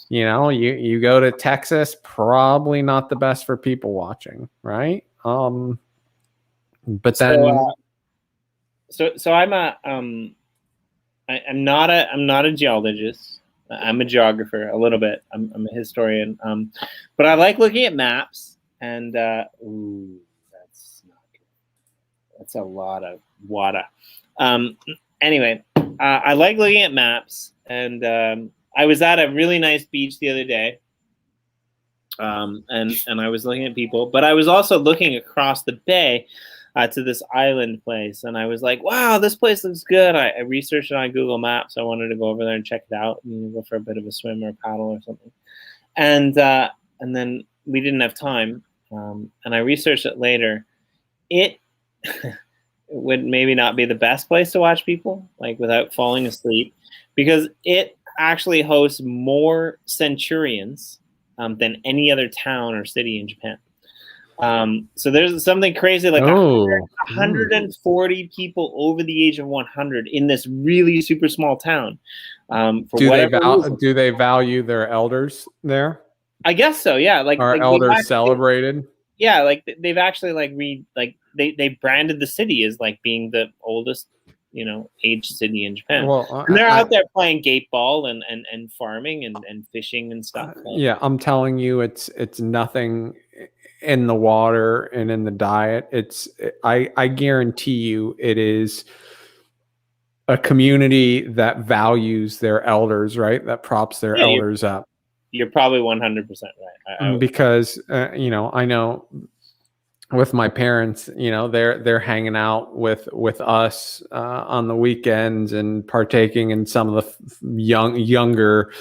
You know, you go to Texas, probably not the best for people watching, right? But then so I'm I'm not a geologist. I'm a geographer a little bit. I'm a historian. But I like looking at maps and ooh, that's not good. That's a lot of water. Anyway, I like looking at maps, and I was at a really nice beach the other day, and I was looking at people, but I was also looking across the bay to this island place, and I was like, wow, this place looks good. I researched it on Google Maps. I wanted to go over there and check it out and go for a bit of a swim or a paddle or something. And then we didn't have time, and I researched it later. It would maybe not be the best place to watch people, like without falling asleep, because it actually hosts more centurions than any other town or city in Japan. So there's something crazy like 140 people over the age of 100 in this really super small town. Do they value their elders there? I guess so. Yeah. Are elders celebrated? Yeah. Like they've actually they branded the city as like being the oldest, aged city in Japan. Well, and they're out there playing gate ball and farming and fishing and stuff. Yeah. I'm telling you, it's nothing in the water and in the diet. I guarantee you it is a community that values their elders, right? That props their elders up. You're probably 100% right. Because I know with my parents, they're hanging out with us on the weekends and partaking in some of the younger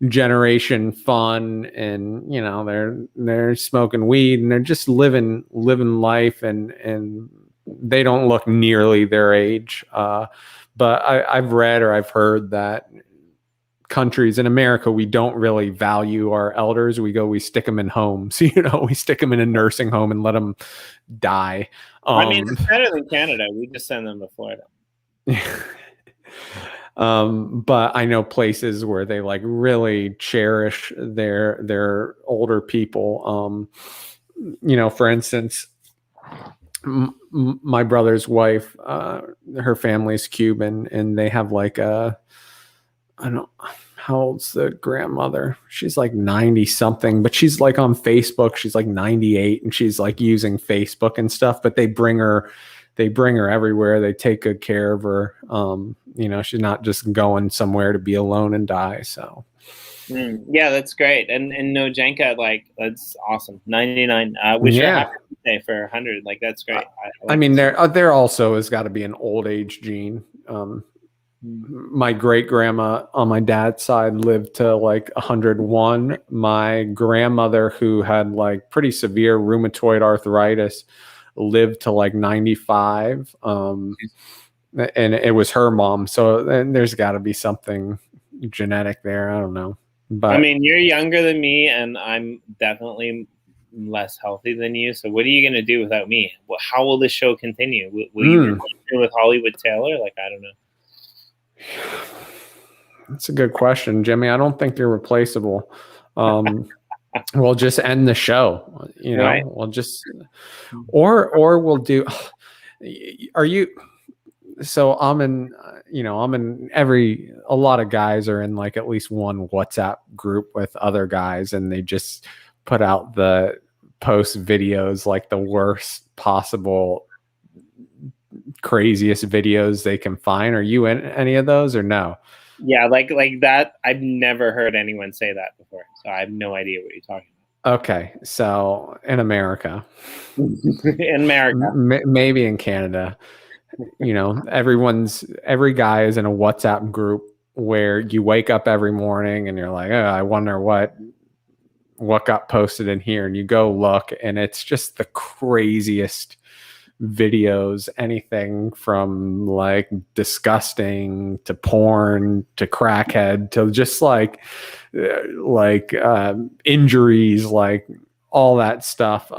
generation fun, and they're smoking weed and they're just living life, and they don't look nearly their age. But I've read or I've heard that countries in America, we don't really value our elders. We stick them in homes, we stick them in a nursing home and let them die. I mean, it's better than Canada. We just send them to Florida. But I know places where they like really cherish their older people. For instance, my brother's wife, her family's Cuban, and they have like I don't, how old's the grandmother? She's like 90 something, but she's like on Facebook. She's like 98 and she's like using Facebook and stuff, but they bring her everywhere. They take good care of her. She's not just going somewhere to be alone and die. So yeah, that's great. And no Jenka, like that's awesome. 99. Wish her happy birthday for 100. Like that's great. I mean, there also has got to be an old age gene. My great grandma on my dad's side lived to like 101. My grandmother, who had like pretty severe rheumatoid arthritis, lived to like 95. And it was her mom. So there's got to be something genetic there. I don't know. But I mean, you're younger than me, and I'm definitely less healthy than you. So what are you going to do without me? How will this show continue? Will you continue with Hollywood Taylor? Like, I don't know. That's a good question, Jimmy. I don't think you're replaceable. We'll just end the show, right? We'll just, or we'll do, so I'm in a lot of guys are in like at least one WhatsApp group with other guys, and they just put out the post videos like the worst possible, craziest videos they can find. Are you in any of those or no? Yeah, like that. I've never heard anyone say that before, so I have no idea what you're talking Okay, so in America, about. In America, maybe in Canada, you know, every guy is in a WhatsApp group where you wake up every morning and you're like, oh, I wonder what got posted in here, and you go look and it's just the craziest videos, anything from like disgusting to porn to crackhead to just like injuries, like all that stuff.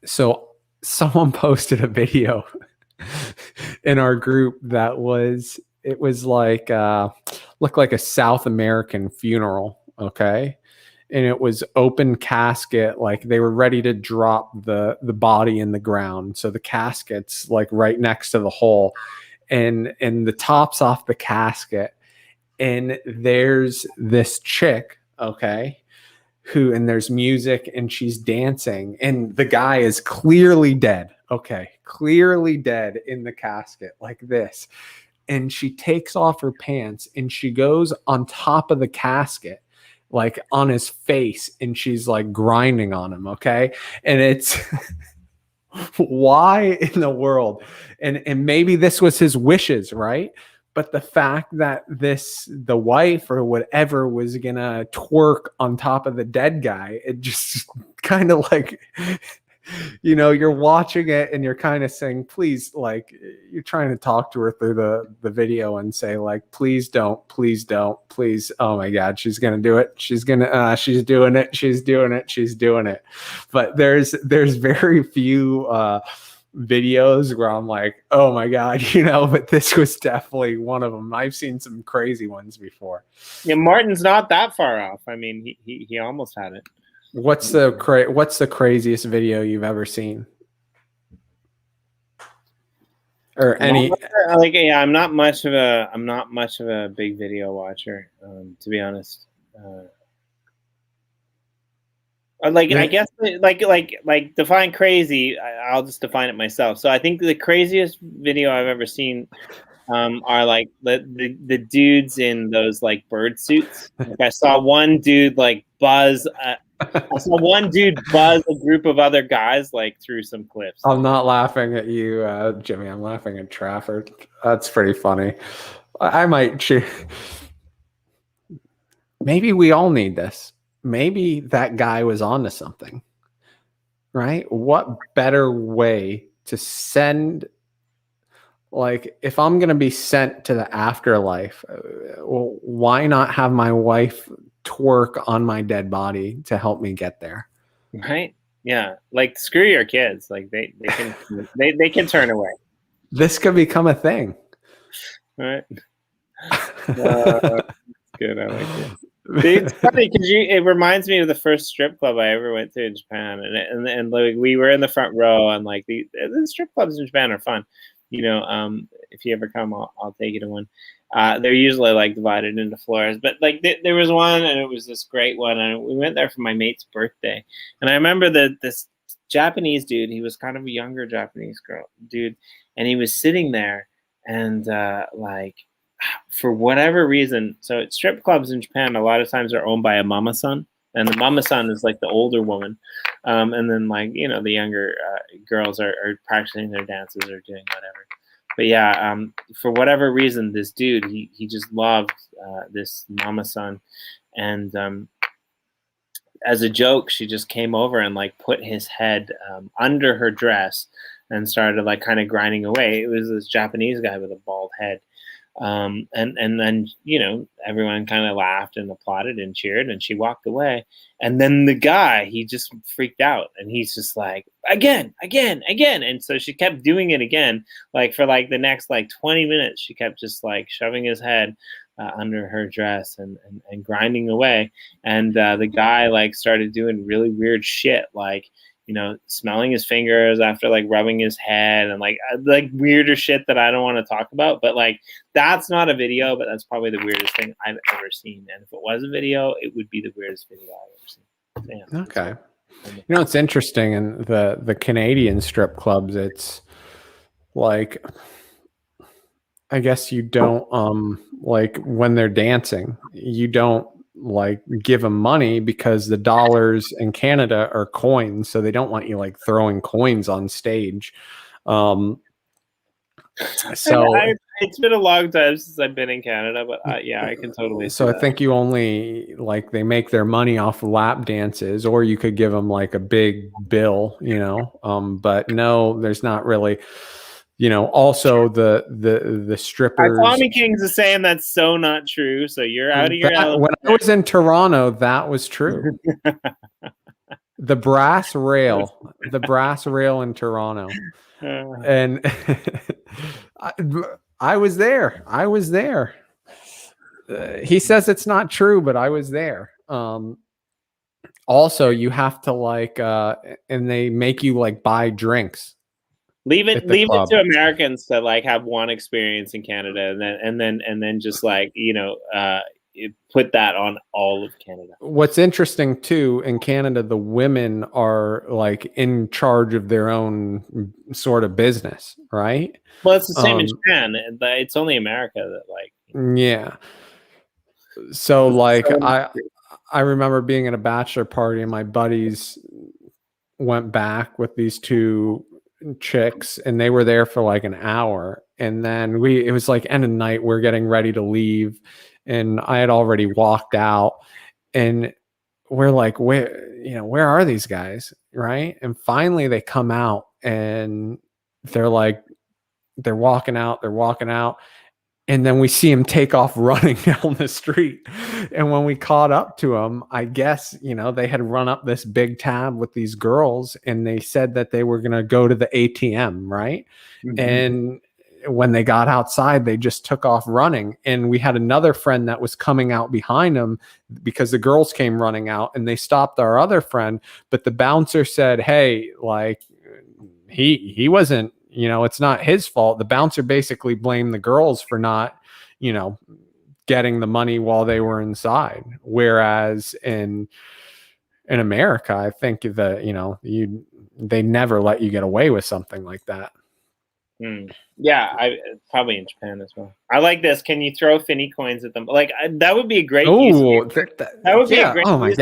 So someone posted a video in our group that was like looked like a South American funeral, okay? And it was open casket, like they were ready to drop the body in the ground. So the casket's like right next to the hole, and the top's off the casket, and there's this chick, okay, and there's music and she's dancing, and the guy is clearly dead, okay, clearly dead in the casket like this. And she takes off her pants and she goes on top of the casket, like on his face, and she's like grinding on him, okay? And it's why in the world? And maybe this was his wishes, right? But the fact that the wife or whatever was gonna twerk on top of the dead guy, it just kind of like, you know, you're watching it and you're kind of saying, please, like, you're trying to talk to her through the video and say, like, please don't, please. Oh my God, she's going to do it. She's doing it. She's doing it. But there's very few videos where I'm like, oh my God, you know, but this was definitely one of them. I've seen some crazy ones before. Yeah, Martin's not that far off. I mean, he almost had it. What's the craziest video you've ever seen? Or any like, yeah, I'm not much of a big video watcher, to be honest. Like, I guess like define crazy. I'll just define it myself. So I think the craziest video I've ever seen are like the dudes in those like bird suits. Like I saw one dude like buzz. I saw one dude buzz a group of other guys like through some cliffs. I'm not laughing at you, Jimmy. I'm laughing at Trafford. That's pretty funny. I might. Maybe we all need this. Maybe that guy was onto something, right? What better way to send? Like, if I'm going to be sent to the afterlife, well, why not have my wife twerk on my dead body to help me get there? Right? Yeah. Like, screw your kids. Like, they can they can turn away. This could become a thing. Right? Good. I like it. It's funny because it reminds me of the first strip club I ever went to in Japan, and like we were in the front row, and like the strip clubs in Japan are fun. You know, if you ever come, I'll take you to one. They're usually like divided into floors, but like there was one, and it was this great one, and we went there for my mate's birthday. And I remember this Japanese dude. He was kind of a younger Japanese dude, and he was sitting there, and like for whatever reason, so strip clubs in Japan a lot of times are owned by a mama-san. And the mama-san is like the older woman. And then like, you know, the younger girls are practicing their dances or doing whatever. But yeah, for whatever reason, this dude, he just loved this mama-san. And as a joke, she just came over and like put his head under her dress and started like kind of grinding away. It was this Japanese guy with a bald head. And then, you know, everyone kind of laughed and applauded and cheered, and she walked away. And then the guy, he just freaked out, and he's just like, again. And so she kept doing it again, like for like the next like 20 minutes, she kept just like shoving his head under her dress and grinding away. And the guy like started doing really weird shit, like, you know, smelling his fingers after like rubbing his head and like weirder shit that I don't want to talk about. But like, that's not a video, but that's probably the weirdest thing I've ever seen. And if it was a video, it would be the weirdest video I've ever seen. So, yeah. Okay. You know, it's interesting in the Canadian strip clubs. It's like, I guess you don't like when they're dancing, you don't like give them money because the dollars in Canada are coins, so they don't want you like throwing coins on stage. So it's been a long time since I've been in Canada, but yeah, I can totally see so I that. think you only like they make their money off lap dances, or you could give them like a big bill, you know. But no, there's not really. You know, also the strippers. Tommy Kings is saying that's so not true. So you're out of your element. When I was in Toronto, that was true. The brass rail in Toronto, and I was there. He says it's not true, but I was there. Also, you have to like, and they make you like buy drinks. Leave it to Americans to like have one experience in Canada, and then just like put that on all of Canada. What's interesting too, in Canada, the women are like in charge of their own sort of business, right? Well, it's the same in Japan. It's only America that like. Yeah. So like I remember being at a bachelor party and my buddies went back with these two chicks and they were there for like an hour, and then it was like end of night, we're getting ready to leave, and I had already walked out, and we're like, where are these guys, right? And finally they come out and they're walking out, and then we see him take off running down the street. And when we caught up to him, I guess, they had run up this big tab with these girls and they said that they were going to go to the ATM, right? Mm-hmm. And when they got outside, they just took off running. And we had another friend that was coming out behind them because the girls came running out, and they stopped our other friend. But the bouncer said, hey, like he wasn't, it's not his fault. The bouncer basically blamed the girls for not, getting the money while they were inside. Whereas in America, I think that, they never let you get away with something like that. Yeah, probably in Japan as well. I like this. Can you throw Finney coins at them? Like that would be a great use. That would be a great use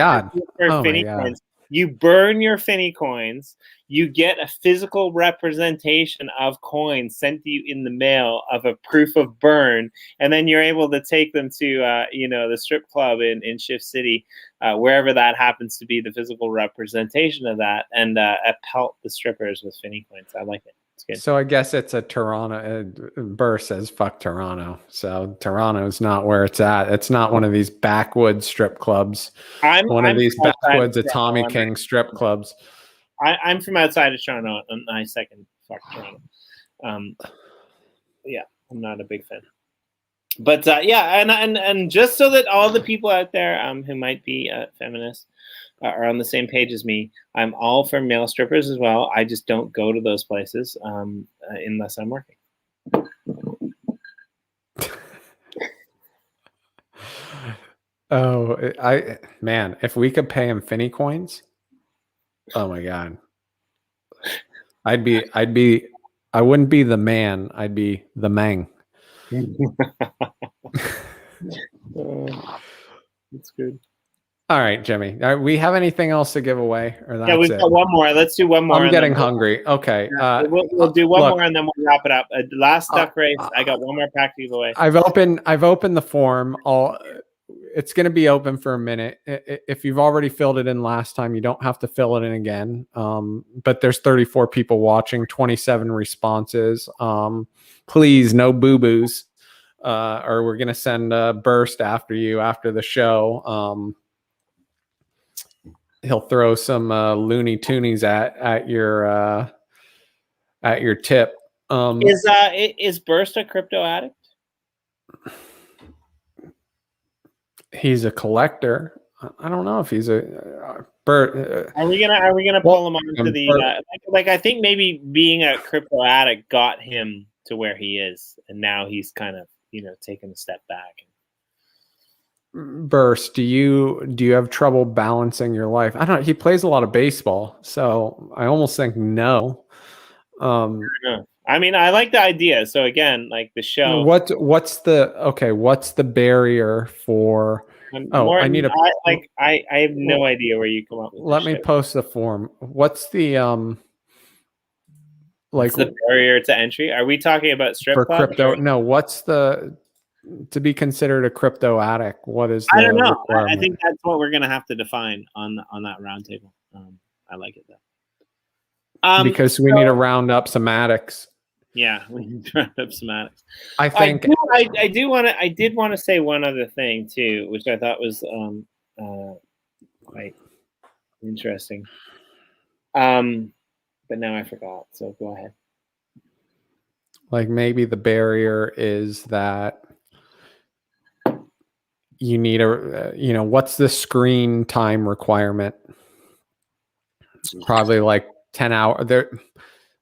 for Finney coins. You burn your Finney coins. You get a physical representation of coins sent to you in the mail of a proof of burn, and then you're able to take them to the strip club in Shift City, wherever that happens to be, the physical representation of that, and pelt the strippers with Finney coins. I like it. It's good. So I guess it's a Toronto. Burr says fuck Toronto. So Toronto's not where it's at. It's not one of these backwoods strip clubs. I'm of these backwoods of Tommy King strip clubs. I'm from outside of Toronto, and I second fuck Toronto. Yeah, I'm not a big fan. But yeah, and just so that all the people out there who might be feminists are on the same page as me, I'm all for male strippers as well. I just don't go to those places unless I'm working. Oh, if we could pay him Finney coins, oh my God. I wouldn't be the man, I'd be the mang. That's good. All right, Jimmy. We have anything else to give away? Or that's we've got one more. Let's do one more. I'm getting hungry. Okay. We'll do one more and then we'll wrap it up. Last duck race. I got one more pack to give away. I've opened the form. It's going to be open for a minute. If you've already filled it in last time, you don't have to fill it in again. But there's 34 people watching, 27 responses. Please, no boo-boos, or we're going to send a burst after you after the show. He'll throw some Looney Toonies at your tip. Is Burst a crypto addict? He's a collector. I don't know if he's a Bert. Are we gonna pull him onto the like? I think maybe being a crypto addict got him to where he is, and now he's kind of taking a step back. Burst, do you have trouble balancing your life? I don't know. He plays a lot of baseball, so I almost think no. I mean, I like the idea. So again, like the show. What's the barrier for? Morton, I need a. I have no idea where you come up with. Let me post the form. What's the What's the barrier to entry? Are we talking about strip for club crypto? No. What's the to be considered a crypto addict? What is the I don't know. requirement? I think that's what we're gonna have to define on that roundtable. I like it though. Because we need to round up some addicts. Yeah, we need to round up some addicts. I think I did want to say one other thing too, which I thought was quite interesting. But now I forgot. So go ahead. Like maybe the barrier is that you need a what's the screen time requirement? Probably like 10 hours.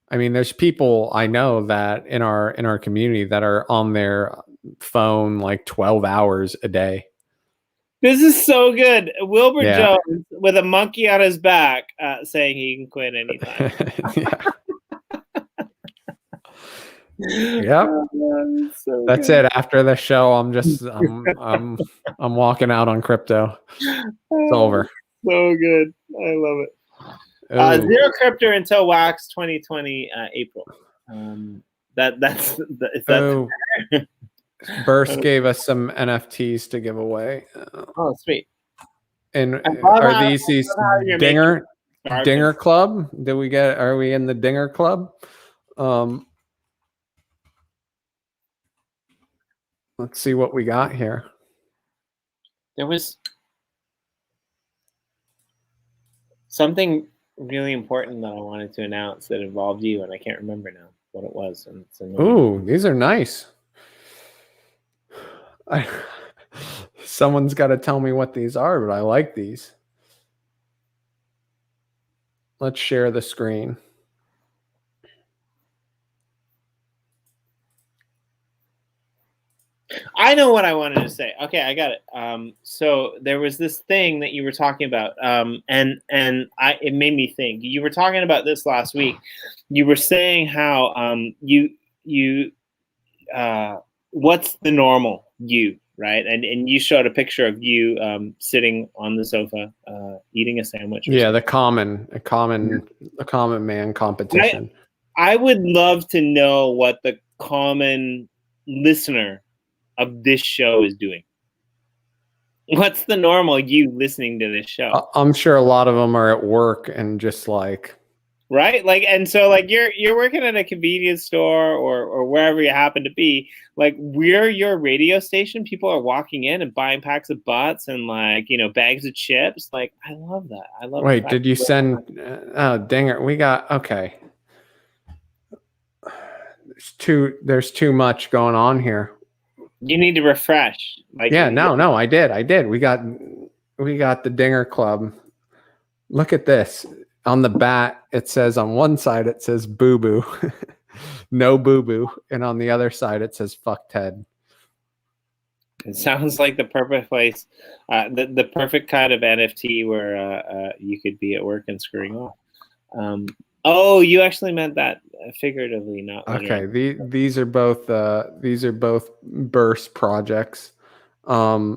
There's people I know that in our community that are on their phone like 12 hours a day. This is so good. Wilbur Jones with a monkey on his back saying he can quit anytime. Yep. That's it. After the show, I'm walking out on crypto. It's over. So good. I love it. Zero crypto until Wax 2020 April. That's Burst gave us some NFTs to give away. Oh, sweet. And are these Dinger Club? Are we in the Dinger Club? Let's see what we got here. There was something really important that I wanted to announce that involved you, and I can't remember now what it was. And it's ooh, these are nice. Someone's got to tell me what these are, but I like these. Let's share the screen. I know what I wanted to say. Okay, I got it. So there was this thing that you were talking about, and it made me think. You were talking about this last week. You were saying how what's the normal you, right? And you showed a picture of you sitting on the sofa eating a sandwich. Yeah, the common man competition. I would love to know what the common listener of this show is doing. What's the normal you listening to this show? I'm sure a lot of them are at work and just like, right, like, and so like you're working at a convenience store or wherever you happen to be. Like, we're your radio station. People are walking in and buying packs of butts and like bags of chips. Like, I love that. I love. Wait, did you send? Oh, Dinger, we got okay. There's too much going on here. You need to refresh. Like, yeah, no, I did. We got the Dinger Club. Look at this. On the bat, it says on one side it says boo boo, no boo boo, and on the other side it says fuck Ted. It sounds like the perfect place, the perfect kind of NFT where you could be at work and screwing off. Oh, you actually meant that figuratively, not literally. Okay. These are both Burst projects. I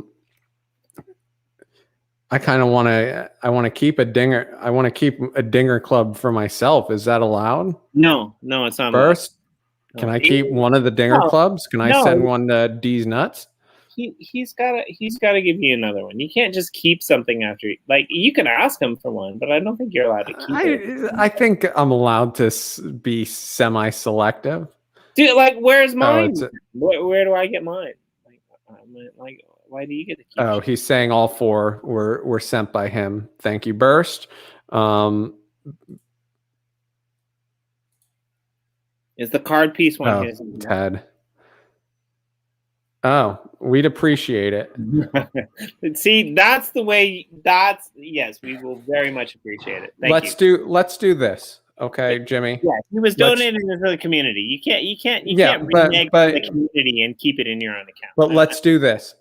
kind of want to keep a Dinger. I want to keep a Dinger Club for myself. Is that allowed? No, it's not. Burst. Can I keep one of the Dinger Clubs? Can I send one to D's Nuts? He's got to give you another one. You can't just keep something after. Like, you can ask him for one, but I don't think you're allowed to keep it. I think I'm allowed to be semi-selective. Dude, like, where's mine? Where do I get mine? Like, why do you get to keep? Oh, he's saying all four were sent by him. Thank you, Burst. Is the card piece one? Oh, Ted. Oh, we'd appreciate it. See, that's the way. Yes, we will very much appreciate it. Let's do this. Okay, Jimmy. Yeah, he was donating for the community. You can't renege the community and keep it in your own account. But let's do this.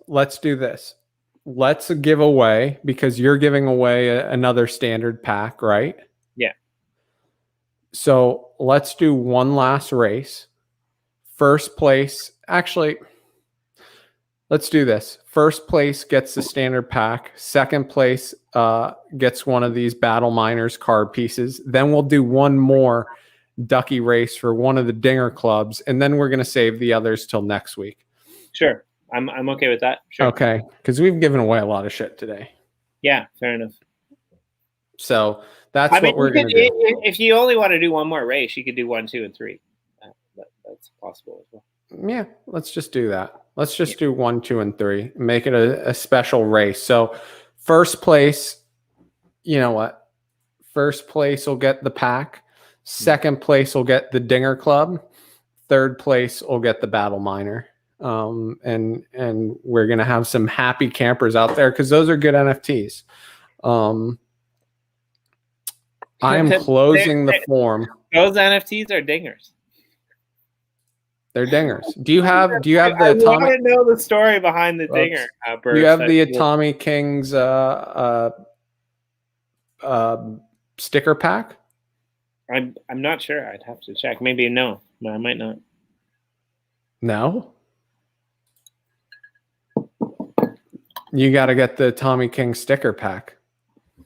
let's give away, because you're giving away another standard pack, right? Yeah. So let's do one last race. First place, actually, let's do this. First place gets the standard pack. Second place gets one of these Battle Miners card pieces. Then we'll do one more ducky race for one of the Dinger clubs, and then we're going to save the others till next week. Sure. I'm okay with that. Sure. Okay, because we've given away a lot of shit today. Yeah, fair enough. So that's what we're going to do. If you only want to do one more race, you could do 1, 2, and 3. That's possible as well. Yeah, let's just do that. Let's just do 1, 2, and 3. Make it a special race. So first place, you know what? First place will get the pack. Second place will get the Dinger Club. Third place will get the Battle Miner. And we're gonna have some happy campers out there because those are good NFTs. I am closing the form. Those NFTs are dingers. They're dingers. Do you have the I Atomic? want to know the story behind the dinger. Do you have the Atomic Kings sticker pack? I'm not sure. I'd have to check. Maybe no. I might not. No. You got to get the Tommy King sticker pack.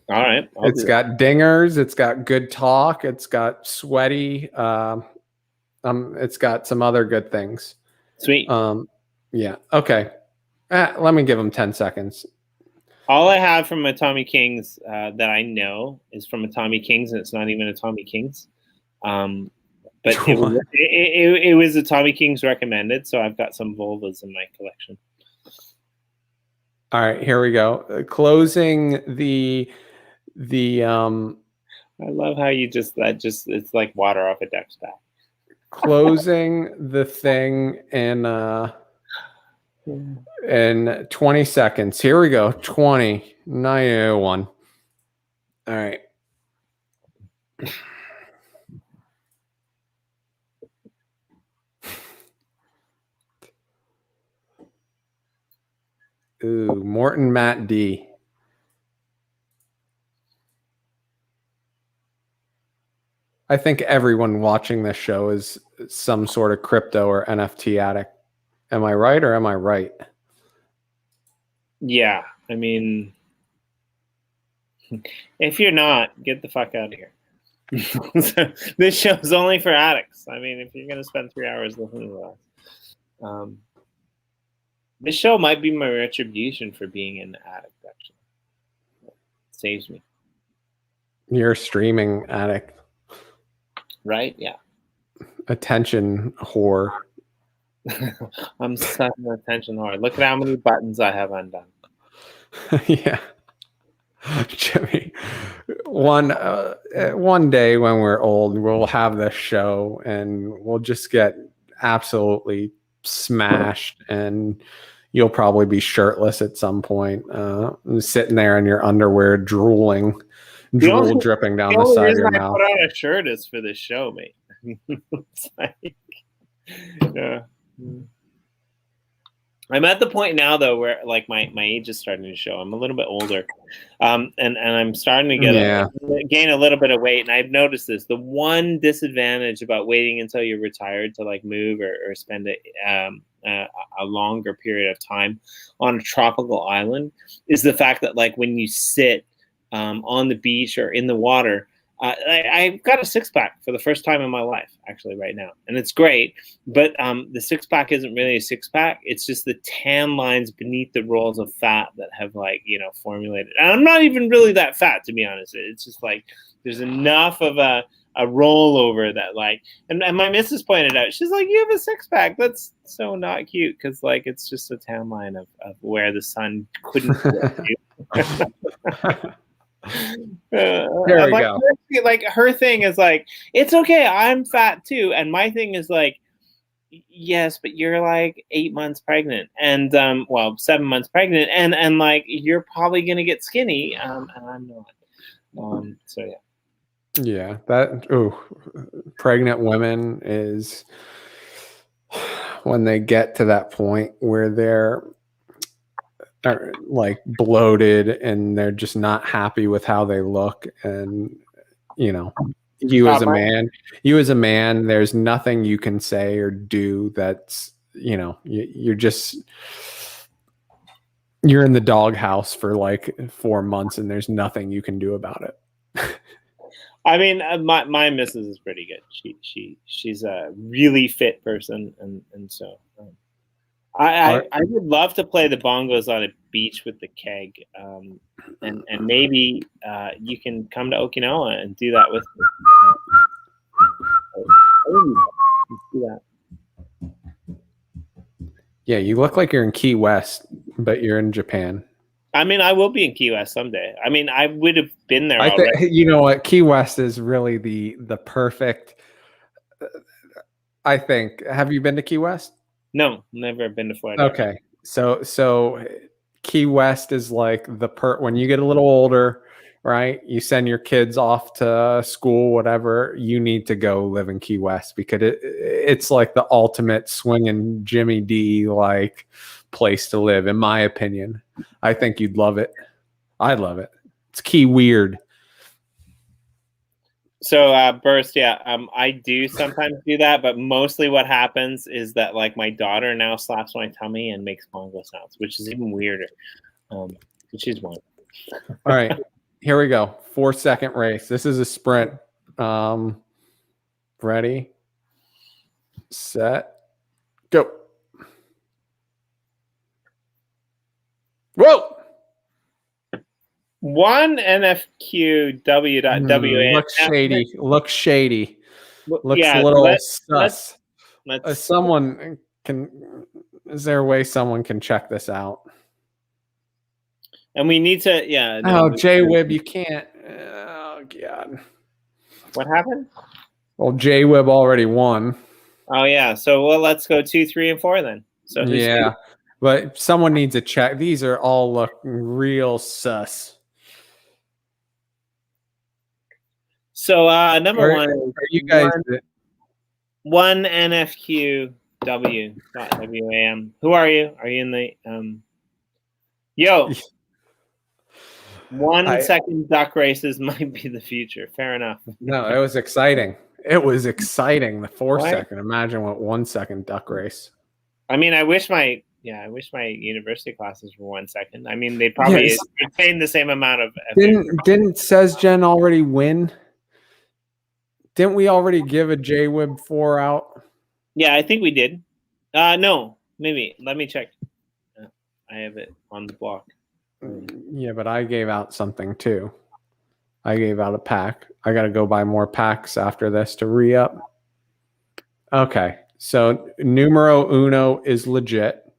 All right. It's got dingers. It's got good talk. It's got sweaty. It's got some other good things. Sweet. Yeah. Okay. Let me give them 10 seconds. All I have from Atomic Kings that I know is from Atomic Kings, and it's not even Atomic Kings. But it was Atomic Kings recommended, so I've got some vulvas in my collection. All right, here we go. Closing the I love how you it's like water off a duck's back. Closing the thing in 20 seconds. Here we go. 20, 901. All right. Ooh, Morton Matt D. I think everyone watching this show is some sort of crypto or NFT addict. Am I right or am I right? Yeah, I mean, if you're not, get the fuck out of here. This show's only for addicts. I mean, if you're going to spend 3 hours listening to us. This show might be my retribution for being an addict, actually. It saves me. You're a streaming addict. Right? Yeah. Attention whore. I'm such an attention whore. Look at how many buttons I have undone. Yeah. Jimmy, one day when we're old, we'll have this show and we'll just get absolutely smashed and you'll probably be shirtless at some point, sitting there in your underwear, drool dripping down the side of your mouth. The only reason I put on a shirt is for this show, mate. It's like, yeah. I'm at the point now though where like my age is starting to show. I'm a little bit older, and I'm starting to gain a little bit of weight. And I've noticed this. The one disadvantage about waiting until you're retired to like move or spend a longer period of time on a tropical island is the fact that like when you sit on the beach or in the water, I've got a six-pack for the first time in my life, actually, right now. And it's great, but the six-pack isn't really a six-pack. It's just the tan lines beneath the rolls of fat that have, like, formulated. And I'm not even really that fat, to be honest. It's just, like, there's enough of a rollover that, like, and my missus pointed out, she's like, you have a six-pack. That's so not cute because, like, it's just a tan line of where the sun couldn't get you. There we go. Like her thing is like, it's okay, I'm fat too, and my thing is like, yes, but you're like 8 months pregnant, and 7 months pregnant, and like you're probably gonna get skinny, and I'm not. So yeah, pregnant women is when they get to that point where are like bloated and they're just not happy with how they look. And you as a man, there's nothing you can say or do that's, you're in the doghouse for like 4 months and there's nothing you can do about it. I mean, my missus is pretty good. She's a really fit person, and so I would love to play the bongos on a beach with the keg, and maybe you can come to Okinawa and do that with me. Do that. Yeah, you look like you're in Key West, but you're in Japan. I mean, I will be in Key West someday. I mean, I would have been there already. You know what? Key West is really the perfect. I think. Have you been to Key West? No, never been to Florida. Okay, so Key West is like when you get a little older, right? You send your kids off to school, whatever. You need to go live in Key West because it's like the ultimate swinging Jimmy D like place to live, in my opinion. I think you'd love it. I love it. It's key weird. So Burst, yeah, I do sometimes do that, but mostly what happens is that like my daughter now slaps my tummy and makes bongo sounds, which is even weirder. She's one. All right, here we go. 4-second race. This is a sprint. Ready, set, go. Whoa! One NFQW.WA. Looks shady. Looks shady. Looks yeah, a little sus. Let's someone can. Is there a way someone can check this out? And we need to, yeah. Oh, JWib, you can't. Oh God. What happened? Well, JWib already won. Oh yeah. So let's go 2, 3, and 4 then. So yeah, but someone needs to check. These are all looking real sus. So number one, are you guys one NFQW.WAM. Who are you? Are you in the yo? 1 second duck races might be the future. Fair enough. No, it was exciting. It was exciting. The 4-second. Imagine what 1 second duck race. I mean, I wish my university classes were 1 second. I mean, they probably retain the same amount of. Didn't SesGen already win? Didn't we already give a JWib 4 out? Yeah, I think we did. No, maybe. Let me check. I have it on the block. Yeah, but I gave out something too. I gave out a pack. I got to go buy more packs after this to re-up. Okay, so numero uno is legit.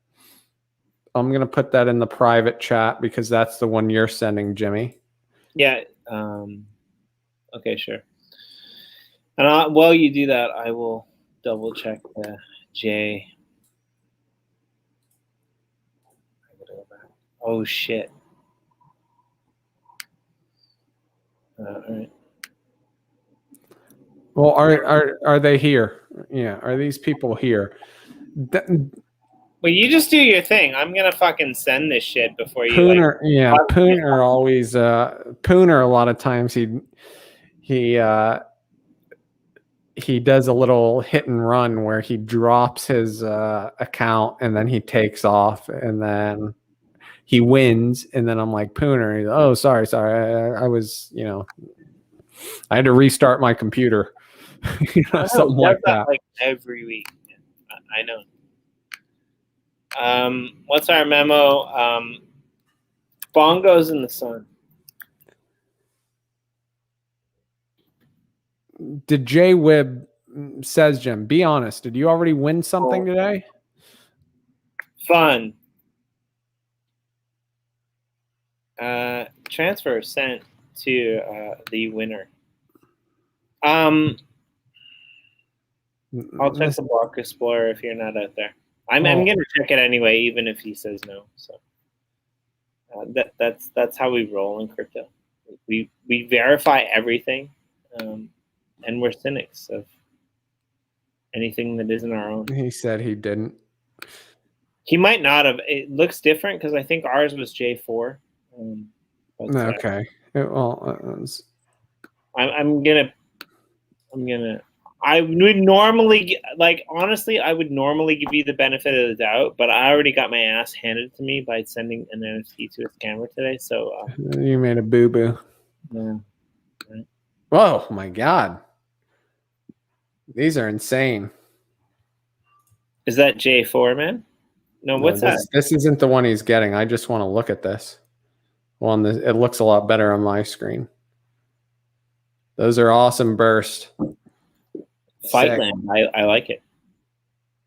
I'm going to put that in the private chat because that's the one you're sending, Jimmy. Yeah. Okay, sure. And while you do that, I will double check the J. I gotta go back. Oh shit. All right. Well, are they here? Yeah, are these people here? Well, you just do your thing. I'm gonna fucking send this shit before you. Pooner, yeah, Pooner always. Pooner a lot of times he does a little hit and run where he drops his account and then he takes off and then he wins and then I'm like, Pooner, he's, oh sorry I was I had to restart my computer. Something like that. Like every week. I know. What's our memo? Bongos in the sun. Did JWib says Jim? Be honest. Did you already win something today? Fun. Transfer sent to the winner. I'll check the block explorer if you're not out there. I'm gonna check it anyway, even if he says no. So that's how we roll in crypto. We verify everything. And we're cynics of anything that isn't our own. He said he didn't. He might not have. It looks different because I think ours was J4. Okay. I'm gonna. I would normally honestly, I would normally give you the benefit of the doubt, but I already got my ass handed to me by sending an NFT to a scammer today. So you made a boo boo. yeah. Right. Whoa, my God! These are insane. Is that J4, man? No, what's that? This isn't the one he's getting. I just want to look at this. Well, it looks a lot better on my screen. Those are awesome burst. Fightland. I like it.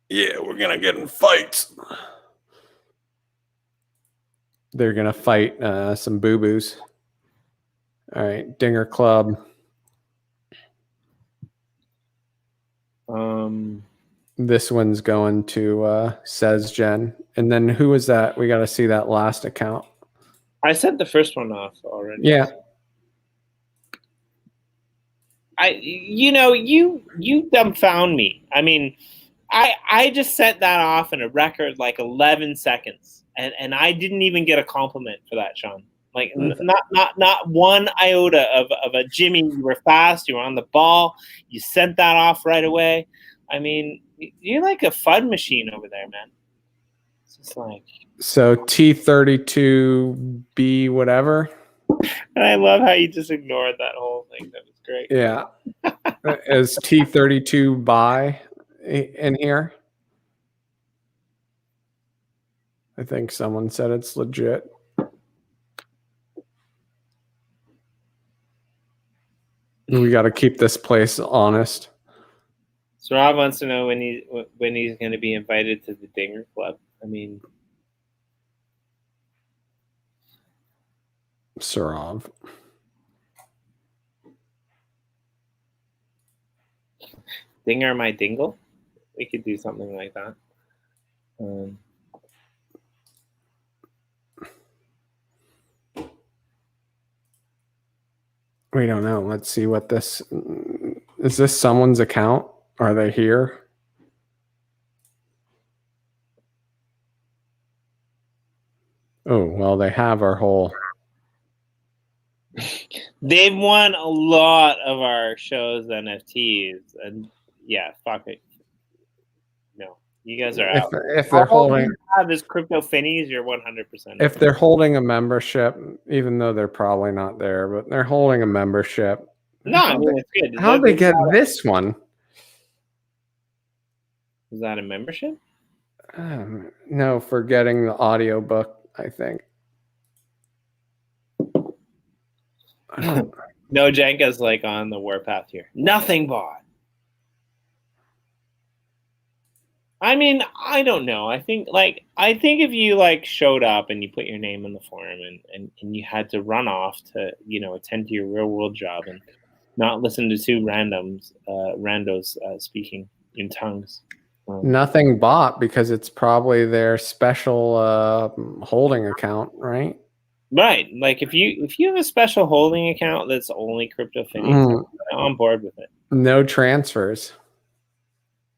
Yeah, we're gonna get in fights. They're gonna fight some boo boos. All right, Dinger Club. This one's going to Says Jen. And then who is that? We got to see that last account. I sent the first one off already. Yeah. You dumbfound me. I mean, I just sent that off in a record like 11 seconds, and I didn't even get a compliment for that, Sean. Like not one iota of a Jimmy. You were fast. You were on the ball. You sent that off right away. I mean, you're like a FUD machine over there, man. It's just like so T32B whatever. And I love how you just ignored that whole thing. That was great. Yeah. Is T32 buy in here? I think someone said it's legit. We got to keep this place honest. So Rob wants to know when he's going to be invited to the Dinger Club. I mean, Sarov. Dinger my dingle? We could do something like that. We don't know. Let's see what this is. This someone's account? Are they here? Oh, well, they have our whole. They've won a lot of our shows NFTs, and yeah, fuck it. No, you guys are out. If they're holding this crypto Finneys, you're 100%. If they're holding a membership, even though they're probably not there, but they're holding a membership. No, I mean it's good. How'd they get this one? Is that a membership? No, for getting the audiobook, I think. No, Jenka's like on the warpath here. Nothing bought. I mean, I don't know. I think if you like showed up and you put your name in the forum and you had to run off to, attend to your real world job and not listen to two randos speaking in tongues. Nothing bought because it's probably their special holding account, right? Right. Like if you have a special holding account that's only crypto Finney, I'm on board with it. No transfers.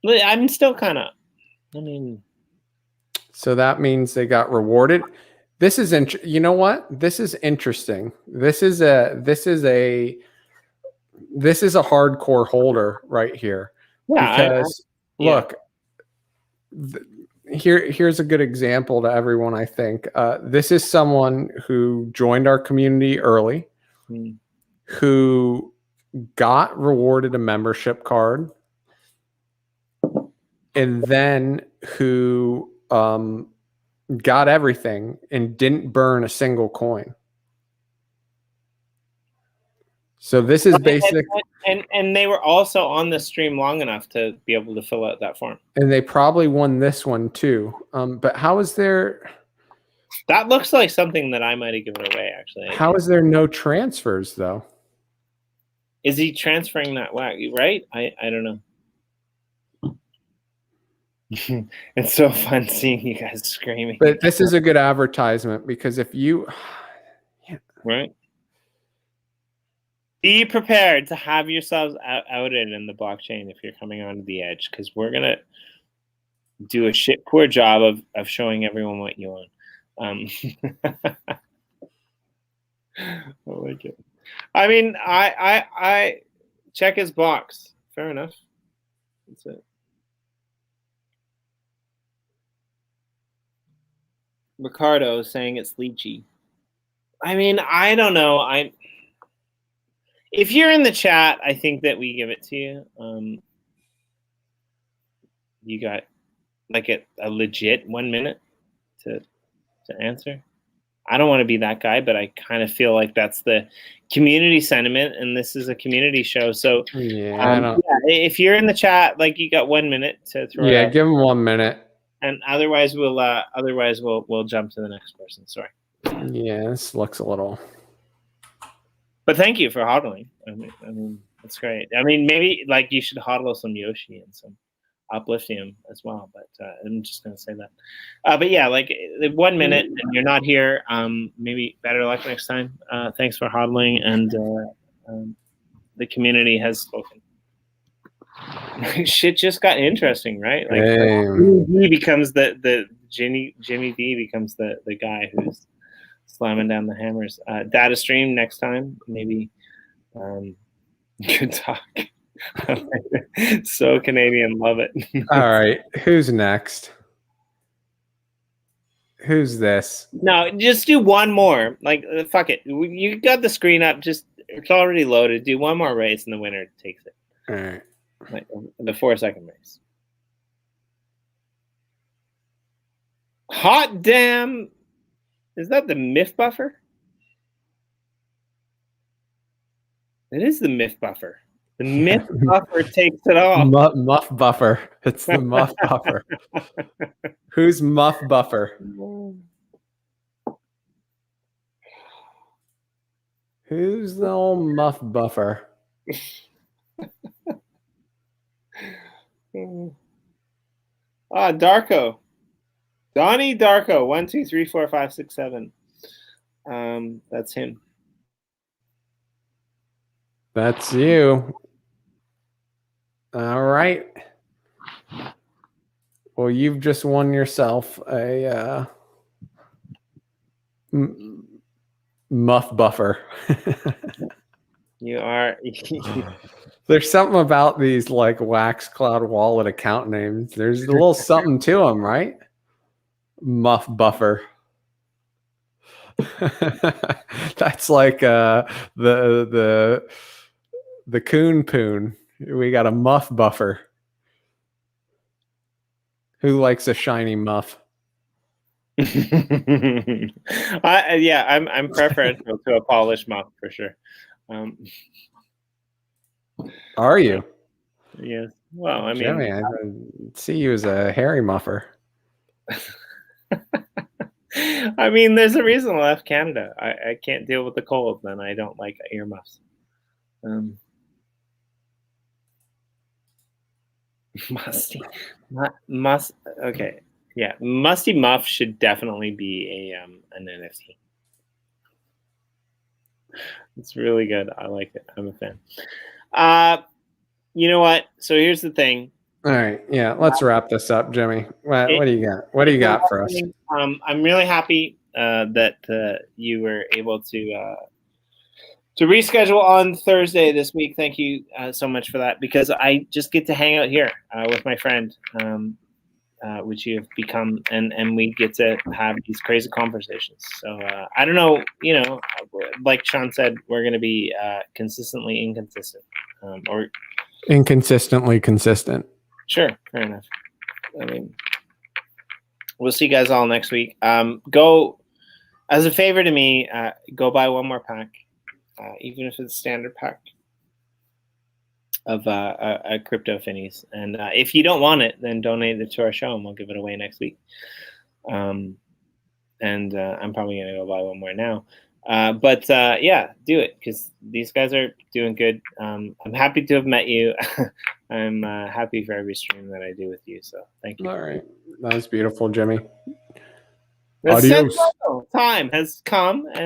I'm still kind of. So that means they got rewarded. This is you know what? This is interesting. This is a hardcore holder right here. Yeah. Because look, here's a good example to everyone. I think this is someone who joined our community early, who got rewarded a membership card, and then who got everything and didn't burn a single coin. So this is basic. And they were also on the stream long enough to be able to fill out that form. And they probably won this one too. But how is there... That looks like something that I might have given away, actually. How is there no transfers, though? Is he transferring that way, right? I don't know. It's so fun seeing you guys screaming. But this is a good advertisement because if you... Right? Be prepared to have yourselves outed in the blockchain if you're coming onto the edge, because we're gonna do a shit poor job of showing everyone what you want. I like it. I mean, I check his box. Fair enough. That's it. Ricardo saying it's lychee. I mean, I don't know. If you're in the chat, I think that we give it to you. You got like a legit 1 minute to answer. I don't want to be that guy, but I kind of feel like that's the community sentiment, and this is a community show. So yeah, if you're in the chat, like you got 1 minute to throw. Yeah, give him 1 minute. And otherwise we'll jump to the next person. Sorry. Yeah, this looks a little. But thank you for hodling. I mean that's great. I mean, maybe like you should hodl some Yoshi and some Upliftium as well. But I'm just gonna say that. But yeah, like 1 minute and you're not here. Maybe better luck next time. Thanks for hodling, and the community has spoken. Shit just got interesting, right? Like he becomes the Jimmy D becomes the guy who's slamming down the hammers. Data stream next time, maybe. Good talk. So Canadian, love it. All right, who's next? Who's this? No, just do one more. Like fuck it, you got the screen up. Just it's already loaded. Do one more race, and the winner takes it. All right. Like the 4-second race. Hot damn! Is that the Myth Buffer? It is the Myth Buffer. The Myth Buffer takes it off. Muff Buffer. It's the Muff Buffer. Who's Muff Buffer? Who's the old Muff Buffer? Darko. Donnie Darko. 1, 2, 3, 4, 5, 6, 7. That's him. That's you. All right. Well, you've just won yourself a Muff Buffer. You are. There's something about these like Wax Cloud Wallet account names. There's a little something to them, right? Muff Buffer. That's like the Coon Poon. We got a Muff Buffer. Who likes a shiny muff? I'm preferential to a polished muff for sure. Are you? Yes. Well, I mean, Jimmy, I see you as a hairy muffer. I mean, there's a reason I left Canada. I can't deal with the cold, then I don't like earmuffs. Okay, yeah, Musty Muff should definitely be an NFT. It's really good. I like it. I'm a fan. You know what? So here's the thing. All right, yeah, let's wrap this up, Jimmy. What do you got? What do you got for us? I'm really happy that you were able to reschedule on Thursday this week. Thank you so much for that, because I just get to hang out here with my friend, which you have become, and we get to have these crazy conversations. So I don't know, like Sean said, we're going to be consistently inconsistent, or inconsistently consistent. Sure, fair enough. I mean, we'll see you guys all next week. Go, as a favor to me, go buy one more pack. Even if it's a standard pack of a crypto Finneys. And if you don't want it, then donate it to our show and we'll give it away next week. And I'm probably going to go buy one more now. But yeah, do it, because these guys are doing good. I'm happy to have met you. I'm happy for every stream that I do with you. So thank you. All right. That was beautiful, Jimmy. The Adios. Time has come.